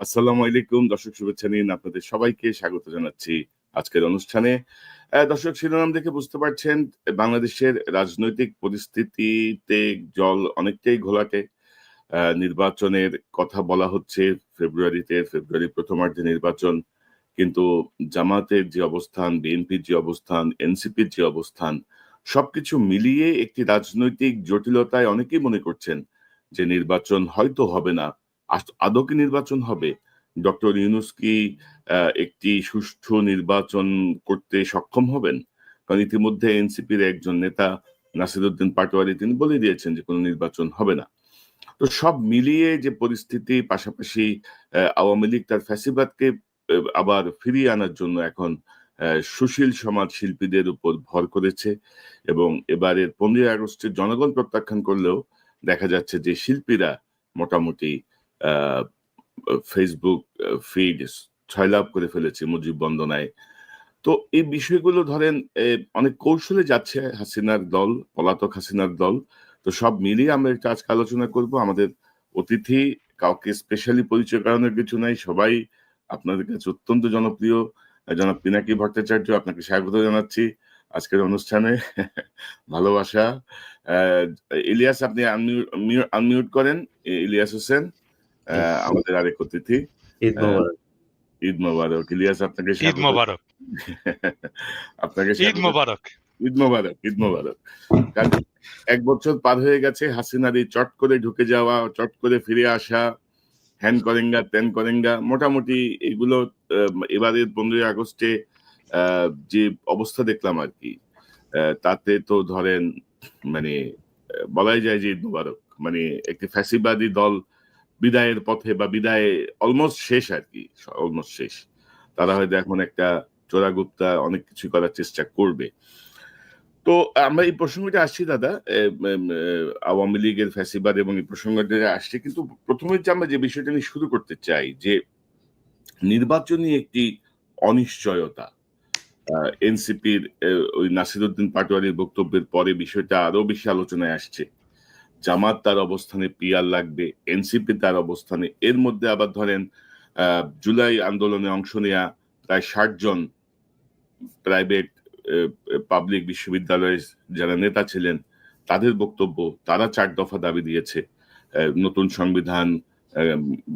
আসসালামু আলাইকুম দর্শক, শুভেচ্ছা নিন। আপনাদের সবাইকে স্বাগত জানাচ্ছি আজকের অনুষ্ঠানে। দর্শক, শিরোনাম দেখে বুঝতে পারছেন বাংলাদেশের রাজনৈতিক পরিস্থিতিতে জল অনেকটাই ঘোলাটে। নির্বাচনের কথা বলা হচ্ছে ফেব্রুয়ারি প্রথমার্ধে নির্বাচন। কিন্তু জামাতের যে অবস্থান, বিএনপির যে অবস্থান, এনসিপির যে অবস্থান, সবকিছু মিলিয়ে একটি রাজনৈতিক জটিলতায় অনেকেই মনে করছেন যে নির্বাচন হয়তো হবে না। আদৌ কি নির্বাচন হবে? ডক্টর ইউনূস কি একটি সুষ্ঠু নির্বাচন করতে সক্ষম হবেন? কারণ ইতিমধ্যে এনসিপির একজন নেতা নাসিরউদ্দিন পাটোয়ারি তিনি বলে দিয়েছেন যে কোনো নির্বাচন হবে না। তো সব মিলিয়ে যে পরিস্থিতি, পাশাপাশি আওয়ামী লীগ তার ফ্যাসিবাদকে আবার ফিরিয়ে আনার জন্য এখন সুশীল সমাজ শিল্পীদের উপর ভর করেছে, এবং এবারের 15ই আগস্টের জনগণ প্রত্যাখ্যান করলেও দেখা যাচ্ছে যে শিল্পীরা মোটামুটি আহ ফেসবুক ফিড ছয়লাভ করে ফেলেছে মুজিব বন্দনায়। তো এই বিষয়গুলো ধরেন অনেক কৌশলে যাচ্ছে হাসিনার দল, পলাতক হাসিনার দল। তো সব মিলিয়ে আমরা একটা আজকে আলোচনা করব। আমাদের অতিথি, কাউকে স্পেশালি পরিচয় করানোর কিছু নাই, সবাই আপনাদের কাছে অত্যন্ত জনপ্রিয়। জনাব পিনাকি ভট্টাচার্য, আপনাকে স্বাগত জানাচ্ছি আজকের অনুষ্ঠানে। ভালোবাসা। আহ, ইলিয়াস, আপনি আনমিউট করেন। ইলিয়াস হোসেন আমাদের আরেক অতিথি। ঈদ আহ, মোবারক। ঈদ মোবারক। ইলিয়াস, আপনাকে ঈদ স্বাগত। মোবারক। আপনাকে ঈদ স্বাগত। মোবারক। ঈদ মোবারক, ঈদ মোবারক। কাজে 1 বছর পার হয়ে গেছে হাসিনার এই চট করে ঢুকে যাওয়া, চট করে ফিরে আসা, হ্যান করেঙ্গা ত্যান করেঙ্গা, মোটামুটি এগুলো এবারের 15ই আগস্টে যে অবস্থা দেখলাম আর কি, তাতে তো ধরেন মানে বলাই যায় যে ঈদ মোবারক, মানে একটি ফ্যাসিবাদী দল বিদায়ের পথে, বা বিদায় অলমোস্ট শেষ আর কি, অলমোস্ট শেষ। তারা হয়তো এখন একটা চোরাগুপ্তা অনেক কিছু করার চেষ্টা করবে। তো আমরা এই প্রসঙ্গটা আসছি দাদা, আওয়ামী লীগের ফ্যাসিবাদ এবং এই প্রসঙ্গটা আসছে, কিন্তু প্রথমে যে আমরা যে বিষয়টা নিয়ে শুরু করতে চাই, যে নির্বাচনী একটি অনিশ্চয়তা। এনসিপির ওই নাসিরউদ্দিন পাটোয়ারির বক্তব্যের পরে বিষয়টা আরো বেশি আলোচনায় আসছে। জামাত তার অবস্থানে পিয়ার লাগবে, এনসিপি তার অবস্থানে, এর মধ্যে আবার ধরেন জুলাই আন্দোলনে অংশ নেয়া প্রায় 60 জন প্রাইভেট পাবলিক বিশ্ববিদ্যালয়ের যারা নেতা ছিলেন, তাদের বক্তব্য, তারা 4 দফা দাবি দিয়েছে। নতুন সংবিধান,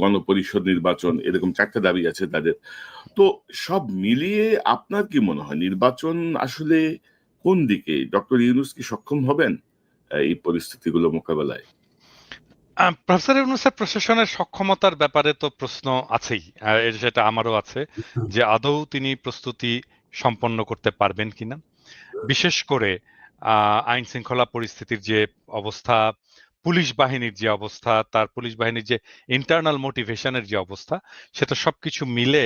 গণপরিষদ নির্বাচন, এরকম 4টা দাবি আছে তাদের। তো সব মিলিয়ে আপনার কি মনে হয় নির্বাচন আসলে কোন দিকে? ডক্টর ইউনূস কি সক্ষম হবেন এই পরিস্থিতিগুলো মোকাবেলায়? প্রফেসর ইউনূসের প্রশাসনের সক্ষমতার ব্যাপারে তো প্রশ্ন আছেই, সেটা আমারও আছে, যে আদৌ তিনি প্রস্তুতি সম্পন্ন করতে পারবেন কিনা। বিশেষ করে আইন শৃঙ্খলা পরিস্থিতির যে অবস্থা, পুলিশ বাহিনীর যে অবস্থা, তার পুলিশ বাহিনীর যে ইন্টারনাল মোটিভেশনের যে অবস্থা, সেটা সবকিছু মিলে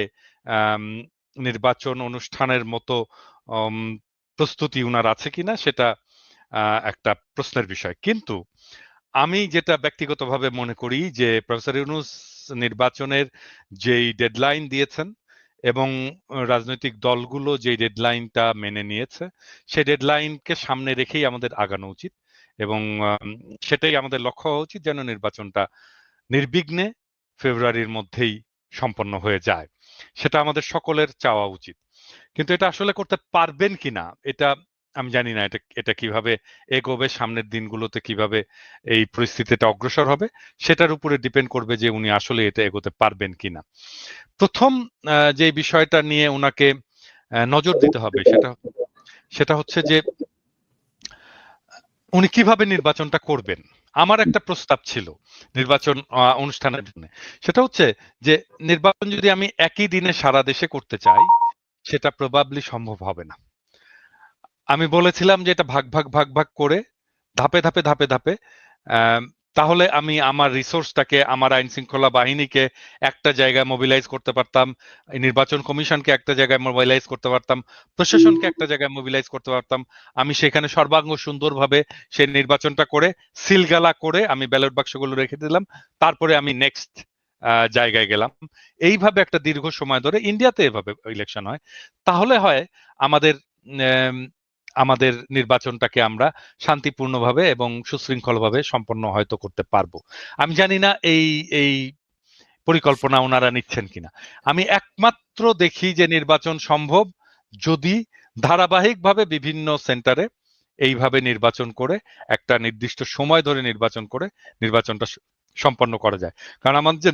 নির্বাচন অনুষ্ঠানের মতো প্রস্তুতি উনার আছে কিনা সেটা একটা প্রশ্নের বিষয়। কিন্তু আমি যেটা ব্যক্তিগতভাবে মনে করি যে প্রফেসর ইউনূস নির্বাচনের যেই ডেডলাইন দিয়েছেন এবং রাজনৈতিক দলগুলো যে ডেডলাইনটা মেনে নিয়েছে, সেই ডেডলাইনকে সামনে রেখেই আমাদের আগানো উচিত, এবং সেটাই আমাদের লক্ষ্য হওয়া উচিত, যেন নির্বাচনটা নির্বিঘ্নে ফেব্রুয়ারির মধ্যেই সম্পন্ন হয়ে যায়। সেটা আমাদের সকলের চাওয়া উচিত। কিন্তু এটা আসলে করতে পারবেন কিনা এটা আমি জানি না। এটা কিভাবে এগোবে, সামনের দিনগুলোতে কিভাবে এই পরিস্থিতিটা অগ্রসর হবে, সেটার উপরে ডিপেন্ড করবে যে উনি আসলে এটা এগোতে পারবেন কিনা। প্রথম যে বিষয়টা নিয়ে ওনাকে নজর দিতে হবে সেটা হচ্ছে যে উনি কিভাবে নির্বাচনটা করবেন। আমার একটা প্রস্তাব ছিল নির্বাচন অনুষ্ঠানের জন্য, সেটা হচ্ছে যে নির্বাচন যদি আমি একই দিনে সারা দেশে করতে চাই, সেটা প্রবাবলি সম্ভব হবে না। আমি বলেছিলাম যে এটা ভাগ ভাগ ভাগ ভাগ করে ধাপে ধাপে ধাপে ধাপে, তাহলে আমি আমার রিসোর্সটাকে, আমার আইন শৃঙ্খলা বাহিনীকে একটা জায়গায় মোবিলাইজ করতে পারতাম, নির্বাচন কমিশনকে একটা জায়গায় মোবিলাইজ করতে পারতাম, প্রশাসনকে একটা জায়গায় মোবিলাইজ করতে পারতাম। আমি সেখানে সর্বাঙ্গ সুন্দরভাবে সেই নির্বাচনটা করে সিলগালা করে আমি ব্যালট বাক্সগুলো রেখে দিলাম, তারপরে আমি নেক্সট জায়গায় গেলাম। এইভাবে একটা দীর্ঘ সময় ধরে ইন্ডিয়াতে এভাবে ইলেকশন হয়। তাহলে হয় আমাদের আমাদের নির্বাচনটাকে আমরা শান্তিপূর্ণভাবে এবং সুশৃঙ্খলভাবে সম্পন্ন হয়তো করতে পারবো। আমি জানি না এই এই পরিকল্পনা ওনারা নিচ্ছেন কিনা। আমি একমাত্র দেখি যে নির্বাচন সম্ভব যদি ধারাবাহিকভাবে বিভিন্ন সেন্টারে এইভাবে নির্বাচন করে একটা নির্দিষ্ট সময় ধরে নির্বাচন করে নির্বাচনটা সম্পন্ন করা যায়। কারণ আমার যে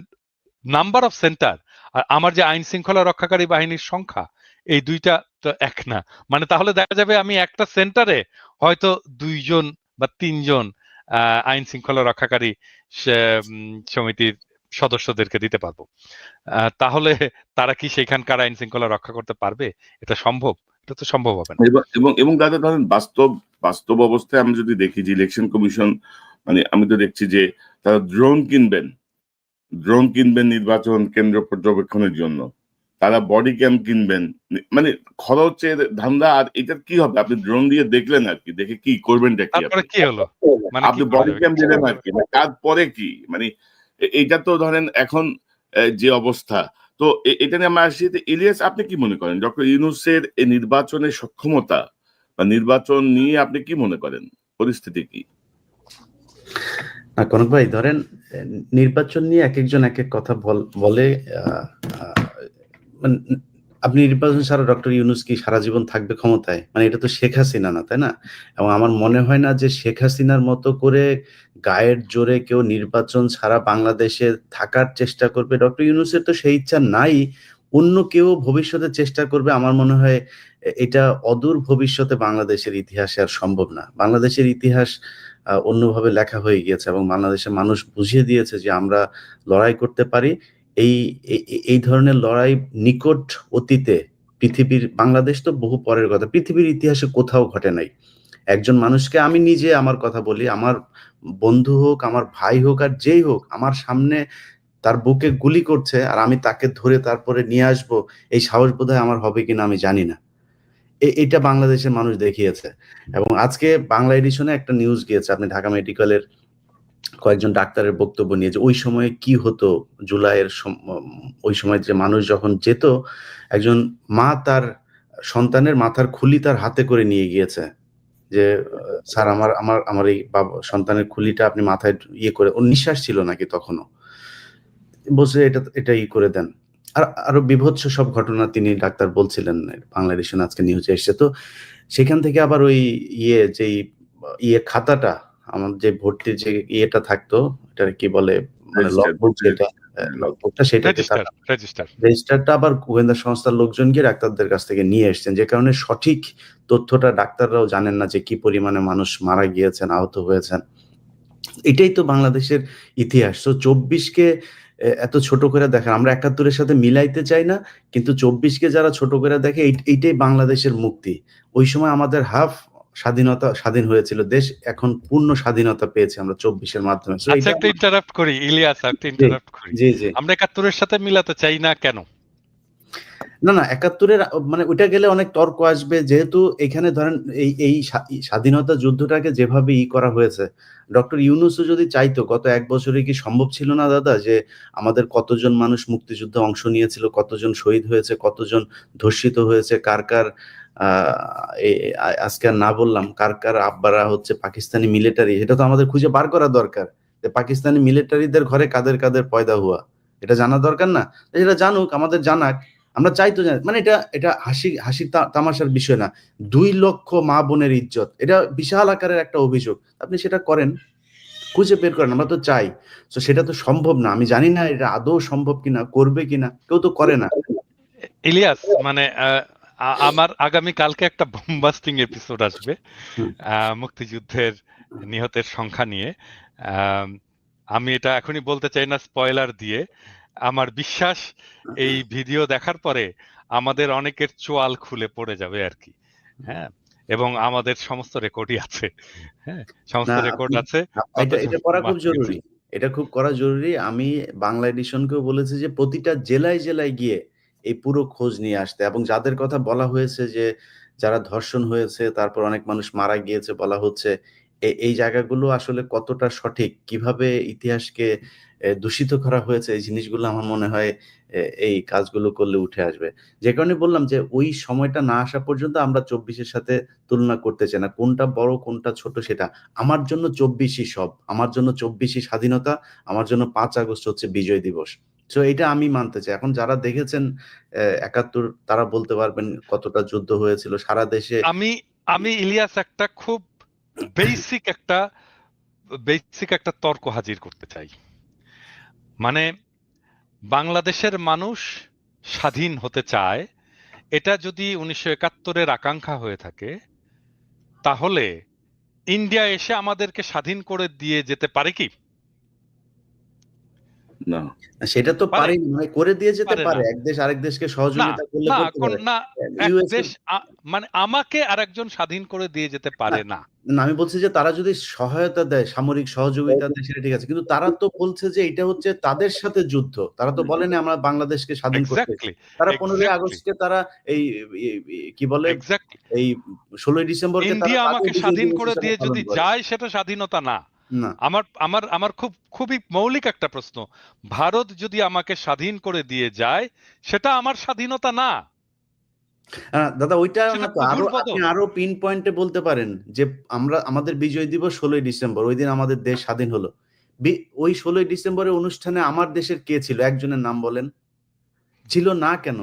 নাম্বার অফ সেন্টার আর আমার যে আইন শৃঙ্খলা রক্ষাকারী বাহিনীর সংখ্যা, এই দুইটা তো এক না। মানে তাহলে দেখা যাবে আমি একটা সেন্টারে হয়তো 2 জন বা 3 জন আইন শৃঙ্খলা রক্ষাকারী সমিতির সদস্যদেরকে দিতে পারবো। তাহলে তারা কি সেখানকার আইন শৃঙ্খলা রক্ষা করতে পারবে? এটা সম্ভব? এটা তো সম্ভব হবে না। এবং দাদা ধরেন বাস্তব অবস্থায় আমরা যদি দেখি যে ইলেকশন কমিশন, মানে আমি তো দেখছি যে তারা ড্রোন কিনবেন নির্বাচন কেন্দ্র পর্যবেক্ষণের জন্য, তারা বডি ক্যাম কিনবেন, মানে খরচের ধান্দা। আর এটার কি হবে? আপনি ড্রোন দিয়ে দেখলেন আর কি, দেখে কি করবেনটা কি? তারপরে কি হলো? মানে আপনি কি বডি করবে? ক্যাম দিলেন আর কি, তারপরে কি? মানে এইটা তো ধরেন এখন যে অবস্থা, তো এটা নিয়ে আমরা আসি। ইলিয়াস, আপনি কি মনে করেন ডক্টর ইউনূসের এই নির্বাচনের সক্ষমতা বা নির্বাচন নিয়ে আপনি কি মনে করেন, পরিস্থিতি কি? না কনক ভাই, ধরেন নির্বাচন নিয়ে এক একজন এক এক কথা বলে। মানে আপনি নির্বাচন ছাড়া ডক্টর ইউনূস কি সারা জীবন থাকবে ক্ষমতায়? মানে এটা তো শেখ হাসিনা না, তাই না? এবং আমার মনে হয় না যে শেখ হাসিনার মতো করে গায়ের জোরে কেউ নির্বাচন ছাড়া বাংলাদেশে থাকার চেষ্টা করবে। ডক্টর ইউনূসের তো সেই ইচ্ছা নাই। অন্য কেউ ভবিষ্যতে চেষ্টা করবে, আমার মনে হয় এটা অদূর ভবিষ্যতে বাংলাদেশের ইতিহাসে আর সম্ভব না। বাংলাদেশের ইতিহাস অন্যভাবে লেখা হয়ে গিয়েছে এবং বাংলাদেশের মানুষ বুঝিয়ে দিয়েছে যে আমরা লড়াই করতে পারি। এই এই ধরনের লড়াই নিকট অতীতে পৃথিবীর, বাংলাদেশ তো বহু পরের কথা, পৃথিবীর ইতিহাসে কোথাও ঘটে নাই। একজন মানুষকে, আমি নিজে আমার কথা বলি, আমার বন্ধু হোক, আমার ভাই হোক, আর যেই হোক, আমার সামনে তার বুকে গুলি করছে আর আমি তাকে ধরে তারপরে নিয়ে আসবো, এই সাহস বোধহয় আমার হবে কিনা আমি জানি না। এটা বাংলাদেশের মানুষ দেখিয়েছে। এবং আজকে বাংলা এডিশনে একটা নিউজ গিয়েছে, আপনি ঢাকা মেডিকেলের কয়েকজন ডাক্তারের বক্তব্য নিয়ে, যে ওই সময়ে কি হতো, জুলাইয়ের ওই সময় যে মানুষ যখন যেত, একজন মা তার সন্তানের মাথার খুলি তার হাতে করে নিয়ে গিয়েছে, যে স্যার আমার আমার আমার এই সন্তানের খুলিটা আপনি মাথায় ইয়ে করে, ওর নিঃশ্বাস ছিল নাকি তখনও, বলছে এটা ই করে দেন। আর আরো বিভৎস সব ঘটনা তিনি ডাক্তার বলছিলেন, বাংলা এডিশনে আজকে নিউজে এসছে। তো সেখান থেকে আবার ওই যেই খাতাটা, আমার যে ভর্তির যে ইয়েটা থাকতো, এটা কি বলে, মানে লগবুক, যেটা লগবুকটা, সেটাকে রেজিস্টারটা আবার গোয়েন্দা সংস্থার লোকজন গিয়ে ডাক্তারদের কাছ থেকে নিয়ে এসছেন, যে কারণে সঠিক তথ্যটা ডাক্তাররাও জানেন না যে কি পরিমাণে মানুষ মারা গিয়েছেন, আহত হয়েছেন। এটাই তো বাংলাদেশের ইতিহাস। তো 24কে এত ছোট করে দেখেন, আমরা 71-এর সাথে মিলাইতে চাই না, কিন্তু 24কে যারা ছোট করে দেখে, এইটাই বাংলাদেশের মুক্তি। ওই সময় আমাদের হাফ স্বাধীন হয়েছিল দেশ, এখন পূর্ণ স্বাধীনতা পেয়েছি আমরা 24-এর মাধ্যমে। আচ্ছা, একটা ইন্টারাপ্ট করি ইলিয়াস, একটা ইন্টারাপ্ট করি। জি জি। আমরা 71-এর সাথে মিলাতে চাই না কেন? না 71-এর মানে ওইটা গেলে অনেক তর্ক আসবে, যেহেতু এখানে ধরেন এই স্বাধীনতা যুদ্ধটাকে যেভাবে করা হয়েছে, ডক্টর ইউনূসও যদি চাইতো, গত 1 বছরে কি সম্ভব ছিল না দাদা, যে আমাদের কতজন মানুষ মুক্তিযুদ্ধে অংশ নিয়েছিল, কতজন শহীদ হয়েছে, কতজন ধর্ষিত হয়েছে, কার আজকে আর না বললাম, কার আব্বারা হচ্ছে পাকিস্তানি মিলিটারি, এটা তো আমাদের খুঁজে বার করা দরকার, যে পাকিস্তানি মিলিটারিদের ঘরে কাদের কাদের পয়দা হুয়া, এটা জানা দরকার না? এটা জানুক, আমাদের জানাক, আমরা চাই তো জানি। মানে এটা হাসি তামাশার বিষয় না। 2 লক্ষ মা বোনের ইজ্জত, এটা বিশাল আকারের একটা অভিযোগ। আপনি সেটা করেন, খুঁজে বের করেন, আমরা তো চাই। তো সেটা তো সম্ভব না, আমি জানি না এটা আদৌ সম্ভব কিনা, করবে কিনা, কেউ তো করে না। ইলিয়াস, মানে আমার আগামী কালকে একটা বোমবাস্টিং এপিসোড আসবে মুক্তিযুদ্ধের নিহতের সংখ্যা নিয়ে। আমি এটা এখনই বলতে চাই না স্পয়লার দিয়ে। আমার বিশ্বাস এই ভিডিও দেখার পরে আমাদের অনেকের চোয়াল খুলে পড়ে যাবে আর কি। হ্যাঁ, এবং আমাদের সমস্ত রেকর্ডই আছে। হ্যাঁ, সমস্ত রেকর্ড আছে। এটা করা খুব জরুরি, এটা খুব করা জরুরি। আমি বাংলা এডিশনকেও বলেছি যে প্রতিটা জেলায় জেলায় গিয়ে এই পুরো খোঁজ নিয়ে আসতে, এবং যাদের কথা বলা হয়েছে যে যারা ধর্ষণ হয়েছে, তারপর অনেক মানুষ মারা গিয়েছে বলা হচ্ছে, এই জায়গাগুলো আসলে কতটা সঠিক, কিভাবে ইতিহাসকে দূষিত করা হয়েছে, এই জিনিসগুলো আমার মনে হয় এই কাজগুলো করলে উঠে আসবে। যে কারণে বললাম যে ওই সময়টা না আসা পর্যন্ত আমরা 24-এর সাথে তুলনা করতে চাই না, কোনটা বড় কোনটা ছোট সেটা। আমার জন্য 24ই সব, আমার জন্য 24ই স্বাধীনতা, আমার জন্য 5 আগস্ট হচ্ছে বিজয় দিবস। সো এটা আমি মানতে চাই। এখন যারা দেখেছেন ৭১ তারা বলতে পারবেন কতটা যুদ্ধ হয়েছিল সারা দেশে। আমি আমি ইলিয়াস একটা খুব বেসিক একটা তর্ক হাজির করতে চাই। মানে বাংলাদেশের মানুষ স্বাধীন হতে চায়, এটা যদি 19৭১-এর আকাঙ্ক্ষা হয়ে থাকে, তাহলে ইন্ডিয়া এসে আমাদেরকে স্বাধীন করে দিয়ে যেতে পারে কি? না, না সেটা তো পারে? পারেনি, মানে করে দিয়ে যেতে পারে পারে। না। এক দেশ আরেক দেশকে না, সহযোগিতা করলে না, করতে পারে। না, এক ইউএসএ দেশ মানে আমাকে আরেকজন স্বাধীন করে দিয়ে যেতে না, পারে না। না, আমি বলছি যে তারা যদি সহায়তা দেয়, সামরিক সহযোগিতা দেয় সেটা ঠিক আছে। কিন্তু তারা তো বলছে যে এটা হচ্ছে তাদের সাথে যুদ্ধ। তারা তো বলেনি আমরা বাংলাদেশকে স্বাধীন করতে। এক্সাক্টলি, তারা 15ই এক্সাক্টলি, আগস্টকে তারা এই কি বলে এক্সাক্টলি। এই 16ই ডিসেম্বরকে তারা ইন্ডিয়া জাতীয় আমাকে বিজয় স্বাধীন দিবস করে হিসেবে দিয়ে পালন যদি করে। যায় সেটা স্বাধীনতা না। না। আমার আমার আমার খুবই মৌলিক একটা প্রশ্ন। ভারত যদি আমাকে স্বাধীন করে দিয়ে যায়, সেটা আমার স্বাধীনতা না। দাদা ওইটা না সেটা তো, প্রভুর আপনি বদল। আরো পিন পয়েন্টে বলতে পারেন যে আমাদের বিজয় দিবস 16ই ডিসেম্বর, ওই দিন আমাদের দেশ স্বাধীন হলো। ওই 16ই ডিসেম্বরের অনুষ্ঠানে আমার দেশের কে ছিল? একজনের নাম বলেন। ছিল না কেন?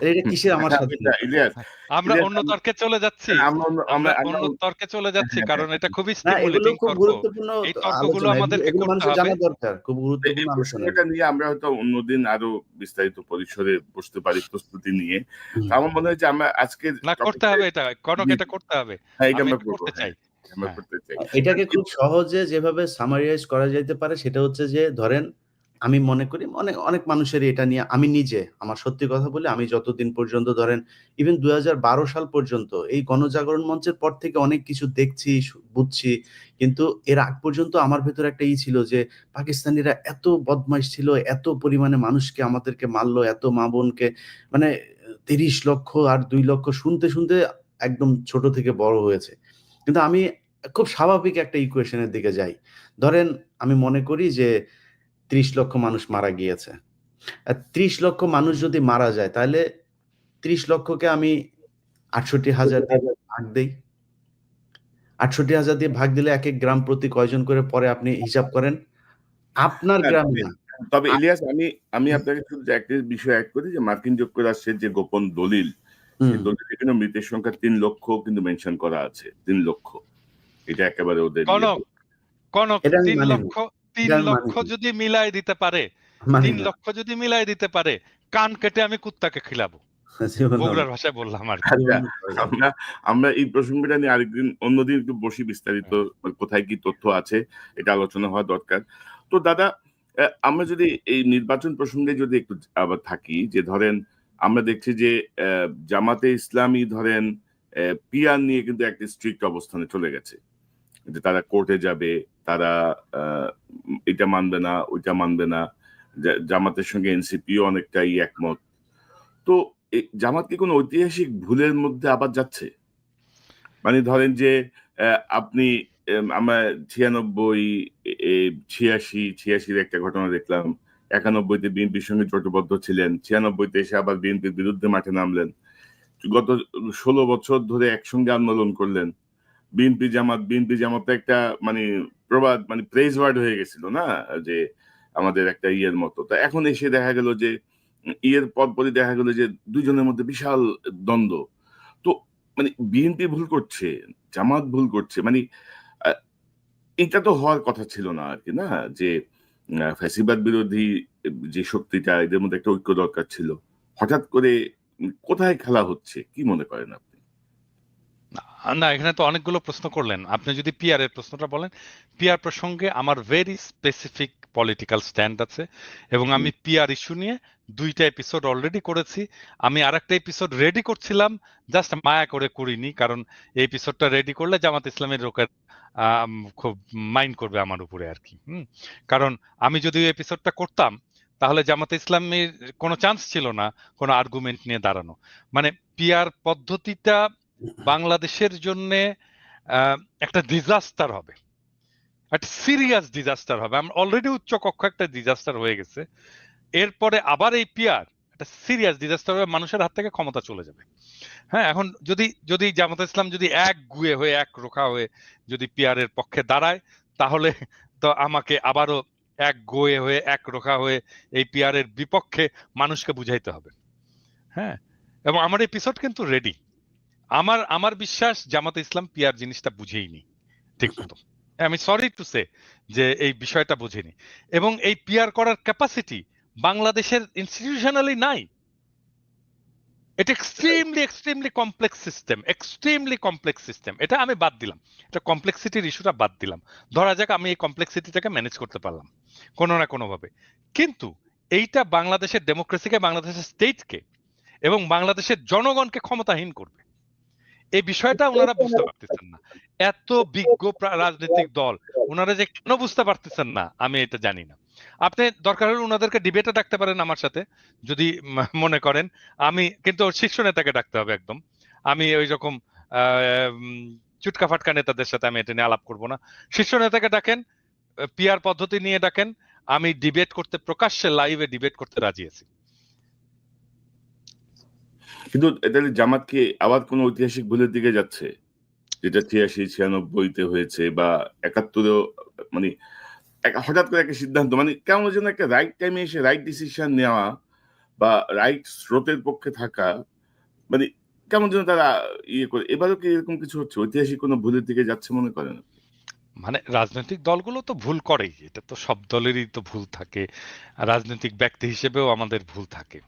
এটা কিসের আমার স্বাধীনতা? ইলিয়াস, আমরা ইলিয়াস অন্য তর্কে চলে যাচ্ছি। আমরা আমরা আমরা আমরা অন্য তর্কে চলে যাচ্ছি, হ্যাঁ, কারণ এটা খুবই না, এগুলো স্টিমুলেটিং খুব তর্ক। গুরুত্বপূর্ণ এই তর্কগুলো আলোচনা। আমাদেরকে এগুলো করতে মানুষের হবে। জানা দরকার। খুব এই গুরুত্বপূর্ণ আলোচনা প্রসঙ্গটা এগুলো। নিয়ে আমরা হয়তো অন্যদিন আরো বিস্তারিত পরিসরে বসতে পারি প্রস্তুতি নিয়ে। হুম। তো আমার মনে হয় যে আমরা আজকের না, করতে হবে এটা। কনক, জি, এটা করতে হবে। হ্যাঁ, এটা আমি আমরা এটা করবো। করতে চাই। হ্যাঁ, আমরা হ্যাঁ। করতে চাই। এটাকে খুব সহজে যেভাবে সামারাইজ করা যাইতে পারে সেটা হচ্ছে যে ধরেন আমি মনে করি অনেক মানুষেরই এটা নিয়ে, আমি নিজে আমার সত্যি কথা বলি, আমি যতদিন পর্যন্ত ধরেন ইভেন 2012 সাল পর্যন্ত এই গণজাগরণ মঞ্চের পর থেকে অনেক কিছু দেখছি, বুঝছি। কিন্তু এর আগ পর্যন্ত আমার ভেতরে একটা ছিল যে পাকিস্তানিরা এত বদমাইশ ছিল, এত পরিমাণে মানুষকে আমাদেরকে মারলো, এত মা বোনকে, মানে 30 লক্ষ আর 2 লক্ষ শুনতে একদম ছোট থেকে বড় হয়েছে। কিন্তু আমি খুব স্বাভাবিক একটা ইকুয়েশনের দিকে যাই। ধরেন আমি মনে করি যে ৩০ লক্ষ মানুষ মারা গিয়েছে। ৩০ লক্ষ মানুষ যদি মারা যায় তাহলে ৩০ লক্ষকে আমি ৬৮,০০০ দিয়ে ভাগ দেই। ৬৮,০০০ দিয়ে ভাগ দিলে একেক গ্রাম প্রতি কয়জন করে পড়ে আপনি হিসাব করেন। আপনার হ্যাঁ, গ্রামে না। তবে আ ইলিয়াস, আমি আপনাকে শুধু একটা বিষয় এড করি যে মার্কিন যুক্তরাষ্ট্রের যে গোপন দলিল, সেই হুম। দলিলে কিন্তু মৃতের সংখ্যা ৩ লক্ষ কিন্তু মেনশন করা আছে। ৩ লক্ষ। এটা একেবারে ওদের কনক, কনক, এটা আমি ৩ মানি না। লক্ষ এটা আমি মানি না। যদি মিলাই দিতে পারে, মানি ৩ না। লক্ষ যদি মিলাই দিতে পারে, কান কেটে আমি কুত্তাকে খিলাবো। জীবনেও না। বগুড়ার ভাষায় বললাম আরকি। আচ্ছা, জীবনেও করা যাবে না। আমরা আমরা এই প্রসঙ্গটা নিয়ে আরেকদিন অন্যদিন একটু বসি বিস্তারিত, কোথায় কি তথ্য আছে এটা আলোচনা হওয়া দরকার। তো দাদা, আমরা যদি এই নির্বাচন প্রসঙ্গে যদি একটু আবার থাকি, যে ধরেন আমরা দেখছি যে জামাতে ইসলামী ধরেন পিয়ার নিয়ে কিন্তু একটা স্ট্রিক্ট অবস্থানে চলে গেছে। যে তারা কোর্টে যাবে, তারা এটা মানবে না, ওইটা মানবে না। জামাতের সঙ্গে এনসিপিও অনেকটাই একমত। তো জামাত কি কোনো ঐতিহাসিক ভুলের মধ্যে আবার যাচ্ছে? মানে ধরেন যে আপনি আমরা ৯৬, ৮৬ একটা ঘটনা দেখলাম। ৯১ তে বিএনপির সঙ্গে জোটবদ্ধ ছিলেন। ৯৬ তে এসে আবার বিএনপির বিরুদ্ধে মাঠে নামলেন। গত ১৬ বছর ধরে একসঙ্গে আন্দোলন করলেন। বিএনপি জামাত একটা মানে প্রবাদ, মানে প্রেইজ ওয়ার্ড হয়ে গেছিল না? যে আমাদের একটা ইয়ের মতো। তো এখন এসে দেখা গেল যে ইয়ের পরপরই দেখা গেল যে ২ জনের মধ্যে বিশাল দ্বন্দ্ব। তো মানে বিএনপি ভুল করছে, জামাত ভুল করছে। মানে আ এটা তো হওয়ার কথা ছিল না আরকি, না? যে ফ্যাসিবাদ বিরোধী যে শক্তিটা, এদের মধ্যে একটা ঐক্য দরকার ছিল। হঠাৎ করে কোথায় খেলা হচ্ছে? কি মনে করেন আপনি? না, এখানে তো অনেকগুলো প্রশ্ন করলেন। আপনি যদি পিআর এর প্রশ্নটা বলেন, পিআর প্রসঙ্গে আমার ভেরি স্পেসিফিক পলিটিক্যাল স্ট্যান্ড আছে এবং হুম, আমি পিআর ইস্যু নিয়ে ২ টা এপিসোড অলরেডি করেছি। আমি আরেকটা এপিসোড রেডি করছিলাম, জাস্ট মায়া করে করিনি। কারণ এই এপিসোডটা রেডি করলে জামাত ইসলামের লোকের খুব মাইন্ড করবে আমার উপরে আরকি। কারণ আমি যদি ওই এপিসোডটা করতাম, তাহলে জামাতে ইসলামের কোনো চান্স ছিল না কোনো আর্গুমেন্ট নিয়ে দাঁড়ানো। মানে পিআর পদ্ধতিটা বাংলাদেশের জন্যে একটা ডিজাস্টার হবে। একটা সিরিয়াস ডিজাস্টার হবে। আমরা অলরেডি উচ্চকক্ষ একটা ডিজাস্টার হয়ে গেছে। এরপরে আবার এই পিআর একটা সিরিয়াস ডিজাস্টার হবে, মানুষের হাত থেকে ক্ষমতা চলে যাবে। হ্যাঁ, এখন যদি জামাতে ইসলাম যদি একগুঁয়ে হয়ে, একরোখা হয়ে যদি পিআর এর পক্ষে দাঁড়ায়, তাহলে তো আমাকে আবারও এক গোয়ে হয়ে একরোখা হয়ে এই পিআর এর বিপক্ষে মানুষকে বুঝাইতে হবে। হ্যাঁ, এবং আমার এপিসোড কিন্তু রেডি। আমার বিশ্বাস জামাতে ইসলাম পিআর জিনিসটা বুঝেইনি ঠিক মতো। আমি সরি টু সে যে এই বিষয়টা বুঝেনি, এবং এই পিআর করার ক্যাপাসিটি বাংলাদেশের ইনস্টিটিউশনালি নাই। এটা এক্সট্রিমলি কমপ্লেক্স সিস্টেম। এটা আমি বাদ দিলাম, এটা কমপ্লেক্সিটির ইস্যুটা বাদ দিলাম। ধরা যাক আমি এই কমপ্লেক্সিটিটাকে ম্যানেজ করতে পারলাম কোনো না কোনো ভাবে, কিন্তু এইটা বাংলাদেশের ডেমোক্রেসিকে, বাংলাদেশের স্টেটকে এবং বাংলাদেশের জনগণকে ক্ষমতাহীন করবে। এই বিষয়টা ওনারা বুঝতে পারতেছেন না। এত বিজ্ঞ রাজনৈতিক দল ওনারা যে কেন বুঝতে পারতেছেন না আমি এটা জানি না। আপনি দরকার হলে ওনাদেরকে ডিবেটে ডাকতে পারেন আমার সাথে যদি মনে করেন। আমি কিন্তু শীর্ষ নেতাকে ডাকতে হবে একদম। আমি ওই রকম চুটকা ফাটকা নেতাদের সাথে আমি এটা নিয়ে আলাপ করবো না। শীর্ষ নেতাকে ডাকেন, পিআর পদ্ধতি নিয়ে ডাকেন, আমি ডিবেট করতে, প্রকাশ্যে লাইভে ডিবেট করতে রাজি আছি। কিন্তু তাহলে জামাত কি আবার কোন ঐতিহাসিক ভুলের দিকে যাচ্ছে, যেটা ৮৬-৯৬-তে হয়েছে বা ৭১-ও? মানে হঠাৎ করে একটা সিদ্ধান্ত, মানে কেমন যেন একটা রাইট টাইমে এসে রাইট ডিসিশন নেওয়া বা রাইট স্রোতের পক্ষে থাকা, মানে কেমন যেন তারা ইয়ে করে। এবারও কি এরকম কিছু হচ্ছে, ঐতিহাসিক কোনো ভুলের দিকে যাচ্ছে মনে করেন? মানে রাজনৈতিক দলগুলো তো ভুল করেই, এটা তো সব দলেরই তো ভুল থাকে, রাজনৈতিক ব্যক্তি হিসেবেও আমাদের ভুল থাকে।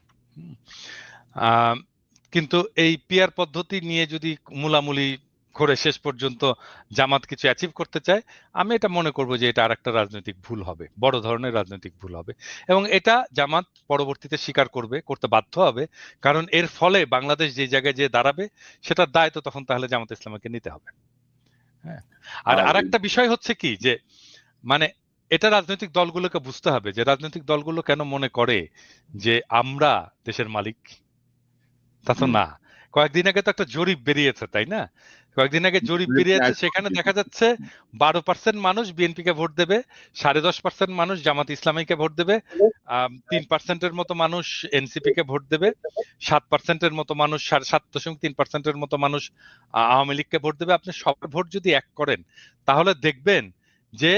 আহ, কিন্তু এই পিআর পদ্ধতি নিয়ে যদি মূলামূলি করে শেষ পর্যন্ত জামাত কিছু অ্যাচিভ করতে চায়, আমি এটা মনে করব যে এটা আরেকটা রাজনৈতিক ভুল হবে, বড় ধরনের রাজনৈতিক ভুল হবে, এবং এটা জামাত পরবর্তীতে স্বীকার করবে, করতে বাধ্য হবে, কারণ এর ফলে বাংলাদেশ যে জায়গায় যে দাঁড়াবে সেটার দায় তো তখন তাহলে জামাত ইসলামকে নিতে হবে। হ্যাঁ, আর আর আরেকটা বিষয় হচ্ছে কি যে মানে এটা রাজনৈতিক দলগুলোকে বুঝতে হবে যে রাজনৈতিক দলগুলো কেন মনে করে যে আমরা দেশের মালিক। তা তো না। কয়েকদিন আগে তো একটা জরিপ বেরিয়েছে, তাই না? কয়েকদিন আগে জরিপ বেরিয়েছে, সেখানে দেখা যাচ্ছে 12% মানুষ বিএনপিকে ভোট দেবে, 10.5% মানুষ জামাত ইসলামীকে ভোট দেবে, 3%-এর মতো মানুষ এনসিপি কে ভোট দেবে, 7%-এর মতো মানুষ, 7.3%-এর মতো মানুষ আওয়ামী লীগকে ভোট দেবে। আপনি সবার ভোট যদি এক করেন তাহলে দেখবেন যে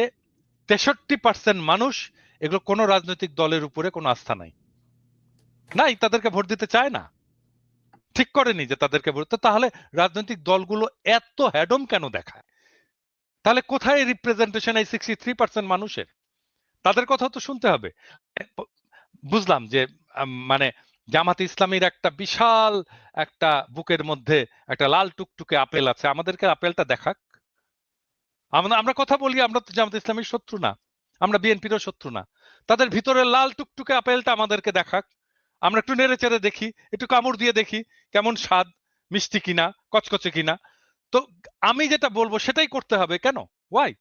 63% মানুষ এগুলো কোনো রাজনৈতিক দলের উপরে কোনো আস্থা নাই, তাদেরকে ভোট দিতে চায় না, ঠিক করেনি যে তাদেরকে ভোট। তাহলে রাজনৈতিক দলগুলো এত হ্যাডম কেন দেখায়? তাহলে কোথায় রিপ্রেজেন্টেশন এই 63% মানুষের? তাদের কথা তো শুনতে হবে। বুঝলাম যে মানে জামাত ইসলামীর একটা বিশাল একটা বুকের মধ্যে একটা লাল টুকটুকে আপেল আছে, আমাদেরকে আপেলটা দেখাক। আমরা কথা বলি, আমরা তো জামাত ইসলামীর শত্রু না, আমরা বিএনপিরও শত্রু না। তাদের ভিতরে লাল টুকটুকে আপেলটা আমাদেরকে দেখাক, আমরা একটু নেড়ে চেড়ে দেখি, একটু কামড় দিয়ে দেখি কেমন স্বাদ, মিষ্টি কিনা, কচকচে কিনা। তো আমি যেটা বলবো সেটাই করতে হবে। কেন? ওয়াই?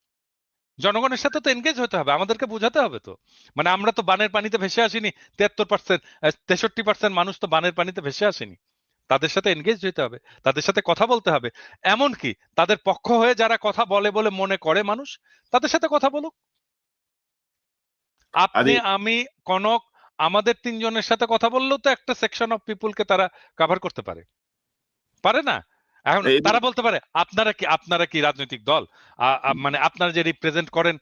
জনগণের সাথে তো এনগেজ হতে হবে, আমাদেরকে বোঝাতে হবে তো। মানে আমরা তো বানের পানিতে ভেসে আসিনি, 73%, 63% মানুষ তো বানের পানিতে ভেসে আসেনি। তাদের সাথে এনগেজ হতে হবে, তাদের সাথে কথা বলতে হবে। এমনকি তাদের পক্ষ হয়ে যারা কথা বলে বলে মনে করে মানুষ, তাদের সাথে কথা বলুক। আপনি, আমি, কনক, আমাদের 3 জনের সাথে কথা বললেও তো একটা সেকশন অফ পিপুলকে তারা কভার করতে পারে, পারে না? এখন তারা বলতে পারে আপনারা কি রাজনৈতিক দল? মানে আপনারা যে রিপ্রেজেন্ট করেন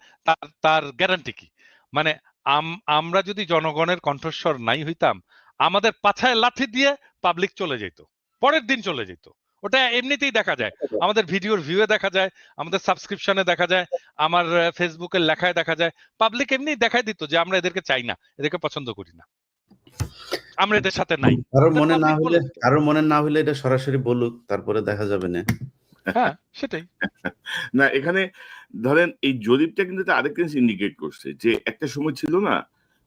তার গ্যারান্টি কি? মানে আমরা যদি জনগণের কণ্ঠস্বর নাই হইতাম, আমাদের পাছায় লাঠি দিয়ে পাবলিক চলে যেত, পরের দিন চলে যেত। ওটা এমনিতেই দেখা যায়, আমাদের ভিডিওর ভিউয়ে দেখা যায়, আমাদের সাবস্ক্রিপশনে দেখা যায়, আমার ফেসবুকের লেখায় দেখা যায়। পাবলিক এমনি দেখাই দিত যে আমরা এদেরকে চাই না, এদেরকে পছন্দ করি না, আমরা এদের সাথে নাই। কারোর মনে না হলে এটা সরাসরি বলুক, তারপরে দেখা যাবে না। হ্যাঁ, সেটাই না, এখানে ধরেন এই জরিপটা কিন্তু আরেকটা জিনিস ইন্ডিকেট করছে যে একটা সময় ছিল না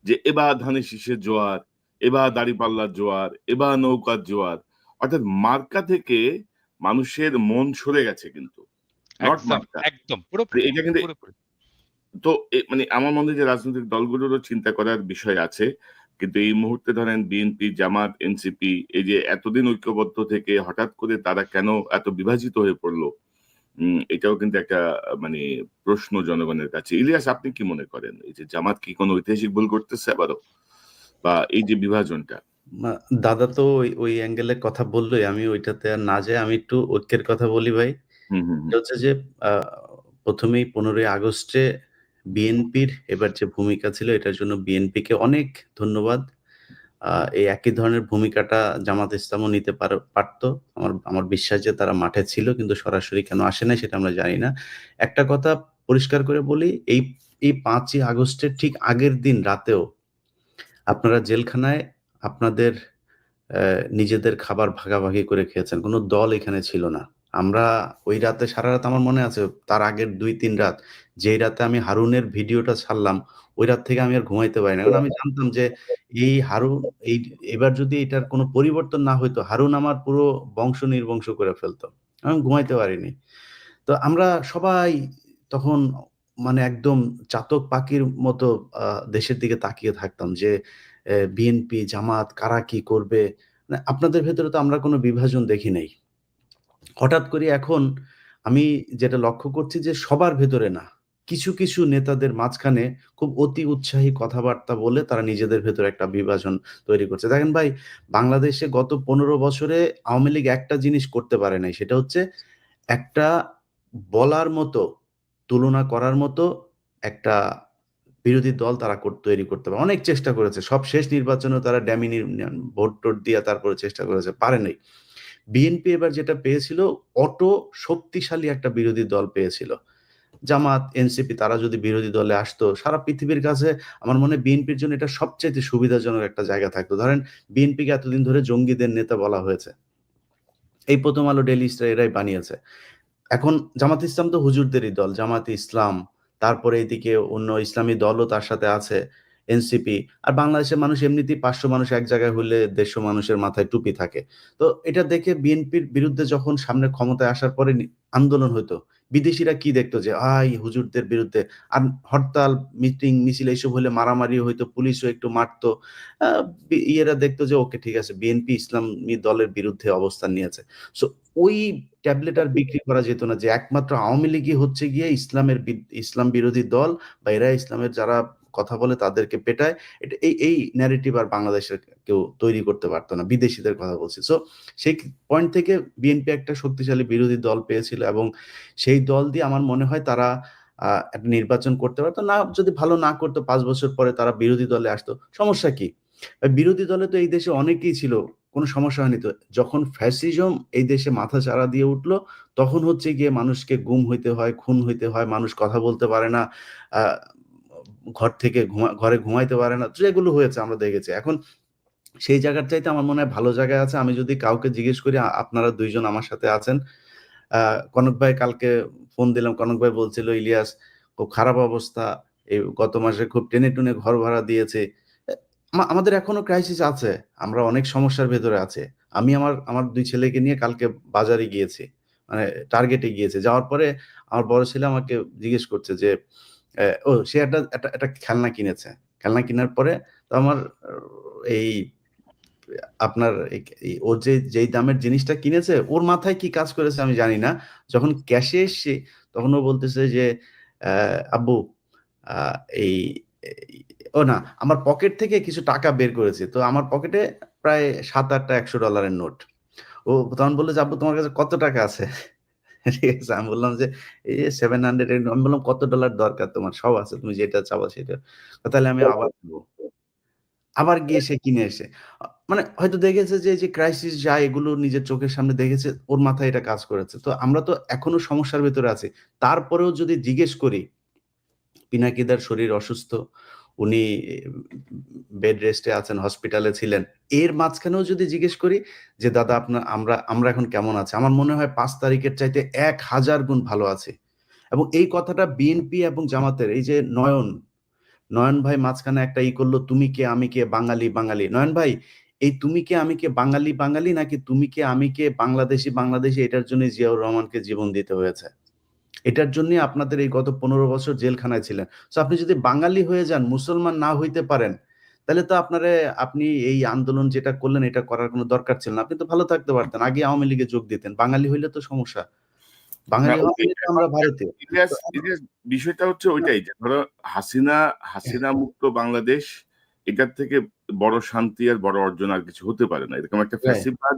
যে এবার ধানের শীষের জোয়ার, এবার দাঁড়িপাল্লার জোয়ার, এবার নৌকার জোয়ার, অর্থাৎ মার্কা থেকে মানুষের মন সরে গেছে কিন্তু, নট মার্কা। একদম পুরোপুরি এটা কিন্তু তো মানে আমার মনে হয় যে রাজনৈতিক দলগুলোরও চিন্তা করার বিষয় আছে। কিন্তু এই মুহূর্তে ধরেন বিএনপি, জামাত, এনসিপি এই যে এতদিন ঐক্যবদ্ধ থেকে হঠাৎ করে তারা কেন এত বিভাজিত হয়ে পড়লো, এটাও কিন্তু একটা মানে প্রশ্ন জনগণের কাছে। ইলিয়াস, আপনি কি মনে করেন এই যে জামাত কি কোনো ঐতিহাসিক ভুল করতেছে আবারও, বা এই যে বিভাজনটা? দাদা তো ওই অ্যাঙ্গেলে কথা বললোই, আমি ওইটাতে আর না যাই, আমি একটু ঐক্যের কথা বলি ভাই। হচ্ছে যে প্রথমেই 15ই আগস্টে বিএনপির এবার যে ভূমিকা ছিল এটার জন্য বিএনপিকে অনেক ধন্যবাদ। এই একই ধরনের ভূমিকাটা জামাত ইসলামও নিতে পারতো। আমার বিশ্বাস যে তারা মাঠে ছিল, কিন্তু সরাসরি কেন আসে নাই সেটা আমরা জানি না। একটা কথা পরিষ্কার করে বলি, এই ৫ই আগস্টের ঠিক আগের দিন রাতেও আপনারা জেলখানায় আপনাদের নিজেদের খাবার ভাগাভাগি করে খেয়েছেন। কোনো দল এখানে ছিল না। আমরা ওই রাতে সারারাত আমার মনে আছে, তার আগের ২-৩ রাত, যেই রাতে আমি হারুনের ভিডিওটা ছাড়লাম, ওই রাত থেকে আমি আর ঘুমাইতে পারি না। কারণ আমি জানতাম যে এই হারুন এই এবার যদি এটার কোনো পরিবর্তন না হইতো, হারুন আমার পুরো বংশ নির্বংশ করে ফেলত। আমি ঘুমাইতে পারিনি। তো আমরা সবাই তখন মানে একদম চাতক পাখির মতো দেশের দিকে তাকিয়ে থাকতাম যে বিএনপি, জামাত কারা কি করবে? মানে আপনাদের ভেতরে তো আমরা কোনো বিভাজন দেখি নাই। হঠাৎ করে এখন আমি যেটা লক্ষ্য করছি যে সবার ভেতরে না, কিছু নেতাদের মাঝখানে খুব অতি উৎসাহী কথাবার্তা বলে তারা নিজেদের ভেতরে একটা বিভাজন তৈরি করছে। দেখেন ভাই, বাংলাদেশে গত ১৫ বছরে আওয়ামী লীগ একটা জিনিস করতে পারে নাই। সেটা হচ্ছে একটা বলার মতো, তুলনা করার মতো একটা বিরোধী দল তারা তৈরি করতে পারে। অনেক চেষ্টা করেছে। সব শেষ নির্বাচনেও তারা ড্যামি ভোট-টোট দিয়ে তারপরে চেষ্টা করেছে। পারে নাই। বিএনপি এবার যেটা পেয়েছিল, শক্তিশালী একটা বিরোধী দল পেয়েছিল। জামাত, এনসিপি তারা যদি বিরোধী দলে আসতো, সারা পৃথিবীর কাছে আমার মনে হয় বিএনপির জন্য এটা সবচাইতে সুবিধাজনক একটা জায়গা থাকতো। ধরেন বিএনপিকে এতদিন ধরে জঙ্গিদের নেতা বলা হয়েছে। এই ১ম আলো, ডেইলি স্টার এরাই বানিয়েছে। এখন জামাত ইসলাম তো হুজুরদেরই দল। জামাতে ইসলাম, তারপরে এদিকে অন্য ইসলামী দলও তার সাথে আছে, এনসিপি। আর বাংলাদেশের মানুষ এমনিতেই ৫০০ মানুষ এক জায়গায় হইলে ১৫০ মানুষের মাথায় টুপি থাকে। তো এটা দেখে বিএনপির বিরুদ্ধে যখন সামনে ক্ষমতায় আসার পরে আন্দোলন হইতো, বিদেশিরা কি দেখতো যে হুজুরদের বিরুদ্ধে। আর হরতাল, মিটিং, মিছিল এইসব হলে মারামারি হইতো, পুলিশও একটু মারতো। আ ইয়েরা দেখতো যে ওকে ঠিক আছে, বিএনপি ইসলামী দলের বিরুদ্ধে অবস্থান নিয়েছে। সো ওই ট্যাবলেট আর বিক্রি করা যেত না যে একমাত্র আওয়ামী লীগই হচ্ছে গিয়ে ইসলাম বিরোধী দল, বা এরা ইসলামের যারা কথা বলে তাদেরকে পেটায়। এই ন্যারেটিভ আর বাংলাদেশের কেউ তৈরি করতে পারত না। বিদেশীদের কথা বলছি। সো সেই পয়েন্ট থেকে বিএনপি একটা শক্তিশালী বিরোধী দল পেয়েছিল, এবং সেই দল দিয়ে আমার মনে হয় তারা একটা নির্বাচন করতে পারত। না, যদি ভালো না করতো ৫ বছর পরে তারা বিরোধী দলে আসতো। সমস্যা কি? বিরোধী দলে তো এই দেশে অনেকেই ছিল। কোন সমস্যা হয়নি তো। যখন ফ্যাসিজম এই দেশে মাথাচাড়া দিয়ে উঠল, তখন হচ্ছে গিয়ে মানুষকে গুম হইতে হয়, খুন হইতে হয়, মানুষ কথা বলতে পারে না, আ ঘর থেকে ঘরে ঘুমাইতে পারে না। যেগুলো হয়েছে আমরা দেখেছি। এখন সেই জায়গার চাইতে আমার মনে হয় ভালো জায়গায় আছে। আমি যদি কাউকে জিজ্ঞেস করি, আপনারা ২ জন আমার সাথে আছেন। আ কনক ভাই কালকে ফোন দিলাম। কনক ভাই বলছিল, "ইলিয়াস খুব খারাপ অবস্থা। এই গত মাসে খুব টেনে-টুনে ঘর ভাড়া দিয়েছে।" এ আমাদের এখনো ক্রাইসিস আছে। আমরা অনেক সমস্যার ভেতরে আছি। আমি আমার ২ ছেলেকে নিয়ে কালকে বাজারে গিয়েছি। মানে টার্গেটে গিয়েছি। যাওয়ার পরে আমার বড় ছেলে আমাকে জিজ্ঞেস করছে যে, সে একটা খেলনা কিনেছে। খেলনা কিনার পরে তো আমার এই আপনার ও যেই দামের জিনিসটা কিনেছে, ওর মাথায় কি কাজ করেছে আমি জানি না। যখন ক্যাশে এসছি, তখন ও বলতেছে যে, "অ্যা আব্বু, আ এই এই ও না, আমার পকেট থেকে কিছু টাকা বের করেছি।" তো আমার পকেটে প্রায় ৭-৮ টা $১০০ এর নোট। ও তখন বলল যে, "আব্বু তোমার কাছে কত টাকা আছে?" ঠিক আছে? আমি বললাম যে, "এই যে 700 এর।" আমি বললাম, "কত ডলার দরকার তোমার?" "সব আছে। তুমি যেটা চাবা সেটা।" "তাহলে আমি আবার দিব।" আবার গিয়ে সে কিনে এসে। মানে হয়তো দেখেছে যে এই যে ক্রাইসিস যায় এগুলো নিজের চোখের সামনে দেখেছে, ওর মাথায় এটা কাজ করেছে। তো আমরা তো এখনো সমস্যার ভেতরে আছি। তারপরেও যদি জিজ্ঞেস করি, পিনাকিদার শরীর অসুস্থ। উনি বেড রেস্টে আছেন, হসপিটালে ছিলেন। এর মাঝখানেও যদি জিজ্ঞেস করি যে, "দাদা আমরা এখন কেমন আছি?" আমার মনে হয় ৫ তারিখের চাইতে ১,০০০ গুণ ভালো আছি। এবং এই কথাটা বিএনপি এবং জামাতের এই যে নয়ন ভাই মাঝখানে একটা করল, "তুমি কে, আমি কে, বাঙালি, বাঙালি।" নয়ন ভাই, এই তুমি কে, আমি কে, বাঙালি, বাঙালি নাকি তুমি কে, আমি কে, বাংলাদেশী, বাংলাদেশী, এটার জন্যই জিয়াউর রহমানকে জীবন দিতে হয়েছে। এটার জন্যই আপনাদের এই গত ১৫ বছর জেলখানায় ছিলেন। সো আপনি যদি বাঙালি হয়ে যান, মুসলমান না হইতে পারেন, তাহলে তো আপনি এই আন্দোলন যেটা করলেন এটা করার কোন দরকার ছিল না। আপনি তো ভালো থাকতে পারতেন। আগে আওয়ামী লীগে যোগ দিতেন। বাঙালি হইলে তো সমস্যা। না, বাঙালি হওয়া ওই মানে তো আমরা ভারতীয়। তো ইলিয়াস বিষয়টা হচ্ছে ওইটাই যে ধরো হাসিনা মুক্ত বাংলাদেশ, এটার থেকে বড় শান্তি আর বড় অর্জন আর কিছু হতে পারে না। এরকম একটা রাইট। ফ্যাসিবাদ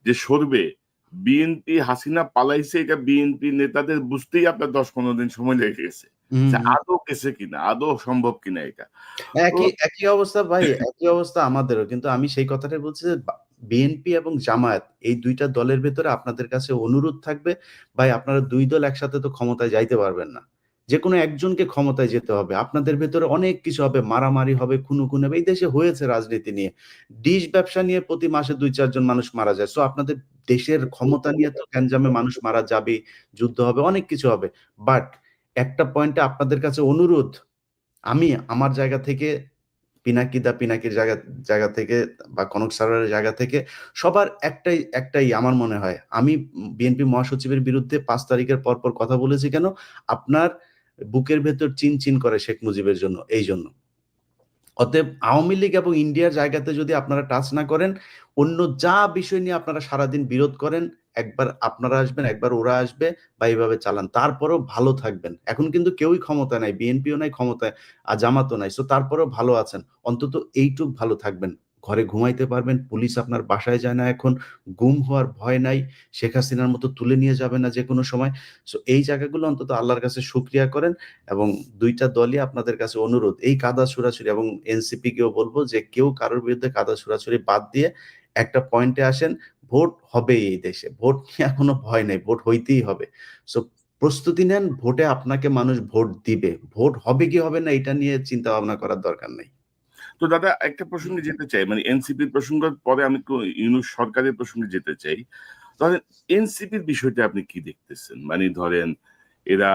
যে সরবে, বিএনপি হাসিনা পালাইছে, এটা বিএনপি নেতাদের বুঝতেই আপনার ১০-১৫ দিন সময় লেগে গেছে। হুম, যে হুম। আদৌ গেছে কিনা, আদৌ সম্ভব কিনা এটা। তো একই অবস্থা ভাই, একই অবস্থা আমাদেরও। কিন্তু আমি সেই কথাটাই বলছি যে বিএনপি এবং জামায়াত এই ২ টা দলের ভেতরে আপনাদের কাছে অনুরোধ থাকবে, ভাই আপনারা ২ দল একসাথে তো ক্ষমতায় যাইতে পারবেন না। যেকোনো একজনকে ক্ষমতায় যেতে হবে। আপনাদের ভেতরে অনেক কিছু হবে, মারামারি হবে, খুনোখুনি হবে। এই দেশে হয়েছে রাজনীতি নিয়ে। ডিশ ব্যবসা নিয়ে প্রতি মাসে ২-৪ জন মানুষ মারা যায়। সো আপনাদের দেশের ক্ষমতা নিয়ে তো গ্যাঞ্জামে মানুষ মারা যাবেই, যুদ্ধ হবে, অনেক কিছু হবে। বাট একটা পয়েন্টে আপনাদের কাছে অনুরোধ, আমি আমার জায়গা থেকে পিনাকির জায়গা থেকে বা কনক সারোয়ারের জায়গা থেকে সবার একটাই আমার মনে হয়। আমি বিএনপি মহাসচিবের বিরুদ্ধে ৫ তারিখের পরপর কথা বলেছি কেন? আপনার বুকের ভেতর চিনচিন করে শেখ মুজিবের জন্য, এইজন্য। অতএব আওয়ামী লীগ এবং ইন্ডিয়ার জায়গাতে যদি আপনারা টাচ না করেন, অন্য যা বিষয় নিয়ে আপনারা সারাদিন বিরোধ করেন, একবার আপনারা আসবেন, একবার ওরা আসবে বা এইভাবে চালান। তারপরেও ভালো থাকবেন। এখন কিন্তু কেউই ক্ষমতায় নাই। বিএনপিও নাই ক্ষমতায়, আর জামাতও নাই। সো তারপরেও ভালো আছেন। অন্তত এইটুক ভালো থাকবেন। ঘরে ঘুমাইতে পারবেন। পুলিশ আপনার বাসায় যায় না এখন। গুম হওয়ার ভয় নাই। শেখ হাসিনার মতো তুলে নিয়ে যাবে না যেকোনো সময়। সো এই জায়গাগুলো অন্তত আল্লাহর কাছে শুকরিয়া করেন। এবং ২ টা দলই আপনাদের কাছে অনুরোধ, এই কাদা ছুড়াছুড়ি, এবং এনসিপি কেও বলব যে কেউ কারোর বিরুদ্ধে কাদা ছুড়াছুড়ি বাদ দিয়ে একটা পয়েন্টে আসেন, ভোট হবেই এই দেশে। ভোট নিয়ে কোনো ভয় নেই। ভোট হইতেই হবে। সো প্রস্তুতি নেন, ভোটে আপনাকে মানুষ ভোট দিবে। ভোট হবে কি হবে না এটা নিয়ে চিন্তা ভাবনা করার দরকার নাই। তো দাদা একটা প্রসঙ্গে যেতে চাই, মানে এনসিপির প্রসঙ্গের পরে আমি একটু ইউনূস সরকারের প্রসঙ্গে যেতে চাই। ধরেন এনসিপির বিষয়টা আপনি কি দেখতেছেন? মানে ধরেন এরা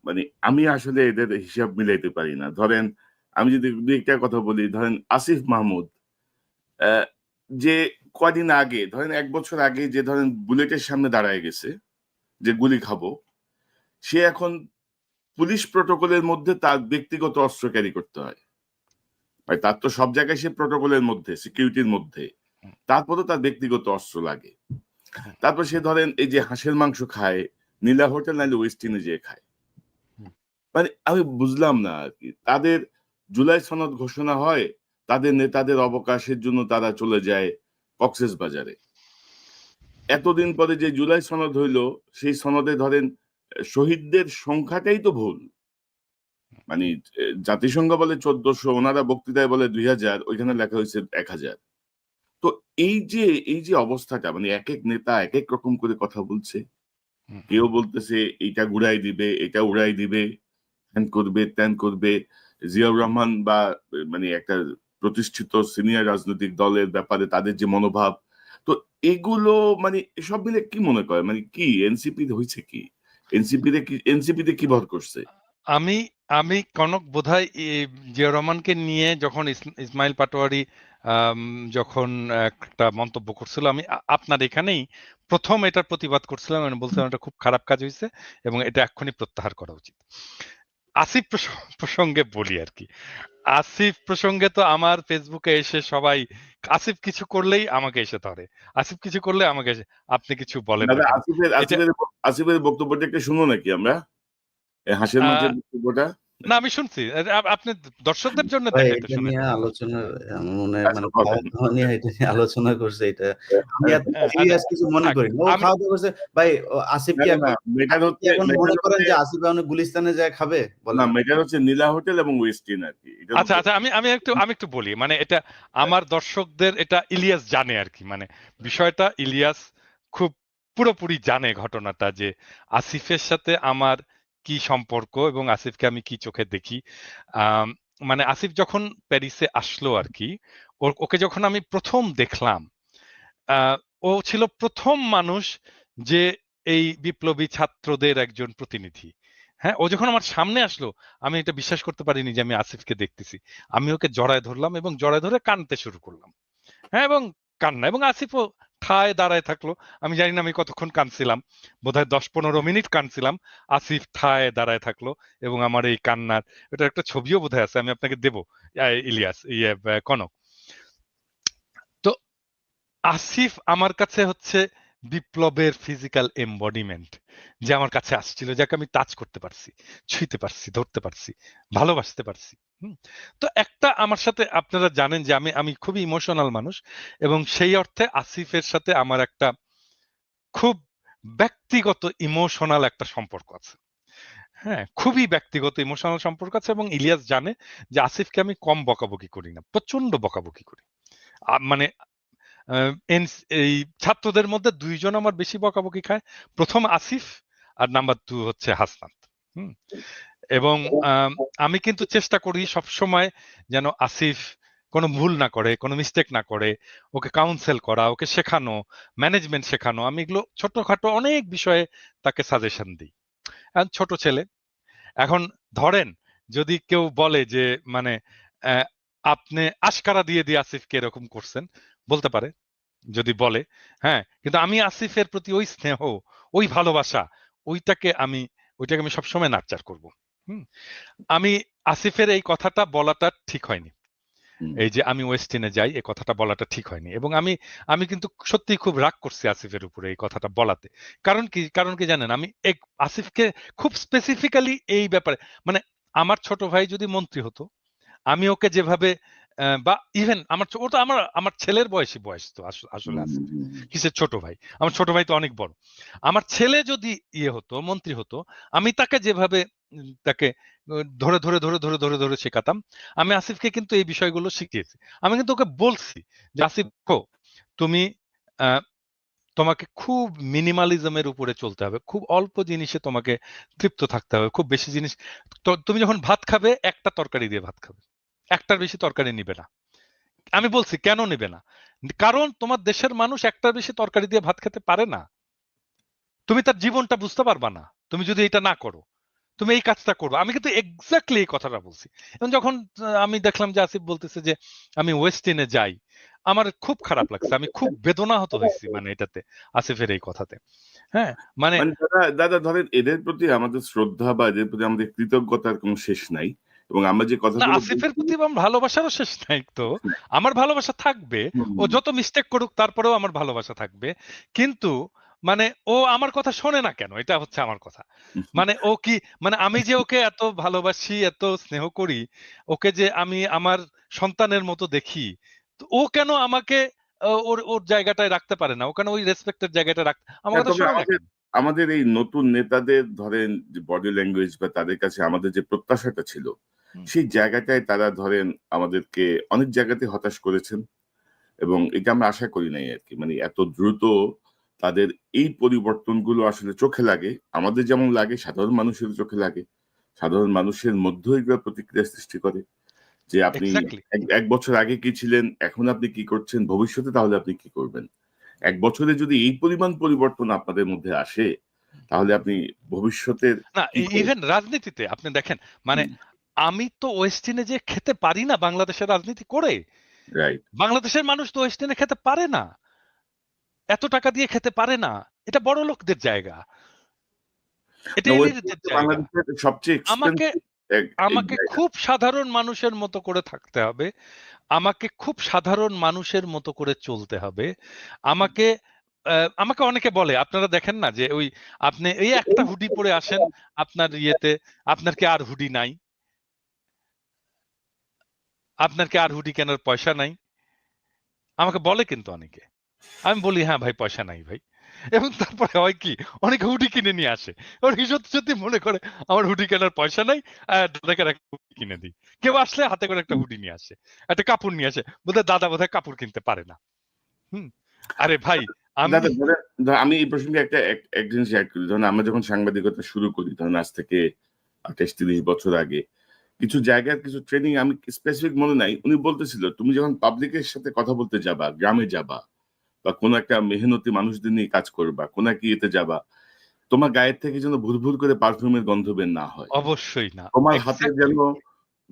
মানে আমি আসলে এদের হিসাব মিলাইতে পারি না। ধরেন আমি যদি দুই একটা কথা বলি, ধরেন আসিফ মাহমুদ আহ, যে কয়দিন আগে, ধরেন ১ বছর আগে যে ধরেন বুলেটের সামনে দাঁড়ায় গেছে যে গুলি খাবো, সে এখন পুলিশ প্রটোকলের মধ্যে তার ব্যক্তিগত অস্ত্র ক্যারি করতে হয়। ভাই তার তো সব জায়গায় সে প্রটোকলের মধ্যে, সিকিউরিটির মধ্যে, তারপরেও তার ব্যক্তিগত অস্ত্র লাগে। তারপর সে ধরেন এই যে হাঁসের মাংস খায়, নীলা হোটেল নাইলে ওয়েস্টিনে যেয়ে খায়। মানে আমি বুঝলাম না আর কি, তাদের জুলাই সনদ ঘোষণা হয়, তাদের নেতাদের অবকাশের জন্য তারা চলে যায় কক্সেস বাজারে। এতদিন পরে যে জুলাই সনদ হইলো, সেই সনদে ধরেন শহীদদের সংখ্যাটাই তো ভুল। মানে জাতিসংঘ বলে ১৪০০, ওনারা বক্তৃতায় বলে ২০০০, ওইখানে লেখা হয়েছে ১০০০। তো এই যে অবস্থাটা, মানে এক এক নেতা এক এক রকম করে কথা বলছে। কেউ বলতেছে এইটা ঘুরাই দিবে, এটা উড়াই দিবে, হ্যান করবে, ত্যান করবে। জিয়াউর রহমান বা মানে একটা প্রতিষ্ঠিত সিনিয়র রাজনৈতিক দলের ব্যাপারে তাদের যে মনোভাব, তো এগুলো মানে সব মিলে কি মনে করে, মানে কি এনসিপি হয়েছে কি, এনসিপিতে কি ভর করছে? আমি আমি কনক বোধহয় জিয়াউর রহমানকে নিয়ে যখন ইসমাইল পাটোয়ারি আম, যখন একটা মন্তব্য করছিল, আমি আপনার এখানেই প্রথম এটার প্রতিবাদ করছিলাম, আমি বলছিলাম এটা খুব খারাপ কাজ হয়েছে এবং এটা এক্ষুনি প্রত্যাহার করা উচিত। আসিফ প্রসঙ্গে বলি আর কি। আসিফ প্রসঙ্গে তো আমার ফেসবুকে এসে সবাই আসিফ কিছু করলেই আমাকে এসে ধরে, আসিফ কিছু করলে আমাকে এসে, আপনি কিছু বলেন না দাদা কেন? আসিফের এটা আসিফের আসিফের বক্তব্যটা একটু শুনো নাকি আমরা, এই হাসির আহ, মাংসের বক্তব্যটা? না আমি শুনছি, আপনি দর্শকদের জন্য ভাই দেখাইতে এটা শুনেন। নিয়ে আলোচনার আমার মনে হয় আচ্ছা মানে বলেন। খাওয়া-দাওয়া নিয়ে এটা নিয়ে আলোচনা করছে এটা। আমি এত আচ্ছা, সিরিয়াস কিছু মনে থাক। করি না। ও আমি খাওয়া-দাওয়া করছে। ভাই না না না, মেটার আসিফ কি হচ্ছে এখন মনে করেন যে আসিফ এখন গুলিস্তানে যায় খাবে? না, বলেন। মেটার হচ্ছে নীলা হোটেল এবং ওয়েস্টিন আর কি, এটার আচ্ছা মধ্যে। আচ্ছা, আমি একটু বলি, মানে এটা আমার দর্শকদের, এটা ইলিয়াস জানে আর কি, মানে বিষয়টা ইলিয়াস খুব পুরোপুরি জানে ঘটনাটা, যে আসিফের সাথে আমার কি সম্পর্ক এবং আসিফকে আমি কি চোখে দেখি। আম, মানে আসিফ যখন প্যারিসে আসলো আর কি, ওকে যখন আমি প্রথম দেখলাম, আহ, ও ছিল প্রথম মানুষ যে এই বিপ্লবী ছাত্রদের একজন প্রতিনিধি। হ্যাঁ, ও যখন আমার সামনে আসলো, আমি এটা বিশ্বাস করতে পারিনি যে আমি আসিফকে দেখতেছি। আমি ওকে জড়ায় ধরলাম এবং জড়ায় ধরে কাঁদতে শুরু করলাম। হ্যাঁ, এবং কান্না, এবং আসিফও ঠায় দাঁড়ায় থাকলো। আমি জানি না আমি কতক্ষণ কাঁদছিলাম, বোধহয় ১০-১৫ মিনিট কাঁদছিলাম। আসিফ ঠায় দাঁড়ায় থাকলো এবং আমার এই কান্নার, এটা একটা ছবিও বোধহয় আছে, আমি আপনাকে দেবো। ইলিয়াস, কনক। তো আসিফ আমার কাছে হচ্ছে বিপ্লবের ফিজিক্যাল এমবডিমেন্ট, যে আমার কাছে আসছিল, যাকে আমি টাচ করতে পারছি, ছুঁইতে পারছি, ধরতে পারছি, ভালোবাসতে পারছি। তো একটা আমার সাথে, আপনারা জানেন যে আমি আমি খুবই ইমোশনাল মানুষ, এবং সেই অর্থে আসিফের সাথে আমার একটা খুব ব্যক্তিগত ইমোশনাল একটা সম্পর্ক আছে। হ্যাঁ, খুবই ব্যক্তিগত ইমোশনাল সম্পর্ক আছে এবং ইলিয়াস জানে যে আসিফকে আমি কম বকাবকি করি না, প্রচন্ড বকাবকি করি। মানে এই ছাত্রদের মধ্যে দুইজন আমার বেশি বকাবকি খায়, প্রথম আসিফ আর নাম্বার 2 হচ্ছে হাসনাত। হুম এবং আমি কিন্তু চেষ্টা করি সবসময় যেন আসিফ কোনো ভুল না করে, কোনো মিস্টেক না করে, ওকে কাউন্সেল করা, ওকে শেখানো, ম্যানেজমেন্ট শেখানো, আমি এগুলো ছোটখাটো অনেক বিষয়ে তাকে সাজেশন দিই। কারণ ছোট ছেলে। এখন ধরেন যদি কেউ বলে যে মানে আহ, আপনি আশকারা দিয়ে দিয়ে আসিফকে এরকম করছেন, বলতে পারে যদি বলে, হ্যাঁ, কিন্তু আমি আসিফের প্রতি ওই স্নেহ, ওই ভালোবাসা, ওইটাকে আমি সবসময় নার্চার করব। হুম আমি আসিফের এই কথাটা বলাটা ঠিক হয়নি, হুম, এই যে আমি ওয়েস্টিনে যাই, এই কথাটা বলাটা ঠিক হয়নি, এবং আমি আমি কিন্তু সত্যি খুব রাগ করছি আসিফের উপরে এই কথাটা বলাতে। কারণ কি জানেন, আমি আসিফকে খুব স্পেসিফিক্যালি এই ব্যাপারে, মানে আমার ছোট ভাই যদি মন্ত্রী হতো, আমি ওকে যেভাবে বা ইভেন ও তো আমার আমার ছেলের বয়স তো আসলে হুম, আসিফ, হুম, হুম। কিসের ছোট ভাই, আমার ছোট ভাই তো অনেক বড়। আমার ছেলে যদি হতো, মন্ত্রী হতো, আমি তাকে যেভাবে তাকে ধরে ধরে ধরে ধরে ধরে ধরে শেখাতাম, আমি আসিফকে কিন্তু এই বিষয়গুলো শিখিয়েছি। আমি কিন্তু ওকে বলছি যে আসিফ দেখো, তুমি আহ, তোমাকে খুব মিনিমালিজমের উপরে চলতে হবে, খুব অল্প জিনিসে তোমাকে তৃপ্ত থাকতে হবে, খুব বেশি জিনিস, তুমি যখন ভাত খাবে একটা তরকারি দিয়ে ভাত খাবে, একটার বেশি তরকারি নিবে না। আমি বলছি কেন নেবে না, কারণ তোমার দেশের মানুষ একটার বেশি তরকারি দিয়ে ভাত খেতে পারে না। তুমি তার জীবনটা বুঝতে পারবা না তুমি যদি এটা না করো, তুমি এই কাজটা করবে। আমি কিন্তু এক্স্যাক্টলি এই কথাটা বলছি। এবং যখন আমি দেখলাম যে আসিফ বলতেছে যে আমি ওয়েস্টিনে যাই, আমার খুব খারাপ লাগছে, আমি খুব বেদনাহত হয়েছি মানে এটাতে, আসিফের এই কথাতে। হ্যাঁ, মানে মানে দাদা দাদা ধরেন এদের প্রতি আমাদের শ্রদ্ধা বা এদের প্রতি আমাদের কৃতজ্ঞতার কোনো শেষ নাই, এবং আমরা যে না, কথাগুলো আসিফের বলছি। প্রতি আমার ভালোবাসারও শেষ নাই তো। আমার ভালোবাসা থাকবে, ও হুম, যত মিস্টেক করুক তারপরেও আমার ভালোবাসা থাকবে। কিন্তু মানে ও আমার কথা শোনে না কেন, এটা হচ্ছে আমার কথা। হুম। মানে ও কি, মানে আমি যে ওকে এত ভালোবাসি, এত স্নেহ করি, ওকে যে আমি আমার সন্তানের মতো দেখি, তো ও কেন আমাকে ওর ওর জায়গাটায় রাখতে পারে না, ও কেন ওই রেসপেক্টের জায়গাটা রাখতে আমার হ্যাঁ, কথা তবে শোনে না আমাদের কেন? আমাদের এই নতুন নেতাদের ধরেন যে বডি ল্যাঙ্গুয়েজ বা তাদের কাছে আমাদের যে প্রত্যাশাটা ছিল, হুম, সেই জায়গাটায় তারা ধরেন আমাদেরকে অনেক জায়গাতে হতাশ করেছেন, এবং এটা আমরা আশা করি নাই আরকি। মানে এত দ্রুত তাদের এই পরিবর্তনগুলো আসলে চোখে লাগে। আমাদের যেমন লাগে সাধারণ মানুষেরও চোখে লাগে। সাধারণ মানুষের মধ্যেও এগুলা প্রতিক্রিয়া সৃষ্টি করে। যে আপনি এক্স্যাক্টলি। ১ বছর আগে কি ছিলেন, এখন আপনি কি করছেন, ভবিষ্যতে তাহলে আপনি কি করবেন? ১ বছরে যদি এই পরিমাণ পরিবর্তন আপনাদের মধ্যে আসে, তাহলে আপনি ভবিষ্যতের না, কি করবেন? ইভেন রাজনীতিতে আপনি দেখেন, মানে হুম, আমি তো ওয়েস্টিনে যে খেতে পারি না বাংলাদেশের রাজনীতি করে। রাইট। বাংলাদেশের মানুষ তো ওয়েস্টিনে খেতে পারে না, এত টাকা দিয়ে খেতে পারে না। এটা বড় লোকদের জায়গা, এটা না, ওয়েস্ট এলিটদের হচ্ছে জায়গা। বাংলাদেশের সবচেয়ে আমাকে এক্সপেনসিভ এক আমাকে জায়গা। খুব সাধারণ মানুষের মতো করে থাকতে হবে, আমাকে খুব সাধারণ মানুষের মতো করে চলতে হবে। আমাকে আমাকে অনেকে বলে, আপনারা দেখেন না যে ওই আপনি এই একটা হুডি পরে আসেন আপনার ইয়েতে, আপনার কি আর হুডি নাই, আপনার কি আর হুডি কেনার পয়সা নাই, আমাকে বলে কিন্তু অনেকে। আমি বলি হ্যাঁ ভাই, পয়সা নাই ভাই। এবং তারপরে হয় কি, অনেকে হুডি কিনে নিয়ে আসে, ওর কি সত্যি সত্যি মনে করে আমার হুডি কেনার পয়সা নাই, দাদাকে একটা হুডি কিনে দিই। কেউ আসলে হাতে করে একটা হুডি নিয়ে আসে, একটা কাপড় নিয়ে আসে, বোধহয় দাদা বোধহয় কাপড় কিনতে পারে না। হুম আরে ভাই, আমি দাদা আমি এই প্রসঙ্গে এক জিনিস এড করি। ধরুন আমরা যখন সাংবাদিকতা শুরু করি, ধরুন আজ থেকে ২৮-৩০ বছর আগে, কিছু জায়গার কিছু ট্রেনিং আমি স্পেসিফিক মনে নাই। উনি বলতেছিল, "তুমি যখন পাবলিকের সাথে কথা বলতে যাবা, গ্রামে যাবা বা কোন একটা মেহনতি মানুষদের নিয়ে কাজ করবা, কোন একটা ইয়েতে যাবা, তোমার গায়ের থেকে যেন ভুরভুর করে পারফিউমের গন্ধ বের না হয়। অবশ্যই না। তোমার হাতে যেন এক্স্যাক্টলি,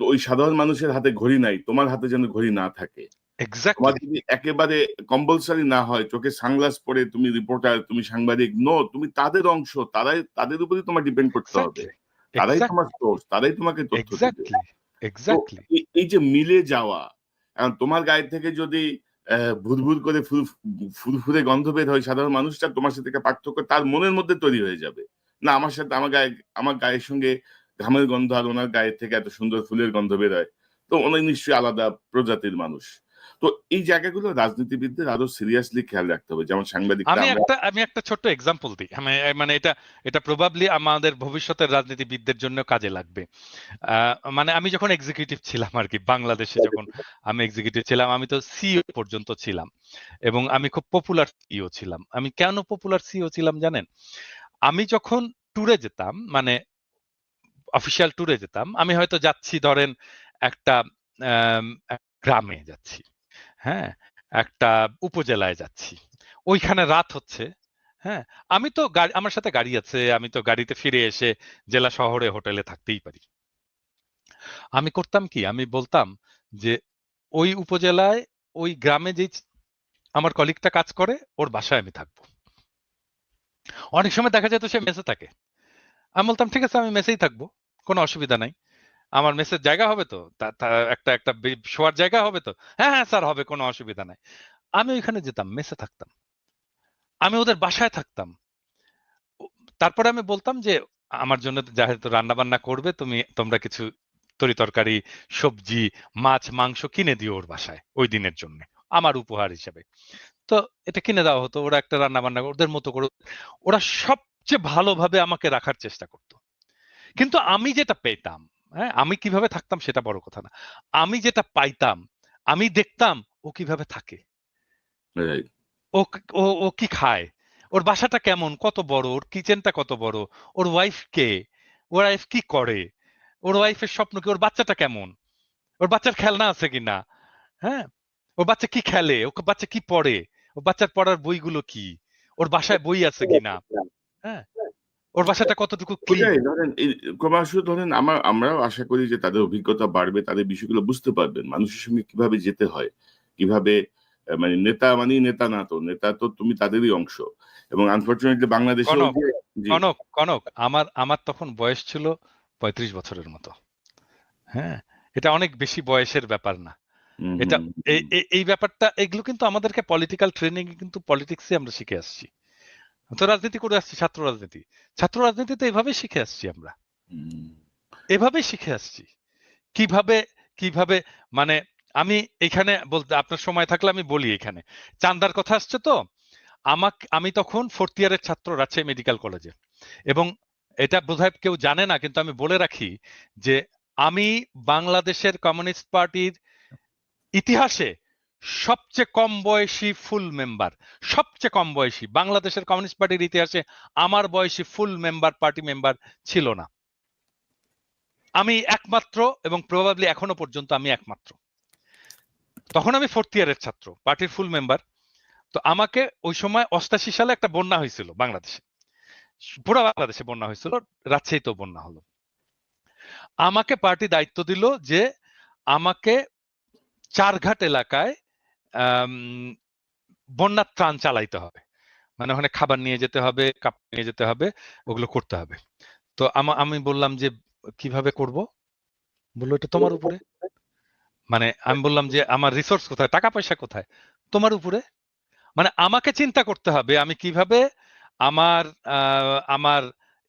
ওই সাধারণ মানুষের হাতে ঘড়ি নাই, তোমার হাতে যেন ঘড়ি না থাকে। তোমার এক্স্যাক্টলি, যদি একেবারে কম্পালসরি না হয়, চোখে সানগ্লাস পরে তুমি রিপোর্টার, তুমি সাংবাদিক, নো, তুমি তাদের অংশ, তাদের উপরেই তোমার ডিপেন্ড করতে হবে। এক্স্যাক্টলি, তারাই তোমার এক্স্যাক্টলি, সোর্স, তারাই তোমাকে তথ্য দিবে। এক্স্যাক্টলি, তো এক্স্যাক্টলি। এই যে মিলে যাওয়া, এখন তোমার গায়ে থেকে যদি ভুরভুর করে ফুরফুরে গন্ধ বের হয়, সাধারণ মানুষটা তোমার সাথে একটা পার্থক্য তার মনের মধ্যে তৈরি হয়ে যাবে। না, আমার সাথে আমার গায়ের সঙ্গে ঘামের গন্ধ আর উনার গায়ের থেকে এত সুন্দর ফুলের গন্ধ বের হয়। তো উনি নিশ্চয়ই আলাদা প্রজাতির মানুষ। তো এই জায়গাগুলো রাজনীতিবিদদের আরো সিরিয়াসলি খেয়াল রাখতে হবে, যেমন সাংবাদিকরা আমি একটা ছোট্ট এক্সাম্পল দিই। মানে এটা প্রবাবলি আমাদের ভবিষ্যতের রাজনীতিবিদদের জন্য কাজে লাগবে। মানে আমি যখন এক্সিকিউটিভ ছিলাম আর কি, বাংলাদেশে যখন আমি এক্সিকিউটিভ ছিলাম, আমি তো সিইও পর্যন্ত ছিলাম এবং আমি খুব পপুলার সিইও ছিলাম। আমি কেন পপুলার সিইও ছিলাম জানেন? আমি যখন ট্যুরে যেতাম, মানে অফিসিয়াল ট্যুরে যেতাম, আমি হয়তো যাচ্ছি ধরেন একটা গ্রামে যাচ্ছি, হ্যাঁ, একটা উপজেলায় যাচ্ছি, ওইখানে রাত হচ্ছে, হ্যাঁ, আমি তো আমার সাথে গাড়ি আছে, আমি তো গাড়িতে ফিরে এসে জেলা শহরে হোটেলে থাকতেই পারি। আমি করতাম কি, আমি বলতাম যে ওই উপজেলায় ওই গ্রামে যে আমার কলিগটা কাজ করে ওর বাসায় আমি থাকবো। অনেক সময় দেখা যেত সে মেসে থাকে, আমি বলতাম ঠিক আছে আমি মেসেই থাকবো, কোনো অসুবিধা নাই, আমার মেসের জায়গা হবে তো, একটা একটা শোয়ার জায়গা হবে তো, হ্যাঁ হ্যাঁ স্যার হবে, কোনো অসুবিধা নাই। আমি ওইখানে যেতাম, মেসে থাকতাম, আমি ওদের বাসায় থাকতাম। তারপরে আমি বলতাম যে আমার জন্য যেহেতু রান্না বান্না করবে, তোমরা কিছু তরি তরকারি, সবজি, মাছ, মাংস কিনে দিও ওর বাসায় ওই দিনের জন্য আমার উপহার হিসেবে। তো এটা কিনে দেওয়া হতো, ওরা একটা রান্না বান্না ওদের মতো করে, ওরা সবচেয়ে ভালোভাবে আমাকে রাখার চেষ্টা করতো। কিন্তু আমি যেটা পেতাম, হ্যাঁ, আমি কিভাবে থাকতাম সেটা বড় কথা না, আমি যেটা পাইতাম, আমি দেখতাম ও কিভাবে থাকে, Right. ও ও ও কি খায়, ওর বাসাটা কেমন, কত বড়, ওর কিচেনটা কত বড়, ওর ওয়াইফ কে, ওর ওয়াইফ কি করে, ওর ওয়াইফের স্বপ্ন কি, ওর বাচ্চাটা কেমন, ওর বাচ্চার খেলনা আছে কিনা, হ্যাঁ, ওর বাচ্চা কি খেলে, ওর বাচ্চা কি পড়ে, ওর বাচ্চার পড়ার বইগুলো কি, ওর বাসায় বই আছে কিনা, হ্যাঁ, ওর বাসাটা কতটুকু ক্লিন। ওটাই ধরেন ক্রমশ ধরেন আমরাও আশা করি যে তাদের অভিজ্ঞতা বাড়বে, তাদের বিষয়গুলো বুঝতে পারবেন, মানুষের সঙ্গে কিভাবে যেতে হয়, কিভাবে মানে নেতা মানেই নেতা না, তো নেতা তো তুমি তাদেরই অংশ। এবং আনফরচুনেটলি বাংলাদেশেও কনক জি কনক কনক আমার আমার তখন বয়স ছিল 35 বছরের মতো, হ্যাঁ, এটা অনেক বেশি বয়সের ব্যাপার না। হুম এটা হুম হুম, এই ব্যাপারটা, এগুলো কিন্তু আমাদেরকে পলিটিক্যাল ট্রেনিং এ কিন্তু পলিটিক্সে আমরা শিখে আসছি। তো রাজনীতি করে আসছি, ছাত্র রাজনীতিতে এভাবেই শিখে আসছি আমরা, হুম। এভাবেই শিখে আসছি কিভাবে কিভাবে মানে আমি এখানে বলতে আপনার সময় থাকলে আমি বলি, এখানে চান্দার কথা আসছে তো, আমি তখন 4th ইয়ারের ছাত্র রাজশাহী মেডিকেল কলেজে, এবং এটা বোধহয় কেউ জানে না কিন্তু আমি বলে রাখি যে আমি বাংলাদেশের কমিউনিস্ট পার্টির ইতিহাসে সবচেয়ে কম বয়সী ফুল মেম্বার, সবচেয়ে কম বয়সী বাংলাদেশের কমিউনিস্ট পার্টির ইতিহাসে আমার বয়সী ফুল মেম্বার, পার্টি মেম্বার ছিল না, আমি একমাত্র, এবং প্রবাবলি এখনো পর্যন্ত আমি একমাত্র। তখন আমি 4th ইয়ারের ছাত্র, পার্টির ফুল মেম্বার। তো আমাকে ওই সময় 88 সালে একটা বন্যা হয়েছিল বাংলাদেশে, পুরো বাংলাদেশে বন্যা হয়েছিল, রাজশাহীতেও বন্যা হলো। আমাকে পার্টি দায়িত্ব দিল যে আমাকে চারঘাট এলাকায় আম, বন্যার ত্রাণ চালাইতে হবে, মানে ওখানে খাবার নিয়ে যেতে হবে, কাপড় নিয়ে যেতে হবে, ওগুলো করতে হবে। তো আমি বললাম যে কিভাবে করব, বললো এটা তোমার উপরে। মানে আমি বললাম যে আমার রিসোর্স কোথায়, টাকা পয়সা কোথায়, তোমার উপরে। মানে আমাকে চিন্তা করতে হবে আমি কিভাবে আমার আমার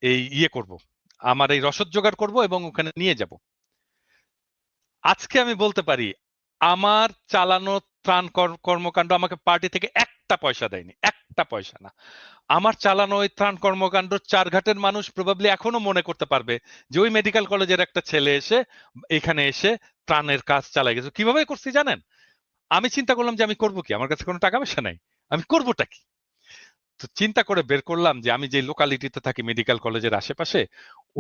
এই করব, আমার এই রসদ জোগাড় করব এবং ওখানে নিয়ে যাব। আজকে আমি বলতে পারি আমার চালানো ত্রাণ কর্মকাণ্ড আমাকে পার্টি থেকে একটা পয়সা দেয়নি, একটা পয়সা না। আমার চালানো ওই ত্রাণ কর্মকাণ্ড চারঘাটের মানুষ প্রবাবলি এখনো মনে করতে পারবে যে ওই মেডিকেল কলেজের একটা ছেলে এসে এখানে এসে ত্রাণের কাজ চালাই গেছে। কিভাবে করছি জানেন? আমি চিন্তা করলাম যে আমি করব কি, আমার কাছে কোনো টাকা পয়সা নাই, আমি করবোটা কি। তো চিন্তা করে বের করলাম যে আমি যে লোকালিটিতে থাকি মেডিকেল কলেজের আশেপাশে,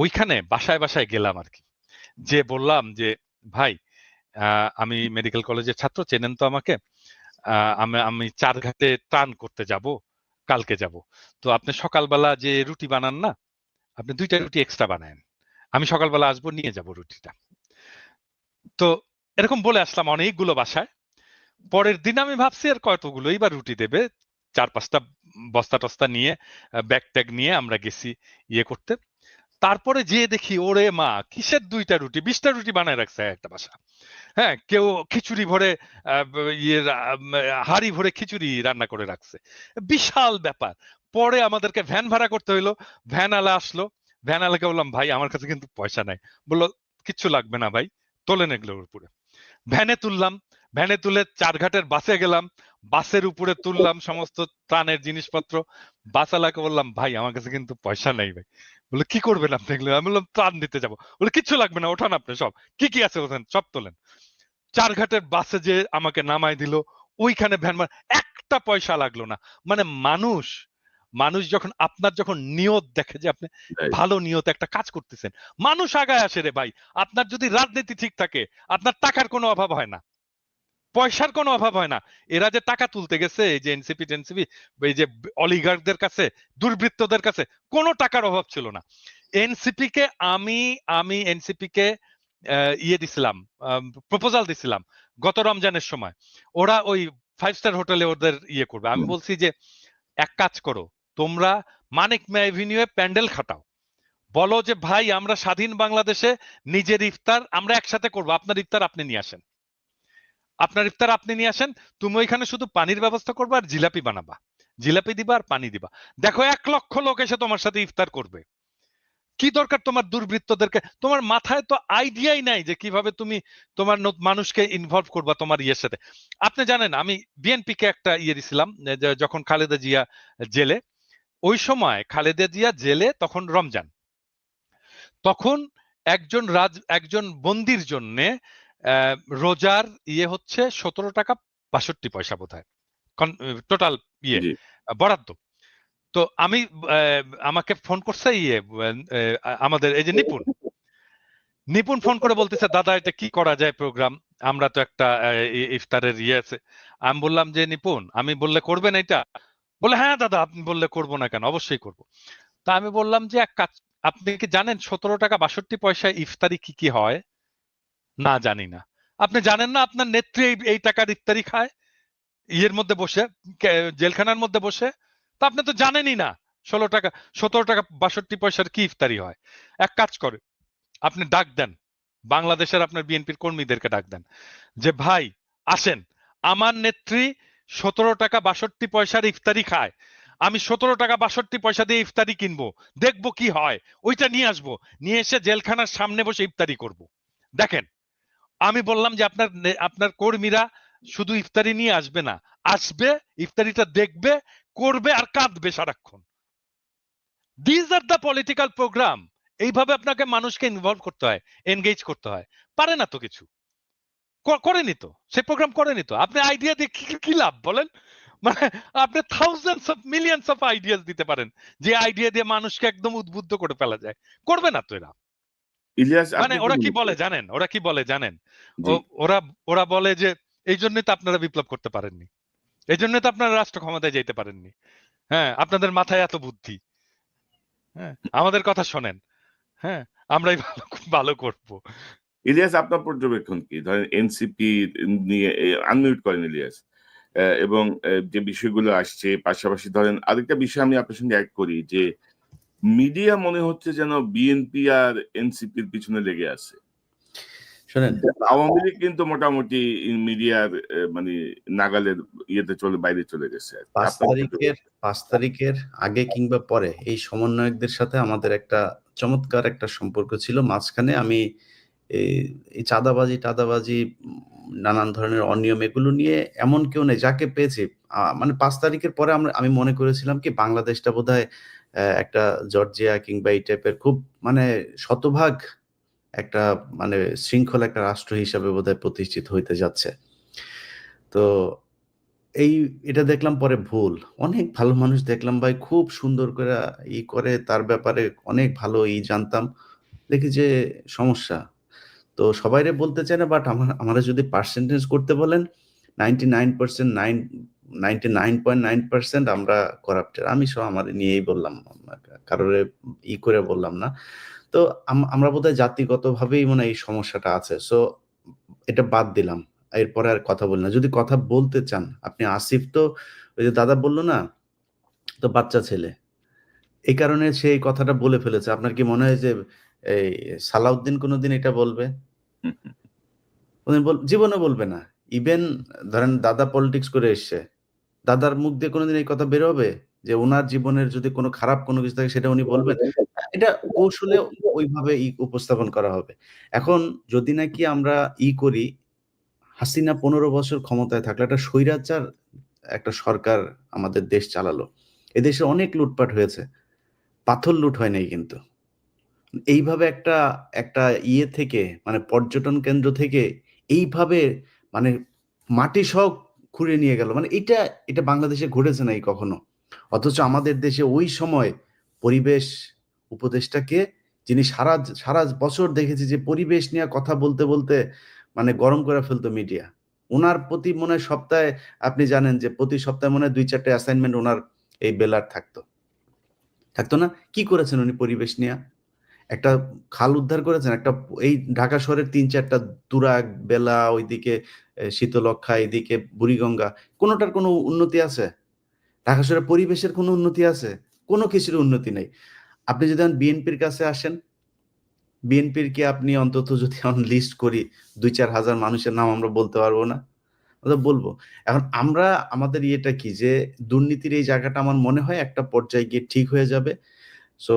ওইখানে বাসায় বাসায় গেলাম আর কি, যে বললাম যে ভাই আমি মেডিকেল কলেজের ছাত্র, চেনেন তো আমাকে, আমি চারঘাটে ত্রাণ করতে যাব, কালকে যাব, তো আপনি সকালবেলা যে রুটি বানান না, আপনি 2টা রুটি এক্সট্রা বানায়েন, আমি সকালবেলা আসবো নিয়ে যাব রুটিটা। তো এরকম বলে আসলাম অনেকগুলো বাসায়। পরের দিন আমি ভাবছি আর কতগুলোই বা রুটি দেবে, 4-5টা বস্তা টস্তা নিয়ে, ব্যাগ ট্যাগ নিয়ে আমরা গেছি করতে। তারপরে যেয়ে দেখি ওরে মা, কিসের 2টা রুটি, 20টা রুটি বানায় রাখছে একটা বাসা। হ্যাঁ, কেউ খিচুড়ি ভরে হাড়ি ভরে খিচুড়ি রান্না করে রাখছে, বিশাল ব্যাপার। পরে আমাদেরকে ভ্যান ভাড়া করতে হইলো, ভ্যান আলা আসলো, ভ্যান আলাকে বললাম ভাই আমার কাছে কিন্তু পয়সা নাই, বললো কিচ্ছু লাগবে না ভাই, তোলেন এগুলোর উপরে। ভ্যানে তুললাম, ভ্যানে তুলে ৪ ঘাটের বাসে গেলাম, বাসের উপরে তুললাম সমস্ত ত্রাণের জিনিসপত্র। বাসওয়ালাকে বললাম, ভাই আমার কাছে কিন্তু পয়সা নেই ভাই। বলে কি করবেন আপনি এগুলো? আমি বললাম ত্রাণ দিতে যাবো। বলে কিচ্ছু লাগবে না, ওঠান আপনি সব, কি কি আছে ওখানে সব তোলেন। ৪ ঘাটের বাসে যে আমাকে নামায় দিল, ওইখানে ভ্যান একটা পয়সা লাগলো না। মানে মানুষ যখন আপনার যখন নিয়ত দেখে যে আপনি Right. ভালো নিয়ত একটা কাজ করতেছেন, মানুষ আগায় আসে রে ভাই। আপনার যদি রাজনীতি ঠিক থাকে, আপনার টাকার কোনো অভাব হয় না, পয়সার কোনো অভাব হয় না। এরা যে টাকা তুলতে গেছে, এই যে এনসিপি টেনসিপি, এই যে অলিগার্কদের কাছে, দুর্বৃত্তদের কাছে কোনো টাকার অভাব ছিল না। এনসিপি কে আমি এনসিপি কে ইয়ে দিছিলাম, প্রপোজাল দিছিলাম গত রমজানের সময়। ওরা ওই 5 স্টার হোটেলে ওদের ইয়ে করবে। আমি হুম। বলছি যে এক কাজ করো, তোমরা মানিক মে এভিনিউয়ে প্যান্ডেল খাটাও, বলো যে ভাই আমরা স্বাধীন বাংলাদেশে নিজের ইফতার আমরা একসাথে করব, আপনার ইফতার আপনি নিয়ে আসেন, আপনার ইফতার আপনি নিয়ে আসেন, তুমি ওইখানে শুধু পানির ব্যবস্থা করবে আর জিলাপি বানাবা, জিলাপি দিবা আর পানি দিবা। দেখো 1 লক্ষ লোক এসে তোমার সাথে ইফতার করবে। কি দরকার তোমার দুর্বৃত্তদেরকে? তোমার মাথায় তো আইডিয়াই নাই যে কিভাবে তুমি তোমার মানুষকে ইনভলভ করবা তোমার ইয়ের সাথে। আপনি জানেন আমি বিএনপি কে একটা ইয়ে দিছিলাম, যখন খালেদা জিয়া জেলে, ওই সময় খালেদা জিয়া জেলে, তখন রমজান, তখন একজন বন্দির জন্য রোজার ইয়ে হচ্ছে 17 টাকা 62 পয়সা বোধহয় টোটাল ইয়ে জি। বরাদ্দ। তো আমি আমাকে ফোন করছে ইয়ে আমাদের এই যে নিপুণ ফোন করে বলতেছে, দাদা এটা কি করা যায় প্রোগ্রাম, আমরা তো একটা ইফতারের ইয়ে আছে। আমি বললাম যে নিপুণ, আমি বললে করবেন এটা? বলে হ্যাঁ দাদা আপনি বললে করবো না কেন, অবশ্যই করবো। তা আমি বললাম যে এক কাজ, আপনি কি জানেন 17 টাকা 62 পয়সায় ইফতারি কি কি হয়? না জানি না। আপনি জানেন না আপনার নেত্রী এই টাকার ইফতারি খায় ইয়ের মধ্যে বসে, জেলখানার মধ্যে বসে? তা আপনি তো জানেনই না 17 টাকা 62 পয়সার কি ইফতারি হয়। এক কাজ করে, আপনি ডাক দেন বাংলাদেশের আপনার বিএনপির কর্মীদেরকে, ডাক দেন যে ভাই আসেন, আমার নেত্রী 17 টাকা 62 পয়সার ইফতারি খায়, আমি 17 টাকা 62 পয়সা দিয়ে ইফতারি কিনবো, দেখবো কি হয়, ওইটা নিয়ে আসবো, নিয়ে এসে জেলখানার সামনে বসে ইফতারি করব। দেখেন, আমি বললাম যে আপনার কর্মীরা শুধু ইফতারি নিয়ে আসবে না, আসবে ইফতারিটা দেখবে, করবে আর কাঁদবে সারাক্ষণ। This are the political program. এইভাবে আপনাকে মানুষকে ইনভলভ করতে হয়, এনগেজ করতে হয়। পারে না তো কিছু, করেনি তো, সে প্রোগ্রাম করেনি তো। আপনি আইডিয়া দিয়ে কি লাভ বলেন? মানে আপনি thousands of millions of ideas দিতে পারেন, যে আইডিয়া দিয়ে মানুষকে একদম উদ্বুদ্ধ করে ফেলা যায়, করবে না তো এরা। ইলিয়াস, মানে আপনি কি ওরা কি মনে বলে করেন? জানেন, ওরা কি বলে জানেন, জি। ওরা ওরা বলে যে এই জন্যই তো আপনারা বিপ্লব করতে পারেননি, এই জন্যই তো আপনারা রাষ্ট্র ক্ষমতায় যেতে পারেননি। হ্যাঁ, আপনাদের মাথায় এত বুদ্ধি। হ্যাঁ, আমাদের কথা শোনেন। হ্যাঁ, আমরাই ভালো ভালো করব। ইলিয়াস, আপনার পর্যবেক্ষণ কি? ধরেন এনসিপি নিয়ে আনমিউট করেন ইলিয়াস। এবং যে বিষয়গুলো আসছে, পাশাপাশি ধরেন আরেকটা বিষয় আমি আপনার সঙ্গে এড করি যে মিডিয়া মনে হচ্ছে যেন বিএনপি আর এনসিপির পিছনে লেগে আছে। শোনেন, আওয়ামী লীগ কিন্তু মোটামুটি মিডিয়ার মানে নাগালের বাইরে চলে গেছে আর কি। 5 আপনার তারিখের 5 তারিখের আগে কিংবা পরে এই সমন্বয়কদের সাথে আমাদের একটা চমৎকার একটা সম্পর্ক ছিল। মাঝখানে আমি এই এই টাদাবাজি নানান ধরনের অনিয়ম এগুলো নিয়ে এমন কেউ নেই যাকে পেয়েছি। মানে ৫ তারিখের পরে আমি মনে করেছিলাম কি বাংলাদেশটা বোধহয় একটা জর্জিয়া কিংবা এই টাইপের খুব মানে শতভাগ একটা মানে শৃঙ্খল একটা রাষ্ট্র হিসাবে বোধহয় প্রতিষ্ঠিত হইতে যাচ্ছে। তো এটা দেখলাম পরে ভুল। অনেক ভালো মানুষ দেখলাম ভাই, খুব সুন্দর কইরা করে তার ব্যাপারে অনেক ভালো জানতাম। দেখি যে সমস্যা। তো সবাইরে বলতে চাই না, বাট আমারে যদি পার্সেন্টেজ করতে বলেন 99% আমরা করাপ্টেড। আমি আমারে নিয়েই বললাম। কারোরে করে বললাম না। তো আমরা বোধহয় জাতিগতভাবেই মনে হয় এই সমস্যাটা আছে। সো এটা বাদ দিলাম। এরপরে আর কথা বলি না। যদি কথা বলতে চান, আপনি আসিফ তো ওই যে দাদা বলল না? তো বাচ্চা ছেলে। এই কারণে সে এই কথাটা বলে ফেলেছে। আপনার কি মনে হয় যে এই সালাউদ্দিন কোনদিন এটা বলবে? হুম, হুম। জীবনে বলবে না। ইভেন ধরেন দাদা পলিটিক্স করে এসছে। দাদার মুখ দিয়ে কোনদিন এই কথা বের হবে? যে উনার জীবনের যদি কোন খারাপ কোন কিছু থাকে সেটা উনি বলবেন? এটা কৌশলে ওইভাবে উপস্থাপন করা হবে। এখন যদি নাকি আমরা করি হাসিনা 15 বছর ক্ষমতায় থাকলো, একটা স্বৈরাচার একটা সরকার আমাদের দেশ চালালো। এদেশে অনেক লুটপাট হয়েছে, পাথর লুট হয় নাই কিন্তু। এইভাবে একটা একটা ইয়ে থেকে মানে পর্যটন কেন্দ্র থেকে এইভাবে মানে মাটি সহ খুঁড়ে নিয়ে গেল, মানে এটা বাংলাদেশে ঘটেছে নাই কখনো। অথচ আমাদের দেশে ওই সময় পরিবেশ উপদেষ্টাকে, যিনি সারা সারা বছর দেখেছি যে পরিবেশ নিয়ে কথা বলতে বলতে মানে গরম করে ফেলতো মিডিয়া। ওনার প্রতি মনে হয় সপ্তাহে, আপনি জানেন যে প্রতি সপ্তাহে মনে হয় 2-4টা অ্যাসাইনমেন্ট ওনার এই বেলার থাকতো না? কি করেছেন উনি পরিবেশ নিয়ে? একটা খাল উদ্ধার করেছেন, একটা এই ঢাকা শহরের ৩-৪টা তুরাগ, বেলা, ওইদিকে শীতলক্ষ্যা, এদিকে বুড়িগঙ্গা, কোনোটার কোনো উন্নতি আছে? ঢাকা শহরের পরিবেশের কোনো উন্নতি আছে? কোনো কিছুর উন্নতি নেই। আপনি যদি এখন বিএনপির কাছে আসেন, বিএনপির কি আপনি অন্তত যদি এখন লিস্ট করি ২-৪ হাজার মানুষের নাম আমরা বলতে পারবো না? আমরা বলবো। এখন আমরা আমাদের ইয়েটা কি যে দুর্নীতির এই জায়গাটা আমার মনে হয় একটা পর্যায়ে গিয়ে ঠিক হয়ে যাবে। সো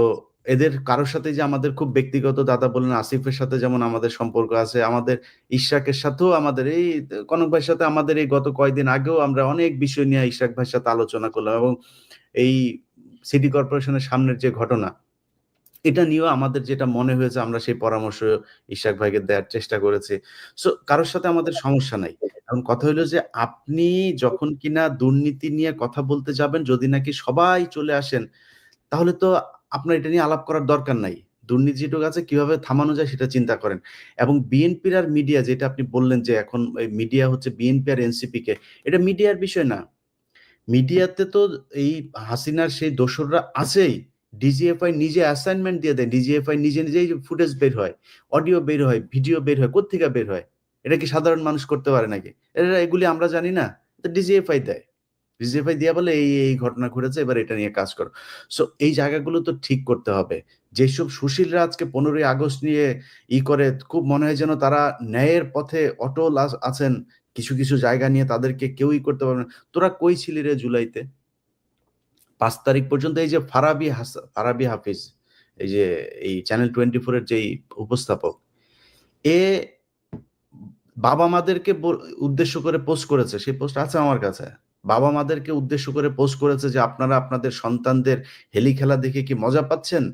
এদের কারোর সাথে যে আমাদের খুব ব্যক্তিগত, দাদা বললেন আসিফের সাথে যেমন আমাদের সম্পর্ক আছে, আমাদের ইশরাকের সাথেও আমাদের এই কনক ভাইয়ের সাথে আমাদের এই গত কয়েকদিন আগেও আমরা অনেক বিষয় নিয়ে ইশরাক ভাইয়ের সাথে আলোচনা করলাম, এবং এই সিটি কর্পোরেশনের সামনের যে ঘটনা, এটা নিয়েও আমাদের যেটা মনে হয়েছে আমরা সেই পরামর্শ ইশরাক ভাইকে দেওয়ার চেষ্টা করেছি। সো কারোর সাথে আমাদের সমস্যা নাই। এখন কথা হলো যে আপনি যখন কিনা দুর্নীতি নিয়ে কথা বলতে যাবেন, যদি নাকি সবাই চলে আসেন, তাহলে তো আপনার এটা নিয়ে আলাপ করার দরকার নাই। দুর্নীতি যেটুকু আছে কিভাবে থামানো যায় সেটা চিন্তা করেন। এবং বিএনপির আর মিডিয়া, যেটা আপনি বললেন যে এখন এই মিডিয়া হচ্ছে বিএনপি আর এনসিপি কে, এটা মিডিয়ার বিষয় না। মিডিয়াতে তো এই হাসিনার সেই দোসররা আছেই। ডিজিএফআই নিজে অ্যাসাইনমেন্ট দিয়ে দেয়। ডিজিএফআই নিজেই ফুটেজ বের হয়, অডিও বের হয়, ভিডিও বের হয়। কোত্থেকে বের হয়? এটা কি সাধারণ মানুষ করতে পারে নাকি? এগুলি আমরা জানি না? তো ডিজিএফআই দেয়। ডিজিএফআই দিয়া বলে এই ঘটনা ঘটেছে, এবার এটা নিয়ে কাজ করো। সো এই জায়গাগুলো তো ঠিক করতে হবে। যেসব সুশীলরা আজকে 15ই আগস্ট নিয়ে করে, খুব মনে হয় যেন তারা ন্যায়ের পথে অটল আছেন। কিছু জায়গা নিয়ে তাদেরকে কেউই করতে পারবে না। তোরা কই ছিলি রে জুলাইতে? ৫ তারিখ পর্যন্ত এই যে ফারাবী হাফিজ, এই যে এই চ্যানেল 24 এর যেই উপস্থাপক, এ বাবা-মাদেরকে উদ্দেশ্য করে পোস্ট করেছে। সেই পোস্ট আছে আমার কাছে। বাবা-মাদেরকে উদ্দেশ্য করে পোস্ট করেছে যে, "আপনারা আপনাদের সন্তানদের হেলি খেলা দেখে কি মজা পাচ্ছেন?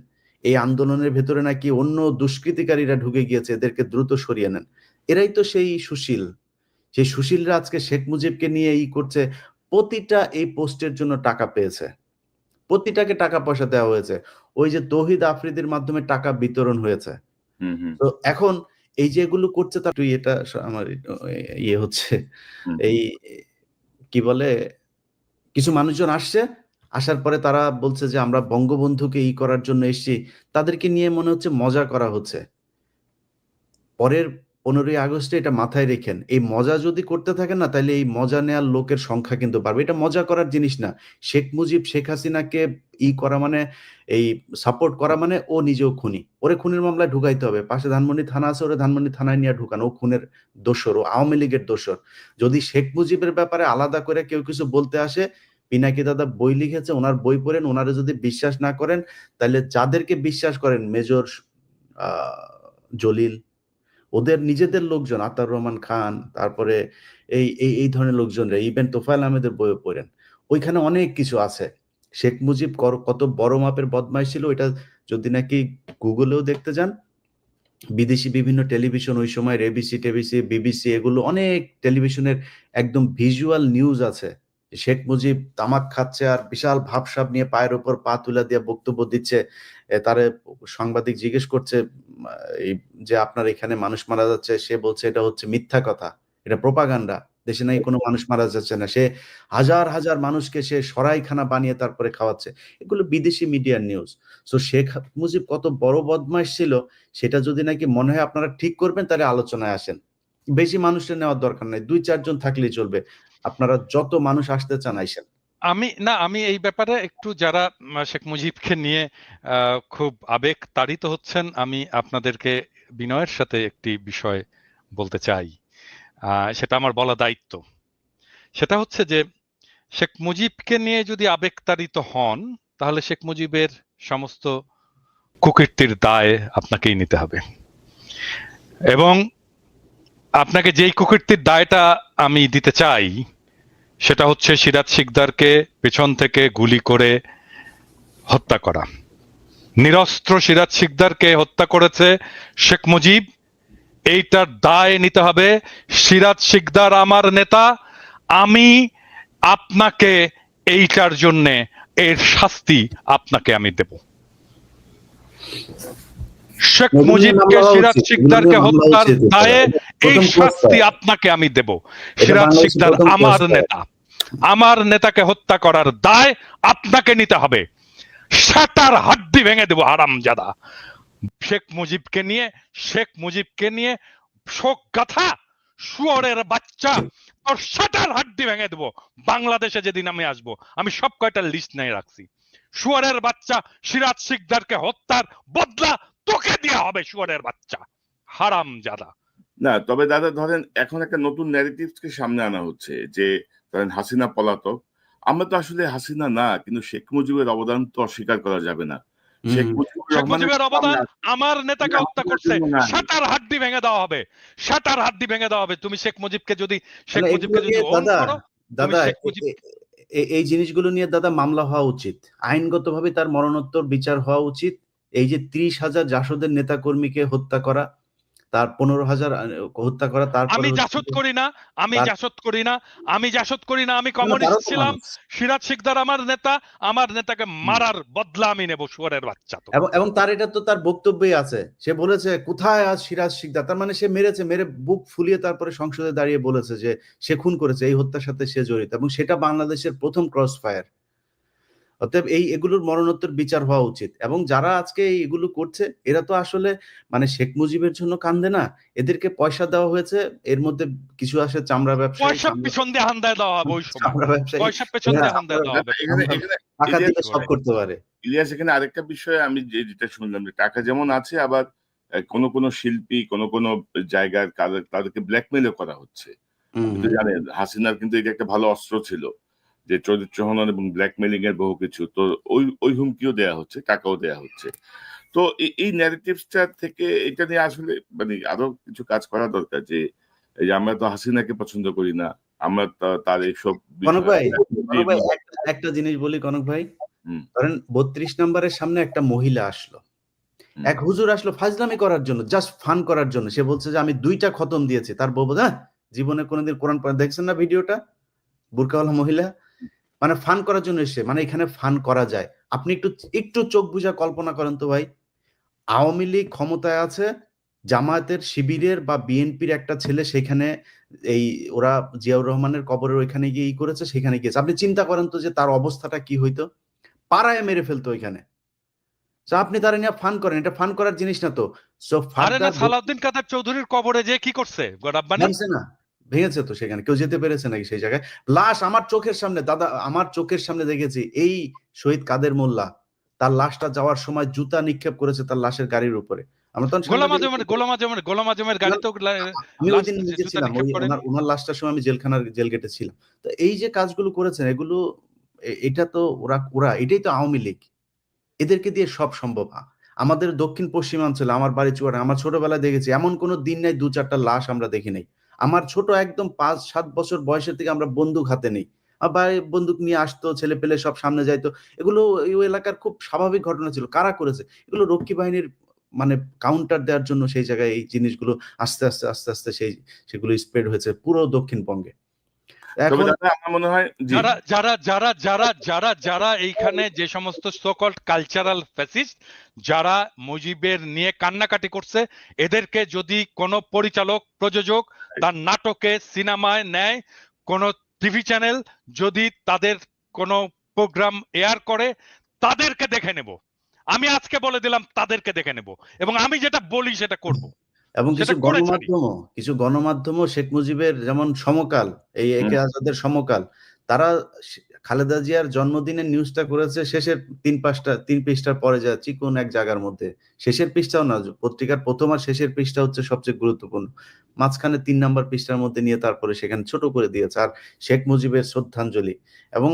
এই আন্দোলনের ভেতরে নাকি অন্য দুষ্কৃতিকারীরা ঢুকে গিয়েছে। এদেরকে দ্রুত সরিয়ে নেন।" এরাই তো সেই সুশীল। সেই সুশীলরা আজকে শেখ মুজিবকে নিয়ে করছে। প্রতিটা এই পোস্টের জন্য টাকা পেয়েছে। প্রতিটাকে টাকা পয়সা দেওয়া হয়েছে। ওই যে তৌহিদ আফ্রিদির মাধ্যমে টাকা বিতরণ হয়েছে। হুম, হুম, তো এখন এই যে এগুলো করছে, তা তুই এটা আমার ইয়ে হচ্ছে, হুম, এই কি বলে, কিছু মানুষজন আসছে, আসার পরে তারা বলছে যে আমরা বঙ্গবন্ধুকে করার জন্য এসেছি। তাদেরকে নিয়ে মনে হচ্ছে মজা করা হচ্ছে। পরের 15ই আগস্টে এটা মাথায় রেখেন। এই মজা যদি করতে থাকেন না, তাইলে এই মজা নেয়ার লোকের সংখ্যা কিন্তু বাড়বে। এটা মজা করার জিনিস না। শেখ মুজিব শেখ হাসিনাকে করা মানে, এই সাপোর্ট করা মানে ও নিজেও খুনি। ওরে খুনের মামলায় ঢুকাইতে হবে। পাশে ধানমন্ডি থানা আছে, ওরে ধানমন্ডি থানায় নিয়ে ঢুকান। ও খুনের দোসর, ও আওয়ামী লীগের দোসর। যদি শেখ মুজিবের ব্যাপারে আলাদা করে কেউ কিছু বলতে আসে, পিনাকি দাদা বই লিখেছে, উনার বই পড়েন। উনারে যদি বিশ্বাস না করেন, তাইলে যাদেরকে বিশ্বাস করেন, মেজর আ জলিল, ওদের নিজেদের লোকজন, আতাউর রহমান খান, তারপরে এই ধরনের লোকজনরা, ইভেন তোফায়েল আহমেদের বইও পড়েন। ওইখানে অনেক কিছু আছে। শেখ মুজিব কত বড় মাপের বদমাইশ ছিল, এটা যদি নাকি গুগলেও দেখতে যান, বিদেশি বিভিন্ন টেলিভিশন ওই সময়ের এবিসি-টেবিসি, বিবিসি, এগুলো অনেক টেলিভিশনের একদম ভিজুয়াল নিউজ আছে। শেখ মুজিব তামাক খাচ্ছে আর বিশাল ভাবসাব নিয়ে পায়ের উপর পা তুলে দিয়ে বক্তব্য দিচ্ছে। তারে সাংবাদিক জিজ্ঞেস করছে, এই যে আপনার এখানে মানুষ মারা যাচ্ছে, সে বলছে এটা হচ্ছে মিথ্যা কথা। এটা প্রোপাগান্ডা। দেশে নাকি কোনো মানুষ মারা যাচ্ছে না। সে হাজার মানুষকে সে সরাইখানা বানিয়ে তারপরে খাওয়াচ্ছে। এগুলো বিদেশি মিডিয়ার নিউজ। সো শেখ মুজিব কত বড় বদমাইশ ছিল, সেটা যদি নাকি মনে হয় আপনারা ঠিক করবেন, তাহলে আলোচনায় আসেন। বেশি মানুষের নেওয়ার দরকার নাই। ২-৪ জন থাকলেই চলবে। আপনারা যত মানুষ আসতে চান আইসেন। আমি এই ব্যাপারে একটু যারা শেখ মুজিবকে নিয়ে খুব আবেগ তাড়িত হচ্ছেন, আমি আপনাদেরকে বিনয়ের সাথে একটি বিষয় বলতে চাই। সেটা আমার বলা দায়িত্ব। সেটা হচ্ছে যে শেখ মুজিবকে নিয়ে যদি আবেগতাড়িত হন, তাহলে শেখ মুজিবের সমস্ত কুকীর্তির দায় আপনাকেই নিতে হবে। এবং আপনাকে যেই কুকীর্তির দায়টা আমি দিতে চাই সেটা হচ্ছে সিরাজ শিকদারকে পেছন থেকে গুলি করে হত্যা করা। নিরস্ত্র সিরাজ শিকদারকে হত্যা করেছে শেখ মুজিব। এইটার দায় নিতে হবে। সিরাজ শিকদার আমার নেতা, আমি আপনাকে এইটার জন্যে এর শাস্তি আপনাকে আমি দেব। শেখ এগুলো নিয়ে মুজিবকে মামলা হওয়া সিরাজ উচিত, এগুলো শিকদারকে নিয়ে মামলা হত্যার উচিত। দায়ে এই প্রথম শাস্তি ক্রস আপনাকে আমি দেব। এটা সিরাজ বাংলাদেশের শিকদার প্রথম আমার ক্রস নেতা, আমার নেতাকে হত্যা করার দায় আপনাকে নিতে হবে। সাতার হাড্ডি ভেঙে দেব হারামজাদা। শেখ মুজিবকে নিয়ে শোক গাথা শুয়োরের বাচ্চা, তোর সাতার হাড্ডি ভেঙে দেব। বাংলাদেশে যেদিন আমি আসবো আমি সব কয়টা লিস্ট নিয়ে রাখছি। শুয়োরের বাচ্চা, সিরাজ শিকদারকে হত্যার বদলা তোকে দেওয়া হবে শুয়োরের বাচ্চা, হারামজাদা। না, তবে দাদা ধরেন এখন একটা নতুন ন্যারেটিভসকে সামনে আনা হচ্ছে যে ধরেন হাসিনা পলাতক। আমরা তো আসলে হাসিনা না, কিন্তু শেখ মুজিবের অবদান তো অস্বীকার করা যাবে না। শেখ মুজিবুর শেখ রহমানের মুজিবের অবদান আমার নেতাকে হত্যা আমাদের করছে, জন্য নাই। সাতার হাড্ডি ভেঙে দেওয়া হবে, সাতার হাড্ডি ভেঙে দেওয়া হবে। তুমি শেখ মুজিবকে যদি মানে এগুলো নিয়ে ওন দাদা করো, তুমি দাদা শেখ মুজিব এই জিনিসগুলো নিয়ে দাদা মামলা হওয়া উচিত, আইনগতভাবে তার মরণোত্তর বিচার হওয়া উচিত। এই যে 30,000 জাসদের নেতা কর্মীকে হত্যা করা, তার 15,000 হত্যা করা, তারপরে আমি হচ্ছে জাসদ করি না, আমি তার জাসদ করি না, আমি জাসদ করি না, আমি না, কমিউনিস্ট তারও তো ছিলাম। মানুষ। সিরাজ শিকদার আমার নেতা, আমার নেতাকে হুম। মারার বদলা আমি নেব শুয়োরের বাচ্চা তো। এবং তার এটা তো তার বক্তব্যই আছে, সে বলেছে কোথায় আজ সিরাজ শিকদার, তার মানে সে মেরে বুক ফুলিয়ে তারপরে সংসদে দাঁড়িয়ে বলেছে যে সে খুন করেছে, এই হত্যার সাথে সে জড়িত, এবং সেটা বাংলাদেশের প্রথম ক্রস ফায়ার। অতএব এগুলোর মরণোত্তর বিচার হওয়া উচিত। এবং যারা আজকে এগুলো করছে এরা তো আসলে মানে শেখ মুজিবের জন্য কান্দে না, এদেরকে পয়সা দেওয়া হয়েছে, এর মধ্যে কিছু আসে চামড়া ব্যবসায়ী, পয়সা পিছন দিয়ে হান্দায় দেওয়া হবে ওই সময়, চামড়া ব্যবসায়ী, পয়সা পেছন এরা দিয়ে হান্দায় দেওয়া হবে। এখানে এখানে টাকা ইলিয়াস দিলে সব করতে পারে। ইলিয়াস এখানে আরেকটা বিষয় আমি যেটা শুনলাম যে টাকা যেমন আছে, আবার কোন শিল্পী কোন জায়গার তাদেরকে ব্ল্যাকমেলও করা হচ্ছে। আপনি তো জানেন হাসিনার কিন্তু এটা একটা ভালো অস্ত্র ছিল, যে চরিত্র হনন এবং ব্ল্যাকমেলিং এর বহু কিছু। তো ওই হুমকিও দেয়া হচ্ছে, টাকাও দেয়া হচ্ছে। তো এই ন্যারেটিভসটা থেকে এটা নিয়ে আসলে মানে আরো কিছু কাজ করা দরকার, যে এই যে আমরা তো হাসিনাকে পছন্দ করি না, আমরা তার এইসব কনক ভাই, বিষয়। একটা জিনিস বলি কনক ভাই, হুম, ধরেন 32 নম্বরের সামনে একটা মহিলা আসলো, হুম। এক হুজুর আসলো ফাজলামি করার জন্য, জাস্ট ফান করার জন্য। সে বলছে যে আমি 2টা খতম দিয়েছি। তার বউ বলছে, জীবনে কোনোদিন কোরআন পড়া দেখছেন না ভিডিওটা? বুরকাওয়ালা মহিলা, মানে ফান করার জন্য এসে, মানে এখানে ফান করা যায়। আপনি একটু চোখ বুঝা কল্পনা করেন তো ভাই, আওয়ামী লীগ ক্ষমতায় আছে, জামায়াতের শিবিরের বা বিএনপির একটা ছেলে সেখানে এই ওরা জিয়াউর রহমানের কবরের ওইখানে গিয়ে করেছে, সেখানে গিয়েছে। আপনি চিন্তা করেন তো যে তার অবস্থাটা কি হইতো, পাড়ায় মেরে ফেলতো ওইখানে। তো আপনি তারা নিয়ে ফান করেন, এটা ফান করার জিনিস না তো। সো আরে না, ফার্দার সালাউদ্দিন কাদের চৌধুরীর কবরে যে কি করছে গোরাব্বানি? ভেঙছে না, ভেঙেছে তো, সেখানে কেউ যেতে পেরেছে নাকি সেই জায়গায়? লাশ আমার চোখের সামনে দাদা, আমার চোখের সামনে দেখেছি। এই শহীদ কাদের মোল্লা, তার লাশটা যাওয়ার সময় জুতা নিক্ষেপ করেছে তার লাশের গাড়ির উপরে। আমরা তখন গোলাম আজমের গাড়িতে আমি ওই লাশ দিন নিজে জুতা ছিলাম, ওই নিক্ষেপ করেনি। ওনার লাশটার সময় আমি জেল গেটে ছিলাম। তো এই যে কাজগুলো করেছেন এগুলো, এটা তো ওরা এটাই তো আওয়ামী লীগ, এদেরকে দিয়ে সব সম্ভব। আমাদের দক্ষিণ পশ্চিমাঞ্চলে, আমার বাড়ি চুয়াডাঙ্গা, আমার ছোটবেলায় দেখেছি এমন কোনো দিন নাই 2-4টা লাশ আমরা দেখি নাই। আমার ছোট একদম 5-7 বছর বয়সের থেকে আমরা বন্দুক হাতে নেই, আবার বন্দুক নিয়ে আসতো, ছেলে পেলে সব সামনে যাইতো। এগুলো ওই এলাকার খুব স্বাভাবিক ঘটনা ছিল। কারা করেছে এগুলো? রক্ষী বাহিনীর মানে কাউন্টার দেওয়ার জন্য সেই জায়গায় এই জিনিসগুলো আস্তে আস্তে সেগুলো স্প্রেড হয়েছে পুরো দক্ষিণবঙ্গে। তবে এখন দাদা আমার মনে হয় জি, যারা যারা যারা যারা যারা যারা এইখানে যে সমস্ত সোকল্ড কালচারাল ফ্যাসিস্ট, যারা মুজিবের নিয়ে কান্নাকাটি করছে, এদেরকে যদি কোনো পরিচালক প্রযোজক তার নাটকে সিনেমায় নেয়, কোনো টিভি চ্যানেল যদি তাদের কোনো প্রোগ্রাম এয়ার করে, তাদেরকে দেখে নেব। আমি আজকে বলে দিলাম তাদেরকে দেখে নেব, এবং আমি যেটা বলি সেটা করব, এবং সেটা করে ছাড়ি। কিছু গণমাধ্যমও শেখ মুজিবের যেমন সমকাল, এই একে আজাদের সমকাল, তারা খালেদা জিয়ার জন্মদিনের নিউজটা করেছে শেষের 3 পৃষ্ঠার পরে যাচ্ছি কোন এক জায়গার মধ্যে, শেষের পৃষ্ঠাও না, পত্রিকার প্রথম আর শেষের পৃষ্ঠা হচ্ছে সবচেয়ে গুরুত্বপূর্ণ, মাঝখানে 3 নাম্বার পৃষ্ঠার মধ্যে নিয়ে তারপরে সেখানে ছোট করে দিয়েছে। আর শেখ মুজিবের শ্রদ্ধাঞ্জলি, এবং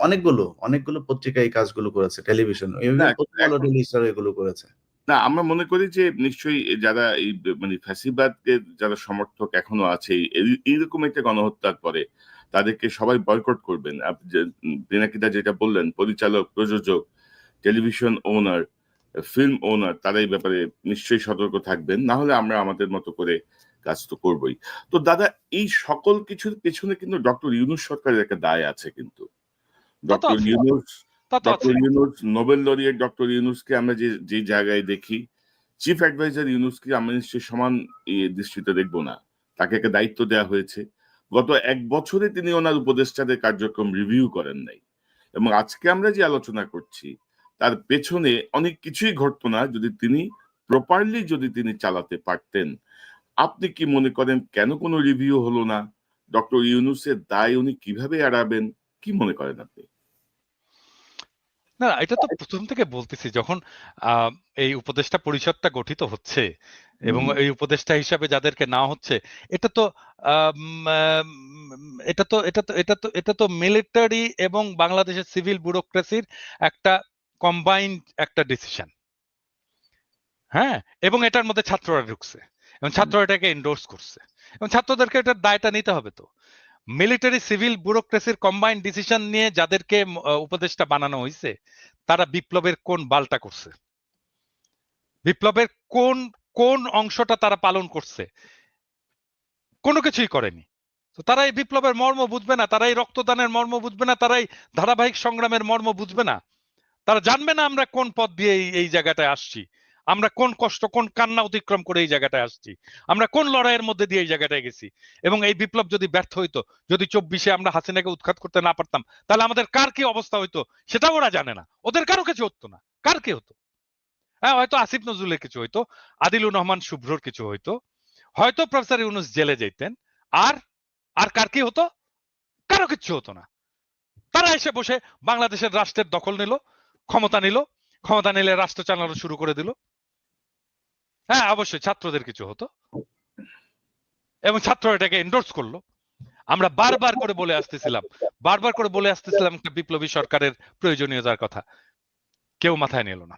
অনেকগুলো পত্রিকা এই কাজগুলো করেছে, টেলিভিশন, না প্রথম আলো, টেলি স্টার এগুলো করেছে। না, আমরা মনে করি যে নিশ্চয়ই যারা এই মানে ফ্যাসিবাদকে যারা সমর্থক এখনো আছে এইরকম একটা গণহত্যার পরে তাদেরকে সবাই বয়কট করবেন। পিনাকিদা যেটা বললেন, পরিচালক, প্রযোজক, টেলিভিশন ওনার, ফিল্ম ওনার, তারা এই ব্যাপারে নিশ্চয়ই সতর্ক থাকবেন। না হলে আমরা আমাদের মতো করে কাজ তো করবই। তো দাদা, এই সকল কিছুর পেছনে কিন্তু ডক্টর ইউনূস সরকারের একটা দায় আছে কিন্তু। তা তো ডক্টর আছে, ইউনূস তা তো আছে। নোবেল লরিয়েট ডক্টর ইউনূসকে আমরা যে জায়গায় দেখি, চিফ অ্যাডভাইজার ইউনূসকে আমরা নিশ্চয়ই সমান দৃষ্টিতে দেখব না। তাকে একটা দায়িত্ব দেওয়া হয়েছে। গত ১ বছরে তিনি ওনার উপদেষ্টাদের কার্যক্রম রিভিউ করেন নাই। এবং আজকে আমরা যে আলোচনা করছি তার পেছনে অনেক কিছুই ঘটতো না যদি তিনি প্রপারলি চালাতে পারতেন। আপনি কি মনে করেন কেন কোনো রিভিউ হলো না? ডক্টর ইউনূসের দায় উনি কিভাবে এড়াবেন? কি মনে করেন আপনি? না, এটা তো প্রথম থেকে বলতেছি, যখন আহ, এই উপদেষ্টা পরিষদটা গঠিত হচ্ছে এবং হুম, এই উপদেষ্টা হিসাবে যাদেরকে নেওয়া হচ্ছে, এটা তো এটা তো মিলিটারি এবং বাংলাদেশের সিভিল ব্যুরোক্রেসির একটা কম্বাইন্ড একটা ডিসিশন। হ্যাঁ, এবং এটার মধ্যে ছাত্ররা ঢুকছে এবং ছাত্ররা এটাকে এন্ডোর্স করছে এবং ছাত্রদেরকে এটার দায়টা নিতে হবে। তো মিলিটারি সিভিল ব্যুরোক্রেসির কম্বাইন্ড ডিসিশন নিয়ে যাদেরকে উপদেষ্টা বানানো হয়েছে, তারা বিপ্লবের কোন বালটা করছে, বিপ্লবের কোন কোন অংশটা তারা পালন করছে? কোনো কিছুই করেনি। তো তারা এই বিপ্লবের মর্ম বুঝবে না, তারা এই রক্তদানের মর্ম বুঝবে না, তারা এই ধারাবাহিক সংগ্রামের মর্ম বুঝবে না, তারা জানবে না আমরা কোন পথ দিয়ে এই জায়গাটায় আসছি, আমরা কোন কষ্ট কোন কান্না অতিক্রম করে এই জায়গাটায় আসছি, আমরা কোন লড়াইয়ের মধ্যে দিয়ে এই জায়গাটায় গেছি। এবং এই বিপ্লব যদি ব্যর্থ হইতো, যদি ২৪-এ আমরা হাসিনাকে উৎখাত করতে না পারতাম, তাহলে আমাদের কার কি অবস্থা হইতো সেটাও ওরা জানে না। ওদের কারো কিছু হতো না। কার কি হতো? হ্যাঁ, হয়তো আসিফ নজরুলের কিছু হইতো, আদিলুর রহমান শুভ্রর কিছু হইতো, হয়তো প্রফেসর ইউনূস জেলে যেতেন। আর আর কার কি হতো? কারো কিচ্ছু হতো না। তারা এসে বসে বাংলাদেশের রাষ্ট্রের দখল নিল, ক্ষমতা নিল, ক্ষমতা নিলে রাষ্ট্র চালানো শুরু করে দিল। হ্যাঁ, অবশ্যই ছাত্রদের কিছু হতো এবং ছাত্র এটাকে এন্ডোর্স করলো। আমরা বারবার করে বলে আসতেছিলাম একটা বিপ্লবী সরকারের প্রয়োজনীয়তার কথা। কেউ মাথায় নিল না,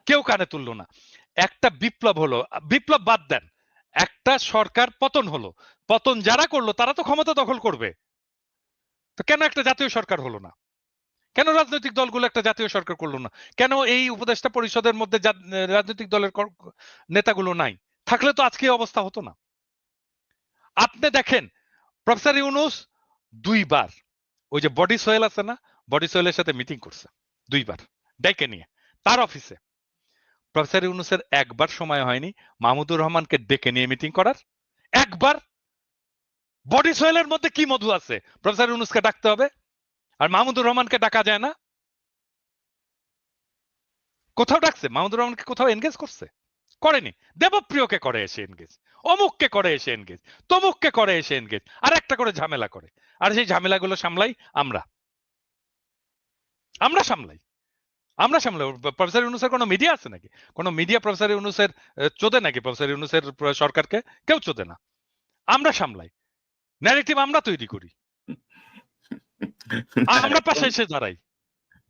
কেউ কানে তুললো না। একটা বিপ্লব হলো, বিপ্লব বাদ দেন, একটা সরকার পতন হলো, পতন যারা করলো তারা তো ক্ষমতা দখল করবে। তো কেন একটা জাতীয় সরকার হলো না? কেন রাজনৈতিক দলগুলো একটা জাতীয় সরকার করলো না? কেন এই উপদেষ্টা পরিষদের মধ্যে রাজনৈতিক দলের নেতাগুলো নাই? থাকলে তো আজকে এই অবস্থা হতো না। আপনি দেখেন, প্রফেসর ইউনূস ২ বার ওই যে বডি সোহেল আছে না, বডি সোহেলের সাথে মিটিং করছে ২ বার ডেকে নিয়ে তার অফিসে। প্রফেসর ইউনূসের একবার সময় হয়নি মাহমুদুর রহমানকে ডেকে নিয়ে মিটিং করার। একবার। বডি সোহেলের মধ্যে কি মধু আছে প্রফেসর ইউনূসকে ডাকতে হবে আর মাহমুদুর রহমানকে ডাকা যায় না? কোথাও ডাকছে? মাহমুদুর রহমানকে কোথাও এনগেজ করছে? করেনি। দেবপ্রিয়কে করে এসে এনগেজ, অমুককে করে এসে এনগেজ, তমুককে করে এসে এনগেজ, আর একটা করে ঝামেলা করে। আর সেই ঝামেলাগুলো সামলাই আমরা আমরা সামলাই আমরা সামলাই। প্রফেসর ইউনূসের কোনো মিডিয়া আছে নাকি? কোনো মিডিয়া প্রফেসর ইউনূসের চোদে নাকি? প্রফেসর ইউনূসের সরকারকে কেউ চোদে না। আমরা সামলাই, ন্যারেটিভ আমরা তৈরি করি, আমরা পাশে এসে দাঁড়াই।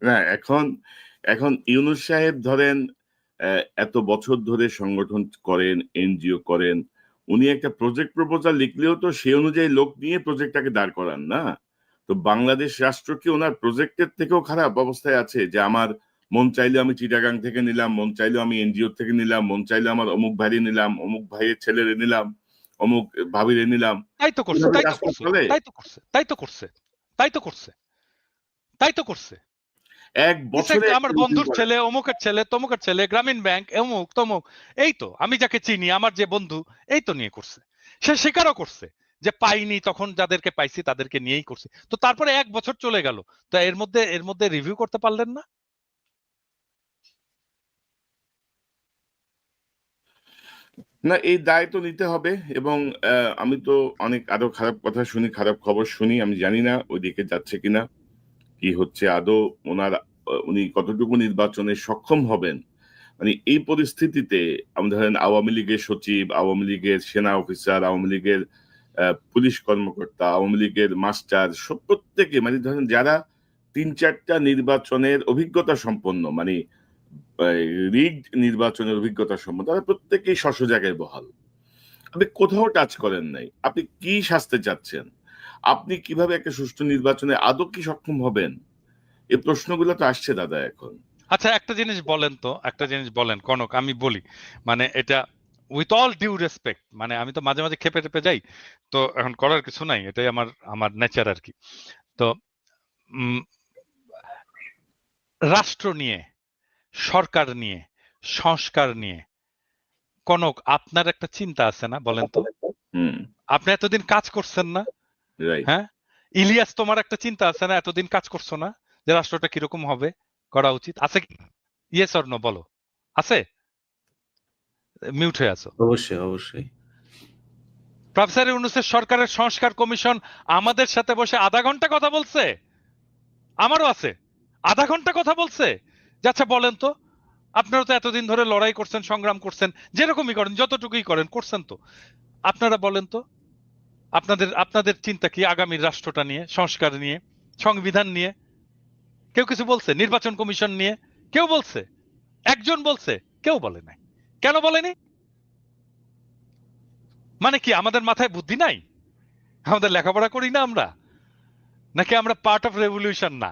না, এখন এখন ইউনূস সাহেব ধরেন এত বছর ধরে সংগঠন করেন, এনজিও করেন। উনি একটা প্রজেক্ট প্রপোজাল লিখলেও তো সেই অনুযায়ী লোক নিয়ে প্রজেক্টটাকে দাঁড় করান না? তো বাংলাদেশ রাষ্ট্র কি ওনার প্রজেক্টের থেকেও খারাপ অবস্থায় আছে যে আমার মন চাইলে আমি চিটাগাং থেকে নিলাম, মন চাইলে আমি এনজিও থেকে নিলাম, মন চাইলে আমার অমুক ভাইরে নিলাম, অমুক ভাইয়ের ছেলেরে নিলাম, অমুক ভাবিরে নিলাম? তাই তো করছে, এভাবে তাই তো রাষ্ট্র করছে, চলে? তাই তো করছে, তাই তো করছে, তাই তো করছে, তাই তো করছে। ১ বছরে আমার একটা রিভিউ বন্ধুর করেন। ছেলে, অমুকের ছেলে, তমুকের ছেলে, গ্রামীণ ব্যাংক, অমুক তমুক, এই তো আমি যাকে চিনি, আমার যে বন্ধু, এই তো নিয়ে করছে। সে স্বীকারও করছে যে পাইনি, তখন যাদেরকে পাইছি তাদেরকে নিয়েই করছে। তো তারপরে ১ বছর চলে গেল, তো এর মধ্যে রিভিউ করতে পারলেন না? না, এই দায় তো নিতে হবে। এবং আমি তো অনেক আরো খারাপ কথা শুনি, খারাপ খবর শুনি। আমি জানি না ওইদিকে যাচ্ছে কিনা, কি হচ্ছে আদৌ। উনি কতটুকু নির্বাচনে সক্ষম হবেন। মানে এই পরিস্থিতিতে আমরা ধরেন আওয়ামী লীগের সচিব, আওয়ামী লীগের সেনা অফিসার, আওয়ামী লীগের পুলিশ কর্মকর্তা, আওয়ামী লীগের মাস্টার, সব প্রত্যেকে মানে ধরেন যারা ৩-৪টা নির্বাচনের অভিজ্ঞতা সম্পন্ন, মানে রিগড নির্বাচনের অভিজ্ঞতা সম্বন্ধে তারা প্রত্যেকেই স্ব জায়গায় বহাল। আপনি কোথাও টাচ করেন নাই। আপনি কি শাস্তে চাচ্ছেন? আপনি কিভাবে একটা সুষ্ঠু নির্বাচনে আদৌ কি সক্ষম হবেন? এই প্রশ্নগুলো তো আসছে দাদা এখন। আচ্ছা, একটা জিনিস বলেন তো, একটা জিনিস বলেন কনক, আমি বলি, মানে এটা উইথ অল ডিউ রেসপেক্ট, মানে আমি তো মাঝে মাঝে খেপে টেপে যাই, তো এখন করার কিছু নাই, এটাই আমার আমার নেচার আর কি। তো উম, রাষ্ট্র নিয়ে, সরকার নিয়ে, সংস্কার নিয়ে কনক আপনার একটা চিন্তা আছে না, বলেন তো? হুম, আপনি এতদিন কাজ করছেন না? রাইট। হ্যাঁ, ইলিয়াস, তোমার একটা চিন্তা আছে না? এতদিন কাজ করছো না যে রাষ্ট্রটা কিরকম হবে, করা উচিত আছে কি? ইয়েস অর নো বলো, আছে? মিউট হয়ে আছো। অবশ্যই, অবশ্যই। প্রফেসর ইউনূসের সরকারের সংস্কার কমিশন আমাদের সাথে বসে আধা ঘন্টা কথা বলছে, আমারও আছে, আধা ঘন্টা কথা বলছে যে আচ্ছা বলেন তো, আপনারা তো এতদিন ধরে লড়াই করছেন, সংগ্রাম করছেন, যেরকমই করেন, যতটুকুই করেন, করছেন তো, আপনারা বলেন তো আপনাদের আপনাদের চিন্তা কি আগামী রাষ্ট্রটা নিয়ে, সংস্কার নিয়ে, সংবিধান নিয়ে? কেউ কিছু বলছে? নির্বাচন কমিশন নিয়ে কেউ বলছে? একজন বলছে? কেউ বলে নাই। কেন বলেনি? মানে কি আমাদের মাথায় বুদ্ধি নাই? আমাদের লেখাপড়া করি না আমরা? নাকি আমরা পার্ট অফ রেভলিউশন না?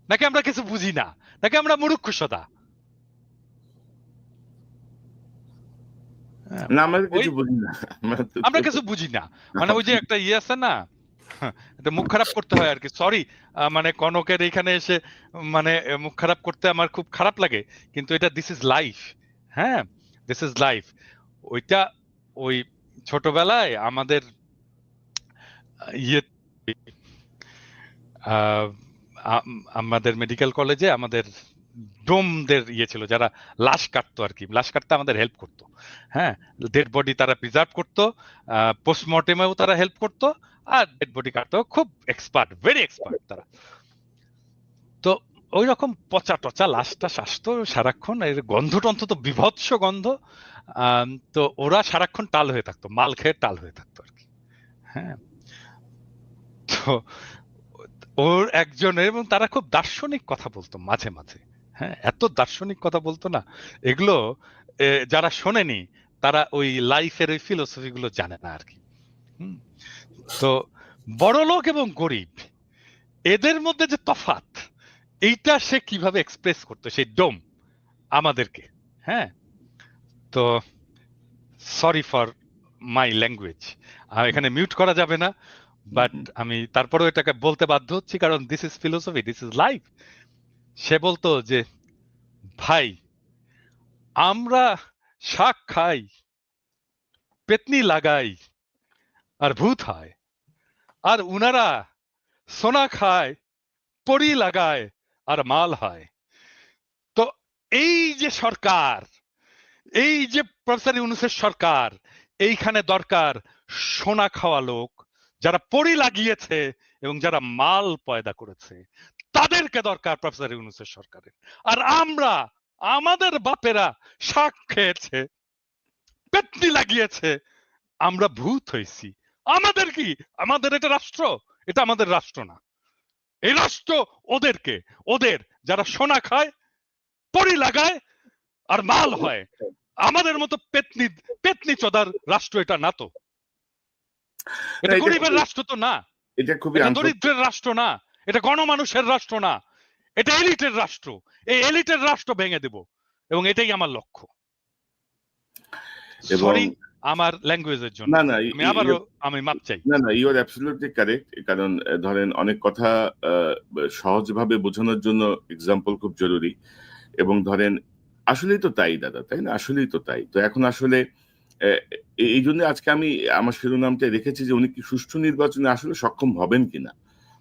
নাকি আমরা কিছু বুঝি না? নাকি আমরা মূর্খসদা? হ্যাঁ, না, আমরা ওই কিছু বুঝি না। আমরা কিছু বুঝি না, মানে ওই যে একটা ইয়ে আছে না, এটা মুখ খারাপ করতে হয় আর কি, সরি, মানে কনকের এখানে এসে মানে মুখ খারাপ করতে আমার খুব খারাপ লাগে, কিন্তু এটা দিস ইজ লাইফ। হ্যাঁ, দিস ইজ লাইফ। ওইটা ওই ছোটবেলায় আমাদের ইয়ে আহ, আমাদের মেডিকেল কলেজে আমাদের ডোমদের ইয়ে ছিল, যারা লাশ কাটতো আর কি, লাশ কাটতে আমাদের হেল্প করতো। হ্যাঁ, ডেড বডি তারা প্রিজার্ভ করতো, পোস্টমর্টেমেও তারা হেল্প করতো, আর ডেড বডি কাটতেও খুব এক্সপার্ট, ভেরি এক্সপার্ট তারা। তো ওই রকম পচা টচা লাশটা আসতো সারাক্ষণ, এর গন্ধ টন্ধ তো বিভৎস গন্ধ। তো ওরা সারাক্ষণ টাল হয়ে থাকতো, মাল খেয়ে টাল হয়ে থাকতো আর কি। হ্যাঁ, তো ওর একজনের, এবং তারা খুব দার্শনিক কথা বলতো মাঝে মাঝে। হ্যাঁ, এত দার্শনিক কথা বলতো না, এগুলো যারা শোনেনি তারা ওই লাইফের ওই ফিলোসফি গুলো জানে না আর কি। হুম, তো বড় লোক এবং গরিব, এদের মধ্যে যে তফাৎ, এইটা সে কিভাবে এক্সপ্রেস করতো সেই ডোম আমাদেরকে। হ্যাঁ, তো সরি ফর মাই ল্যাঙ্গুয়েজ, এখানে মিউট করা যাবে না, বাট আমি তারপরেও এটাকে বলতে বাধ্য হচ্ছি, কারণ this is philosophy, this is life. সে বলতো যে ভাই, আমরা শাক খাই, পেতনি লাগাই, আর ভূত হয়, আর উনারা সোনা খায়, পরি লাগায়, আর মাল হয়। তো এই যে সরকার, এই যে প্রফেসর ইউনূসের সরকার, এইখানে দরকার সোনা খাওয়া লোক, যারা পরি লাগিয়েছে এবং যারা মাল পয়দা করেছে, তাদেরকে দরকার প্রফেসর ইউনূসের সরকারের। আর আমরা, আমাদের বাপেরা শাক খেয়েছে, পেতনি লাগিয়েছে, আমরা ভূত হয়েছি। আমাদের কি? আমাদের এটা রাষ্ট্র? এটা আমাদের রাষ্ট্র না। এই রাষ্ট্র ওদেরকে, ওদের যারা সোনা খায়, পরি লাগায়, আর মাল হয়। আমাদের মতো পেতনি পেতনি চোদার রাষ্ট্র এটা না তো। এটা এটা গরিবের রাষ্ট্র তো না, এটা খুবই এটা দরিদ্রের রাষ্ট্র না, এটা গণমানুষের রাষ্ট্র না, এটা এলিটের রাষ্ট্র। এই এলিটের রাষ্ট্র ভেঙে দেব, এবং এটাই আমার লক্ষ্য। এবং সরি আমার ল্যাঙ্গুয়েজের জন্য, না, না, আমি আবারও আমি মাপ চাই। না, না, ইউ আর অ্যাবসলিউটলি কারেক্ট। কারণ ধরেন অনেক কথা সহজভাবে বোঝানোর জন্য এক্সাম্পল খুব জরুরি। এবং ধরেন আসলেই তো তাই দাদা, তাই না? আসলেই তো তাই। তো এখন আসলে এই জন্য আজকে আমি আমার শিরোনামটা রেখেছি যে উনি কি সুষ্ঠু নির্বাচনে আসলে সক্ষম হবেন কিনা।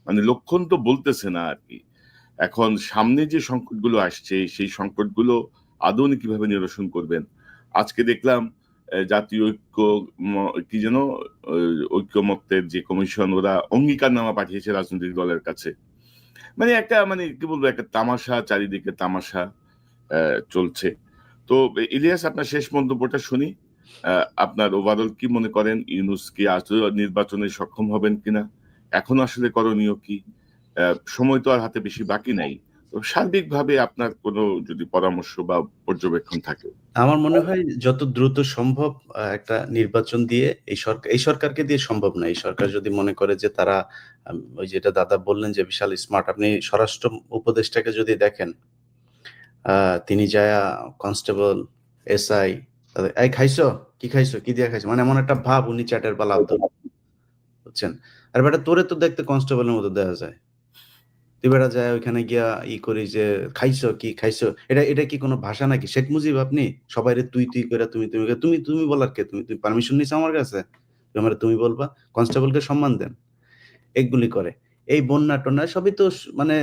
মানে লক্ষণ তো বলতেছে না আর কি। এখন সামনে যে সংকটগুলো আসছে সেই সংকটগুলো আদৌ উনি কিভাবে নিরসন করবেন। আজকে দেখলাম জাতীয় ঐক্য কি যেন ঐক্যমত্যের যে কমিশন, ওরা অঙ্গীকারনামা পাঠিয়েছে রাজনৈতিক দলের কাছে। মানে একটা, মানে কি বলবো, একটা তামাশা, চারিদিকে তামাশা চলছে। তো ইলিয়াস, আপনার শেষ মন্তব্যটা শুনি। আপনার ওভারঅল কি মনে করেন, ইউনূস কি আসলে নির্বাচনে সক্ষম হবেন কিনা? এখন আসলে করণীয় কি? সময় তো আর হাতে বেশি বাকি নাই। তো সার্বিকভাবে আপনার কোনো যদি পরামর্শ বা পর্যবেক্ষণ থাকে? আমার মনে হয় যত দ্রুত সম্ভব একটা নির্বাচন দিয়ে এই সরকারকে দিয়ে সম্ভব না। এই সরকার যদি মনে করে যে তারা ওই যেটা দাদা বললেন যে বিশাল স্মার্ট, আপনি স্বরাষ্ট্র উপদেষ্টাকে যদি দেখেন, তিনি যায়া কনস্টেবল, এসআই তাদের, "এই খাইছো? কি খাইছো? কি দিয়া খাইছো?" মানে এমন একটা ভাব, উনি চ্যাটের বেলা আব্দুল, বুঝছেন? আর বেটা তোরে তো দেখতে কনস্টেবলের মতো দেখা যায়। তুই বেটা যায় ওইখানে গিয়া করিস যে খাইছো কি খাইছো? এটা কি কোনো ভাষা নাকি? শেখ মুজিব আপনি? সবাইরে তুই, তুই কইরা তুমি বলার কে? তুমি পারমিশন নিছো আমার কাছে? তুমি আমারে তুমি বলবা? কনস্টেবলকে সম্মান দেন। এগুলি করে। এই বন্যা-টন্যা সবই তো মানে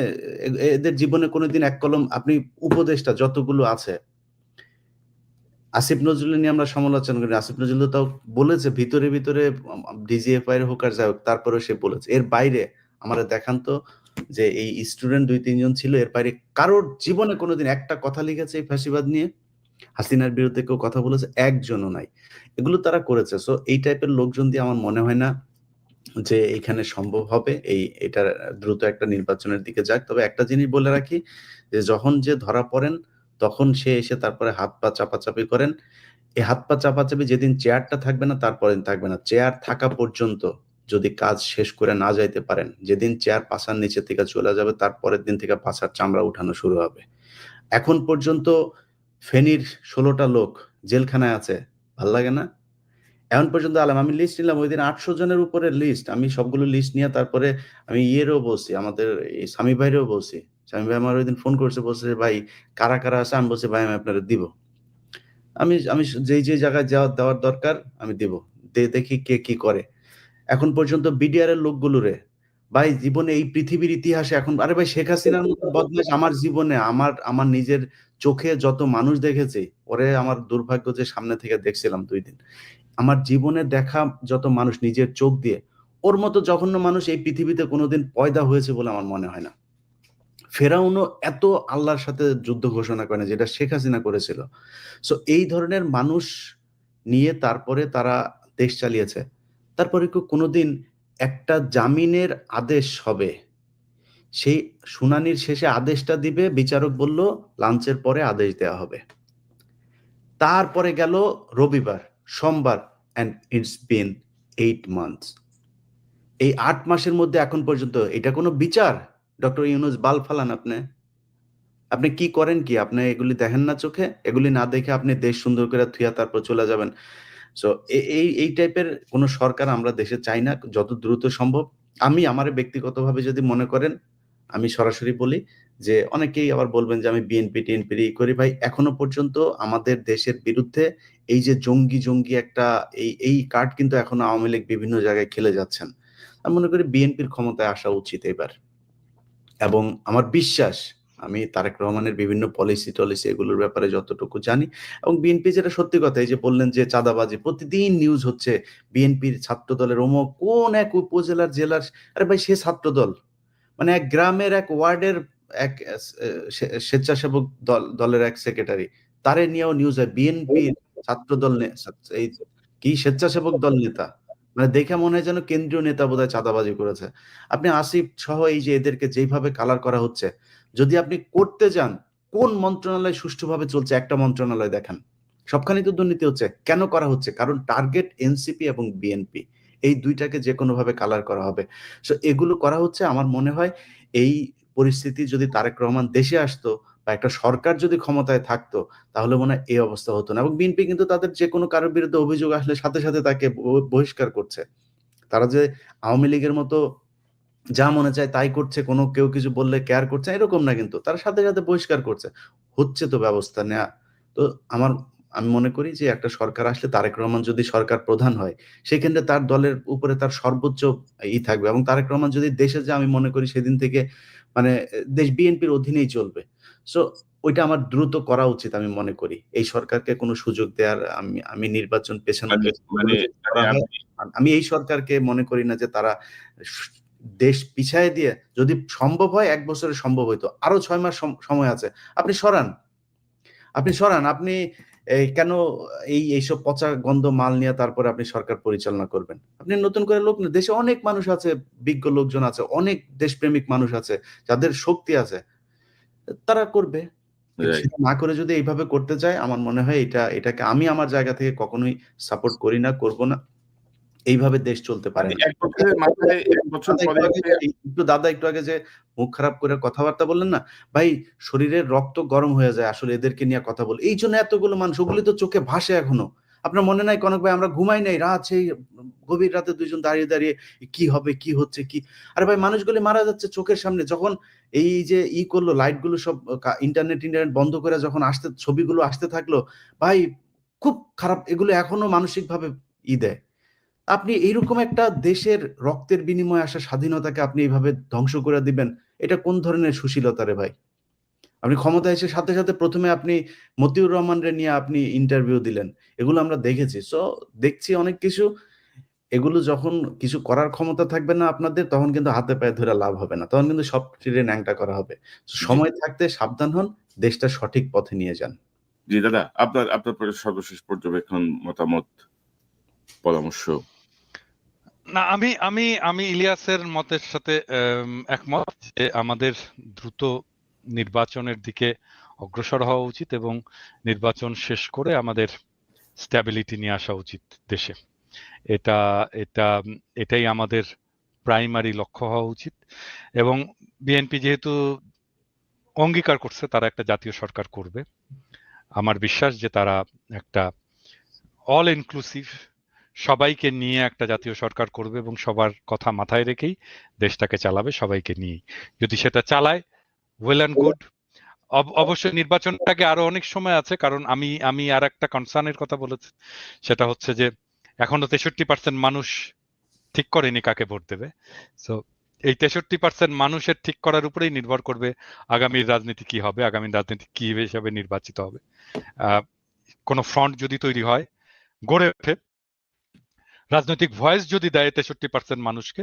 এদের জীবনে কোনদিন এক কলম, আপনি উপদেষ্টা যতগুলো আছে, আসিফ নজরুল নিয়ে আমরা সমালোচনা করি। আসিফ নজরুল তো তাও বলেছে ভিতরে ডিজিএফআই এর হোক আর যাই হোক, তারপরেও সে বলেছে। এর বাইরে আমারে দেখান তো যে এই স্টুডেন্ট ২-৩ জন ছিল, এর বাইরে কারোর জীবনে কোনদিন একটা কথা লিখেছে এই ফ্যাসিবাদ নিয়ে? হাসিনার বিরুদ্ধে কেউ কথা বলেছে? একজনও নাই। এগুলো তারা করেছে। সো এই টাইপের লোকজন দিয়ে আমার মনে হয় না যে এইখানে সম্ভব হবে। এটা দ্রুত একটা নির্বাচনের দিকে যাক। তবে একটা জিনিস বলে রাখি যে যখন যে ধরা পড়েন তখন সে এসে তারপরে হাত পা চাপাচাপি করেন। এই হাত পা চাপাচাপি যেদিন চেয়ারটা থাকবে না তারপরের দিন থাকবে না। চেয়ার থাকা পর্যন্ত যদি কাজ শেষ করে না যাইতে পারেন, যেদিন চেয়ার পাছার নিচে থেকে চলে যাবে তারপরের দিন থেকে পাছার চামড়া উঠানো শুরু হবে। এখন পর্যন্ত ফেনীর ১৬ টা লোক জেলখানায় আছে। ভাল লাগে না? এখন পর্যন্ত আমি লিস্ট নিলাম ঐদিন ৮০০ জনের উপরে লিস্ট। আমি সবগুলো লিস্ট নিয়ে তারপরে আমি ইয়েরও বলছি, আমাদের এই সামি ভাইরেও বলছি। সামি ভাই আমার ঐদিন ফোন করছে, বলছে যে, "ভাই কারা আছে?" আমি বলছি, "ভাই আমি আপনারে দিব।" আমি আমি যেই জায়গায় দেওয়ার দরকার আমি দিব। দেখি কে কি করে। এখন পর্যন্ত বিডিআর এর লোকগুলোরে, ভাই জীবনে এই পৃথিবীর ইতিহাসে এখন, আরে ভাই শেখ হাসিনার মতো বদমাইশ আমার জীবনে আমার নিজের চোখে যত মানুষ দেখেছি, ওরে আমার দুর্ভাগ্য যে সামনে থেকে দেখছিলাম ২ দিন। আমার জীবনে দেখা যত মানুষ নিজের চোখ দিয়ে, ওর মতো জঘন্য মানুষ এই পৃথিবীতে কোনোদিন পয়দা হয়েছে বলে আমার মনে হয় না। ফেরাউনও এত আল্লাহর সাথে যুদ্ধ ঘোষণা করে না যেটা শেখ হাসিনা করেছিল। সো এই ধরনের মানুষ নিয়ে তারপরে তারা দেশ চালিয়েছে। তারপরে কি কোনোদিন একটা জামিনের আদেশ হবে, সেই শুনানির শেষে আদেশটা দিবে, বিচারক বলল লাঞ্চের পরে আদেশ দেয়া হবে। তারপরে গেল রবিবার, সোমবার, অ্যান্ড ইটস বিন 8 মান্থস। এই ৮ মাসের মধ্যে এখন পর্যন্ত এটা কোনো বিচার? ডক্টর ইউনূস বাল ফালান আপনে। আপনি কি করেন কি? আপনি এগুলি দেখেন না চোখে? এগুলি না দেখে আপনি দেশ সুন্দর করে থুইয়া তারপর চলে যাবেন। সো এই টাইপের কোন সরকার আমরা দেশে চাই না, যত দ্রুত সম্ভব। আমারে ব্যক্তিগতভাবে যদি মনে করেন, আমি সরাসরি বলি যে অনেকেই আবার বলবেন যে আমি বিএনপি-টিএনপির করি। ভাই এখনো পর্যন্ত আমাদের দেশের বিরুদ্ধে এই যে জঙ্গি একটা এই কার্ড কিন্তু এখনো আওয়ামী লীগ বিভিন্ন জায়গায় খেলে যাচ্ছেন। আমি মনে করি বিএনপির ক্ষমতায় আসা উচিত এবার। এবং আমার বিশ্বাস, আমি তারেক রহমানের বিভিন্ন পলিসি-টলিসি এগুলোর ব্যাপারে যতটুকু জানি, এবং বিএনপি যেটা সত্যি কথা, এই যে বললেন যে চাঁদাবাজি, প্রতিদিন নিউজ হচ্ছে বিএনপির ছাত্রদলের অমুক কোন এক উপজেলার জেলার, আরে ভাই সে ছাত্রদল। মানে এক গ্রামের এক ওয়ার্ডের এক স্বেচ্ছাসেবক দলের এক সেক্রেটারি, তারে নিয়েও নিউজ হয় বিএনপির ছাত্রদল এই কি স্বেচ্ছাসেবক দল নেতা। মানে দেখে মনে হয় যেন কেন্দ্রীয় নেতা বোধহয় চাঁদাবাজি করেছে। আপনি আসিফ সহ এই যে এদেরকে যেইভাবে কালার করা হচ্ছে, যদি আপনি করতে যান, কোন মন্ত্রণালয় সুষ্ঠুভাবে চলছে একটা মন্ত্রণালয় দেখান। সবখানেই তো দুর্নীতি হচ্ছে। কেন করা হচ্ছে? কারণ টার্গেট এনসিপি এবং বিএনপি। এই ২ টাকে যেকোনোভাবে কালার করা হবে। সো এগুলো করা হচ্ছে। আমার মনে হয় এই পরিস্থিতি যদি তারেক রহমান দেশে আসতো বা একটা সরকার যদি ক্ষমতায় থাকতো, তাহলে মনে হয় এই অবস্থা হতো না। এবং বিএনপি কিন্তু তাদের যেকোনো কারোর বিরুদ্ধে অভিযোগ আসলে সাথে তাকে বহিষ্কার করছে। তারা যে আওয়ামী লীগের মতো যা মনে চায় তাই করছে, কেউ কিছু বললে কেয়ার করছে না, এরকম না কিন্তু। তারা সাথে বহিষ্কার করছে। হচ্ছে তো ব্যবস্থা নেয়া। তো আমি মনে করি যে একটা সরকার আসলে তারেক রহমান যদি সরকার প্রধান হয়, সেক্ষেত্রে তার দলের উপরে তার সর্বোচ্চ থাকবে, এবং তারেক রহমান যদি দেশে যায়, আমি মনে করি সেদিন থেকে মানে দেশ বিএনপির অধীনেই চলবে। সো ওইটা আমার দ্রুত করা উচিত আমি মনে করি। এই সরকারকে কোনো সুযোগ দেয়ার, আমি নির্বাচন পেছানোর মানে কোনো মানে যদি মানে করা হয়, আপনি আমি এই সরকারকে মনে করি না যে তারা দেশ পিছায়ে দিয়ে, যদি সম্ভব হয় ১ বছরে সম্ভব হইতো। আরো ৬ মাস সময় আছে। আপনি সরান। আপনি কেন এইসব পচা গন্ধ মাল নিয়ে তারপরে আপনি সরকার পরিচালনা করবেন? আপনি নতুন করে লোক না, দেশে অনেক মানুষ আছে, বিজ্ঞ লোকজন আছে, অনেক দেশপ্রেমিক মানুষ আছে, যাদের শক্তি আছে। তারা করবে। কিন্তু রাইট। সেটা না করে যদি এইভাবে করতে চায়, আমার মনে হয় এটাকে আমি আমার জায়গা থেকে কখনোই সাপোর্ট করি না, করব না। এইভাবে দেশ চলতে পারে মানে না। ১ বছরের মাথায় ১ বছর দাদা একটু পরে আগে এসে দাদা একটু আগে যে মুখ খারাপ করে কথাবার্তা বললেন না? ভাই, শরীরের রক্ত গরম হয়ে যায় আসলে এদেরকে নিয়ে কথা বলে। এইজন্য এতগুলো মানুষ, ওগুলি তো চোখে ভাসে এখনো। আপনার মনে নাই কনক ভাই, আমরা ঘুমাই নাই, রাত সেই গভীর রাতে ২ জন দাঁড়িয়ে, দাঁড়িয়ে কি হবে, কি হচ্ছে, কি? আরে ভাই, মানুষগুলি মারা যাচ্ছে চোখের সামনে। যখন এই যে করলো, লাইটগুলো সব ইন্টারনেট বন্ধ করে যখন ছবিগুলো আসতে থাকলো, ভাই খুব খারাপ। এগুলো এখনো মানসিকভাবে দেয়। আপনি এইরকম একটা দেশের রক্তের বিনিময়ে আসা স্বাধীনতাকে আপনি এইভাবে ধ্বংস করে দিবেন। এটা কোন ধরনের সুশীলতা রে ভাই? আপনি ক্ষমতায় এসে সাথে, সাথে ১ম এ আপনি মতিউর রহমানরে নিয়ে আপনি ইন্টারভিউ দিলেন। এগুলো আমরা দেখেছি। দেখছি অনেক কিছু। এগুলো যখন কিছু করার ক্ষমতা থাকবে না আপনাদের, তখন কিন্তু হাতে পায়ে ধরে লাভ হবে না। তখন কিন্তু সব টেনে ন্যাংটা করা হবে। জি, সময় থাকতে সাবধান হন, দেশটা সঠিক পথে নিয়ে যান। জি দাদা আপনার পরে সর্বশেষ পর্যবেক্ষণ, মতামত, পরামর্শ। না, আমি আমি আমি ইলিয়াসের মতের সাথে একমত যে আমাদের দ্রুত নির্বাচনের দিকে অগ্রসর হওয়া উচিত এবং নির্বাচন শেষ করে আমাদের স্ট্যাবিলিটি নিয়ে আসা উচিত দেশে। এটা এটা এটাই আমাদের প্রাইমারি লক্ষ্য হওয়া উচিত। এবং বিএনপি যেহেতু অঙ্গীকার করছে তারা একটা জাতীয় সরকার করবে, আমার বিশ্বাস যে তারা একটা অল ইনক্লুসিভ, সবাইকে নিয়ে একটা জাতীয় সরকার করবে এবং সবার কথা মাথায় রেখেই দেশটাকে চালাবে, সবাইকে নিয়েই। যদি সেটা চালায়, ওয়েল অ্যান্ড গুড। অবশ্যই নির্বাচনটাকে আগে আরো অনেক সময় আছে, কারণ আমি আমি আর একটা কনসার্নের কথা বলেছি, সেটা হচ্ছে যে এখনো 63% মানুষ ঠিক করেনি কাকে ভোট দেবে। সো এই 63% মানুষের ঠিক করার উপরেই নির্ভর করবে আগামীর রাজনীতি কি হবে, আগামীর রাজনীতি কি হিসেবে নির্বাচিত হবে। কোনো ফ্রন্ট যদি তৈরি হয়, গড়ে ওঠে, রাজনৈতিক ভয়েস যদি দেয় 63% মানুষকে,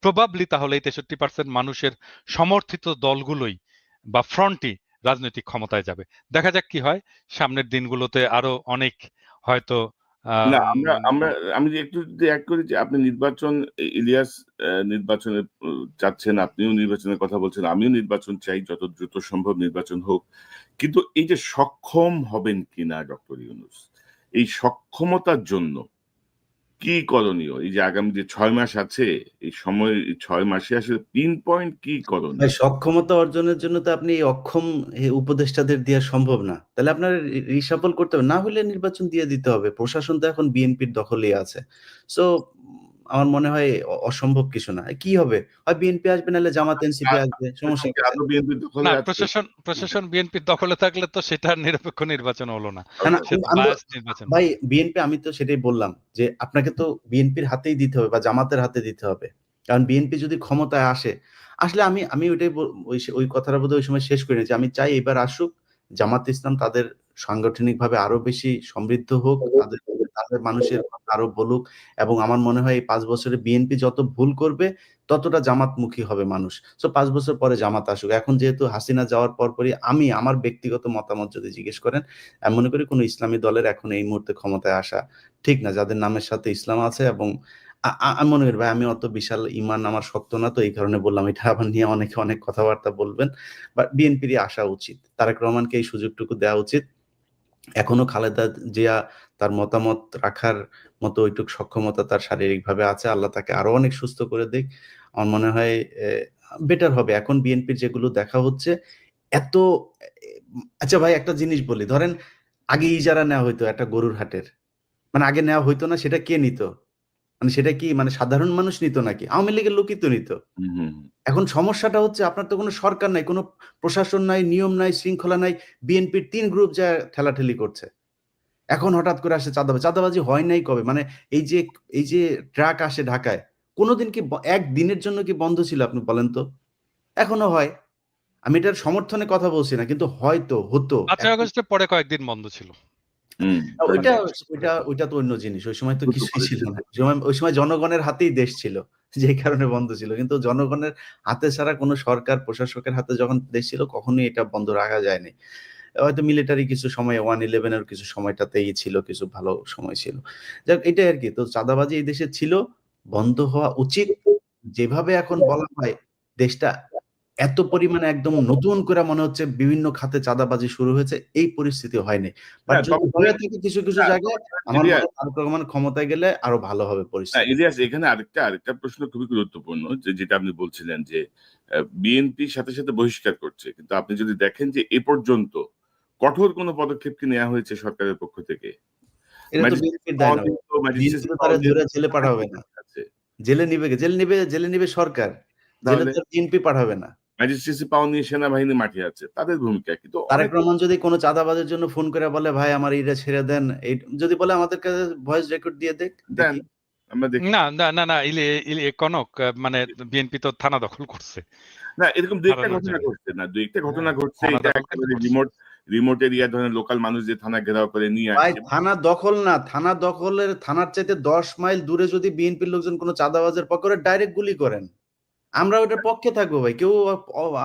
প্রবাবলি তাহলে এই 63% মানুষের সমর্থিত দলগুলোই বা ফ্রন্টই রাজনৈতিক ক্ষমতায় যাবে। দেখা যাক কি হয় সামনের দিনগুলোতে। আরো অনেক হয়তো না আমি একটু যদি এড করি যে আপনি নির্বাচন, ইলিয়াস নির্বাচনে চাচ্ছেন, আপনিও নির্বাচনের কথা বলছেন, আমিও নির্বাচন চাই, যত দ্রুত সম্ভব নির্বাচন হোক। কিন্তু এই যে সক্ষম হবেন কিনা ডক্টর ইউনূস, এই সক্ষমতার জন্য কি করণীয়? এই যে আগামী যে ৬ মাস আছে, এই সময় ৬ মাসে আসলে পিন পয়েন্ট কি ভাই, করণীয়? সক্ষমতা অর্জনের জন্য তো আপনি এই অক্ষম উপদেষ্টাদের দেয়া সম্ভব না। তাহলে আপনার রিশাফল করতে হবে। না হলে নির্বাচন দিয়ে দিতে হবে। প্রশাসন তো এখন বিএনপির দখলেই আছে। সো আমার মনে হয় অসম্ভব কিছু না। কি হবে? হয় বিএনপি আসবে, নাহলে জামাত এনসিপি আসবে। সমস্যা কি কোথায়? আদৌ বিএনপির দখলে না, আছে? প্রশাসন বিএনপির দখলে থাকলে তো সেটা নিরপেক্ষ নির্বাচন হলো না, না, না, সে তো আমি তো বায়াস নির্বাচন ভাই, হলো। বিএনপি, আমি তো সেটাই বললাম যে আপনাকে তো বিএনপির হাতেই দিতে হবে বা জামাতের হাতে দিতে হবে। কারণ বিএনপি যদি ক্ষমতায় আসে, আসলে আমি ওইটাই ওই কথাটা বোধহয় ওই সময় শেষ করে নিয়েছি। আমি চাই এবার আসুক জামাত ইসলাম, তাদের সাংগঠনিকভাবে আরো বেশি সমৃদ্ধ হোক, তাদের তাদের মানুষের কথা আরো বলুক। এবং আমার মনে হয় এই ৫ বছরে বিএনপি যত ভুল করবে, ততটা জামাতমুখী হবে মানুষ। ৫ বছর পরে জামাত আসুক। এখন যেহেতু হাসিনা যাওয়ার পরপরই আমি আমার ব্যক্তিগত মতামত যদি জিজ্ঞেস করেন, আমি মনে করি কোনো ইসলামী দলের এখন এই মুহূর্তে ক্ষমতায় আসা ঠিক না, যাদের নামের সাথে ইসলাম আছে। এবং আমি মনে করি ভাই, আমি অত বিশাল ঈমান আমার শক্ত না, তো এই কারণে বললাম। এটা আবার নিয়ে অনেকে অনেক কথাবার্তা বলবেন। বাট বিএনপিরই আসা উচিত। তারেক রহমানকে এই সুযোগটুকু দেওয়া উচিত। এখনো খালেদা জিয়া তার মতামত রাখার মতো ওইটুক সক্ষমতা তার শারীরিকভাবে আছে। আল্লাহ তাকে আরো অনেক সুস্থ করে দিক। আমার মনে হয় বেটার হবে। এখন বিএনপির যেগুলো দেখা হচ্ছে, এত আচ্ছা ভাই, একটা জিনিস বলি, ধরেন আগে ইজারা নেওয়া হইতো একটা গরুর হাটের, মানে আগে নেওয়া হইতো না, সেটা কে নিত? মানে সেটা কি মানে সাধারণ মানুষ নিত নাকি? আওয়ামী লীগের লোকই তো নিত। হুম, হুম, এখন সমস্যাটা হচ্ছে আপনার তো কোনো সরকার নাই, কোনো প্রশাসন নাই, নিয়ম নাই, শৃঙ্খলা নাই। বিএনপির ৩ গ্রুপ যা ঠেলাঠেলি করছে। এখন হঠাৎ করে আসে চাঁদাবাজি। চাঁদাবাজি হয় নাই কবে? মানে এই যে ট্রাক আসে ঢাকায়, কোনদিন কি একদিনের জন্য কি বন্ধ ছিল আপনি বলেন তো? এখনো হয়। আমি এটার সমর্থনে কথা বলছি না। কিন্তু হয়তো হতো। ৫ই আগস্টের পরে কয়েকদিন বন্ধ ছিল। হুম। ওইটা ৫ই আগস্টের পরে। ওইটা তো অন্য জিনিস। ওই সময় তো দ্রুত কিছুই ছিল করেছিল। না। ওই সময় জনগণের হাতেই দেশ ছিল। যেই কারণে বন্ধ ছিল। কিন্তু জনগণের হাতে ছাড়া কোন সরকার, প্রশাসকের হাতে যখন দেশ ছিল, কখনোই এটা বন্ধ রাখা যায়নি। হয়তো মিলিটারি কিছু সময় 111 এর কিছু সময়টাতেই ছিল, কিছু ভালো সময় ছিল। যাক, এটাই আরকি। তো চাঁদাবাজি এই দেশে ছিল, বন্ধ হওয়া উচিত। যেভাবে এখন বলা হয়, দেশটা এত পরিমাণে একদম নতুন করে মনে হচ্ছে বিভিন্ন খাতে চাঁদাবাজি শুরু হয়েছে, এই পরিস্থিতি হয়নি। বাট হ্যাঁ, যদি তবে হয়ে থাকে কিছু, কিছু না, জায়গায় আমার মনে ইলিয়াস হয় তারেক রহমান ক্ষমতায় গেলে আরো ভালো হবে পরিস্থিতি। ইলিয়াস এখানে আরেকটা প্রশ্ন খুবই গুরুত্বপূর্ণ যেটা আপনি বলছিলেন যে বিএনপি সাথে সাথে বহিষ্কার করছে, কিন্তু আপনি যদি দেখেন যে এ পর্যন্ত কঠোর কোনো পদক্ষেপ কি নেওয়া হয়েছে সরকারের পক্ষ থেকে? এটা তো ম্যাজিস্ট্রেট বিএনপির দায় পাওয়ার না। দিন তো বিএনপি ম্যাজিস্ট্রেট তো তারে পাওয়ার দিন ধইরা জেলে পাঠাবে না। আছে। জেলে নিবে সরকার। জেলে তাহলে তো বিএনপি পাঠাবে না। ম্যাজিস্ট্রেসি পাওয়ার নিয়ে সেনাবাহিনী মাঠে আছে, তাদের ভূমিকা কিন্তু তারেক অনেক। রহমান যদি কোনো চাঁদাবাজের জন্য ফোন করে বলে ভাই আমার এইটা ছেড়ে দেন, এই যদি বলে আমাদেরকে ভয়েস রেকর্ড দিয়ে দেন দেখি। আমরা দেখি। না না না না কনক, মানে বিএনপি তো থানা দখল করছে না, এরকম দু একটা হারানোর ঘটনা জন্য। ঘটছে, না দু একটা ঘটনা হ্যাঁ, ঘটছে, থানা এটা দখল কিন্তু একেবারে করছে। রিমোট এরিয়া ধরেন লোকাল মানুষ যে থানা ঘেরাও করে নিয়ে ভাই আসছে। থানা দখল না, থানা দখলের থানার চাইতে 10 মাইল দূরে যদি বিএনপির লোকজন কোনো চাঁদাবাজের পকেটে ডাইরেক্ট গুলি করেন, আমরা ওটার পক্ষে থাকবো ভাই। কেউ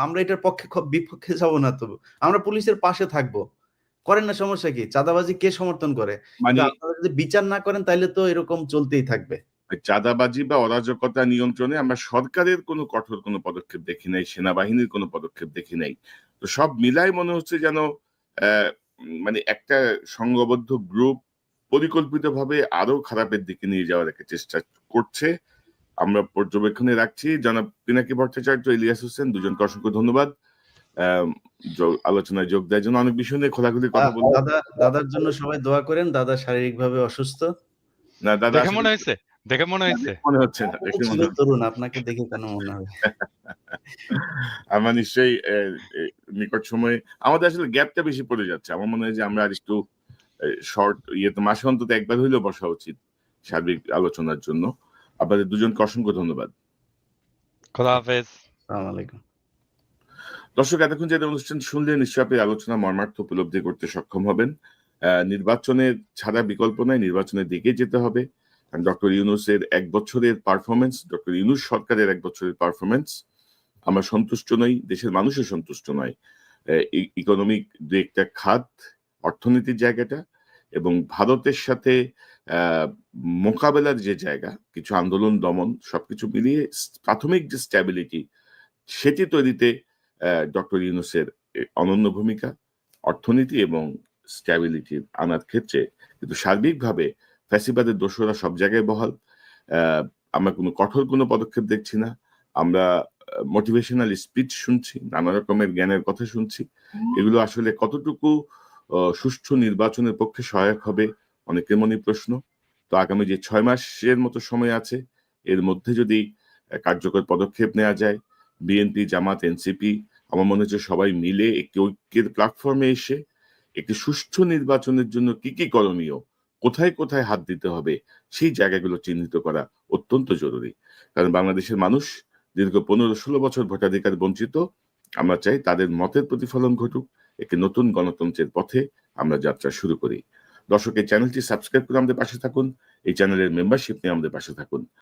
আমরা এটার পক্ষে বিপক্ষে যাব না তো। আমরা পুলিশের পাশে থাকবো। করেন না, সমস্যা কি? চাঁদাবাজি কে সমর্থন করে? কিন্তু মানে আপনারা যদি বিচার না করেন তাইলে তো এরকম চলতেই থাকবে। চাঁদাবাজি বা অরাজকতা নিয়ন্ত্রণে আমরা সরকারের কোনো কঠোর কোনো পদক্ষেপ দেখি নাই, সেনাবাহিনীর কোনো পদক্ষেপ দেখি নাই। তো সব মিলাই মনে হচ্ছে যেন মানে একটা সংঘবদ্ধ গ্রুপ পরিকল্পিতভাবে আরো খারাপের দিকে নিয়ে যাওয়ার একটা চেষ্টা করছে। আমরা পর্যবেক্ষণে রাখছি। জনাব পিনাকি ভট্টাচার্য, ইলিয়াস হোসেন, দুজনকে অসংখ্য ধন্যবাদ আলোচনায় যোগ দেওয়ার জন্য। অনেক বিষয় নিয়ে খোলাখুলি কথা বললাম। দাদার জন্য সবাই দোয়া করেন। দাদা শারীরিকভাবে অসুস্থ। না দাদা দেখে আসলে মনে হয়েছে, দেখে মনে হয়েছে। মনে হচ্ছে না, দেখে মনে হচ্ছে চিরতরুণ, আপনাকে দেখে কেন মনে হবে? আমরা নিশ্চয়ই নিকট সময়ে আমাদের আসলে গ্যাপটা বেশি পড়ে যাচ্ছে। আমার মনে হয় যে আমরা আর একটু শর্ট ইয়েতে মাসে অন্তত একবার হইলেও বসা উচিত সার্বিক আলোচনার জন্য। আপনাদের দুজনকে অসংখ্য ধন্যবাদ। খোদা হাফেজ। আসসালামু আলাইকুম। দর্শক, এতক্ষণ যে অনুষ্ঠান শুনলেন নিশ্চয়ই আপনি আলোচনা মর্মার্থ উপলব্ধি করতে সক্ষম হবেন। নির্বাচনের ছাড়া বিকল্প নাই, নির্বাচনের দিকে যেতে হবে। ডক্টর ইউনূসের ১ বছরের পারফরমেন্স, ডক্টর ইউনূস সরকারের ১ বছরের পারফরমেন্স আমরা সন্তুষ্ট নই, দেশের মানুষও সন্তুষ্ট নয়। ইকোনমিক দু একটা খাত, অর্থনীতির জায়গাটা এবং ভারতের সাথে মোকাবেলার যে জায়গা, কিছু আন্দোলন দমন সবকিছু মিলিয়ে প্রাথমিক যে স্ট্যাবিলিটি সেটি তৈরিতে ডক্টর ইউনূসের অনন্য ভূমিকা, অর্থনীতি এবং স্ট্যাবিলিটি আনার ক্ষেত্রে। কিন্তু সার্বিকভাবে ফ্যাসিবাদের দোসররা সব জায়গায় বহাল। আমরা কোনো কঠোর কোনো পদক্ষেপ দেখছি না। আমরা মোটিভেশনাল স্পিচ শুনছি, নানা রকমের জ্ঞানের কথা শুনছি। এগুলো আসলে কতটুকু সুষ্ঠু নির্বাচনের পক্ষে সহায়ক হবে অনেকের মনে প্রশ্ন। তো আগামী যে ৬ মাসের মতো সময় আছে, এর মধ্যে যদি কার্যকর পদক্ষেপ নেওয়া যায়, বিএনপি, জামাত, এনসিপি আমার মনে হচ্ছে সবাই মিলে একটি ঐক্যের প্ল্যাটফর্মে এসে একটি সুষ্ঠু নির্বাচনের জন্য কি কি করণীয়, কোথায় কোথায় হাত দিতে হবে, সেই জায়গাগুলো চিহ্নিত করা অত্যন্ত জরুরি। কারণ বাংলাদেশের মানুষ দীর্ঘ ১৫-১৬ বছর ভোটাধিকার বঞ্চিত। আমরা চাই তাদের মতের প্রতিফলন ঘটুক, একটি নতুন গণতন্ত্রের পথে আমরা যাত্রা শুরু করি। দর্শক, এই চ্যানেলটি সাবস্ক্রাইব করে আমাদের পাশে থাকুন, এই চ্যানেলের মেম্বারশিপ নিয়ে আমাদের পাশে থাকুন।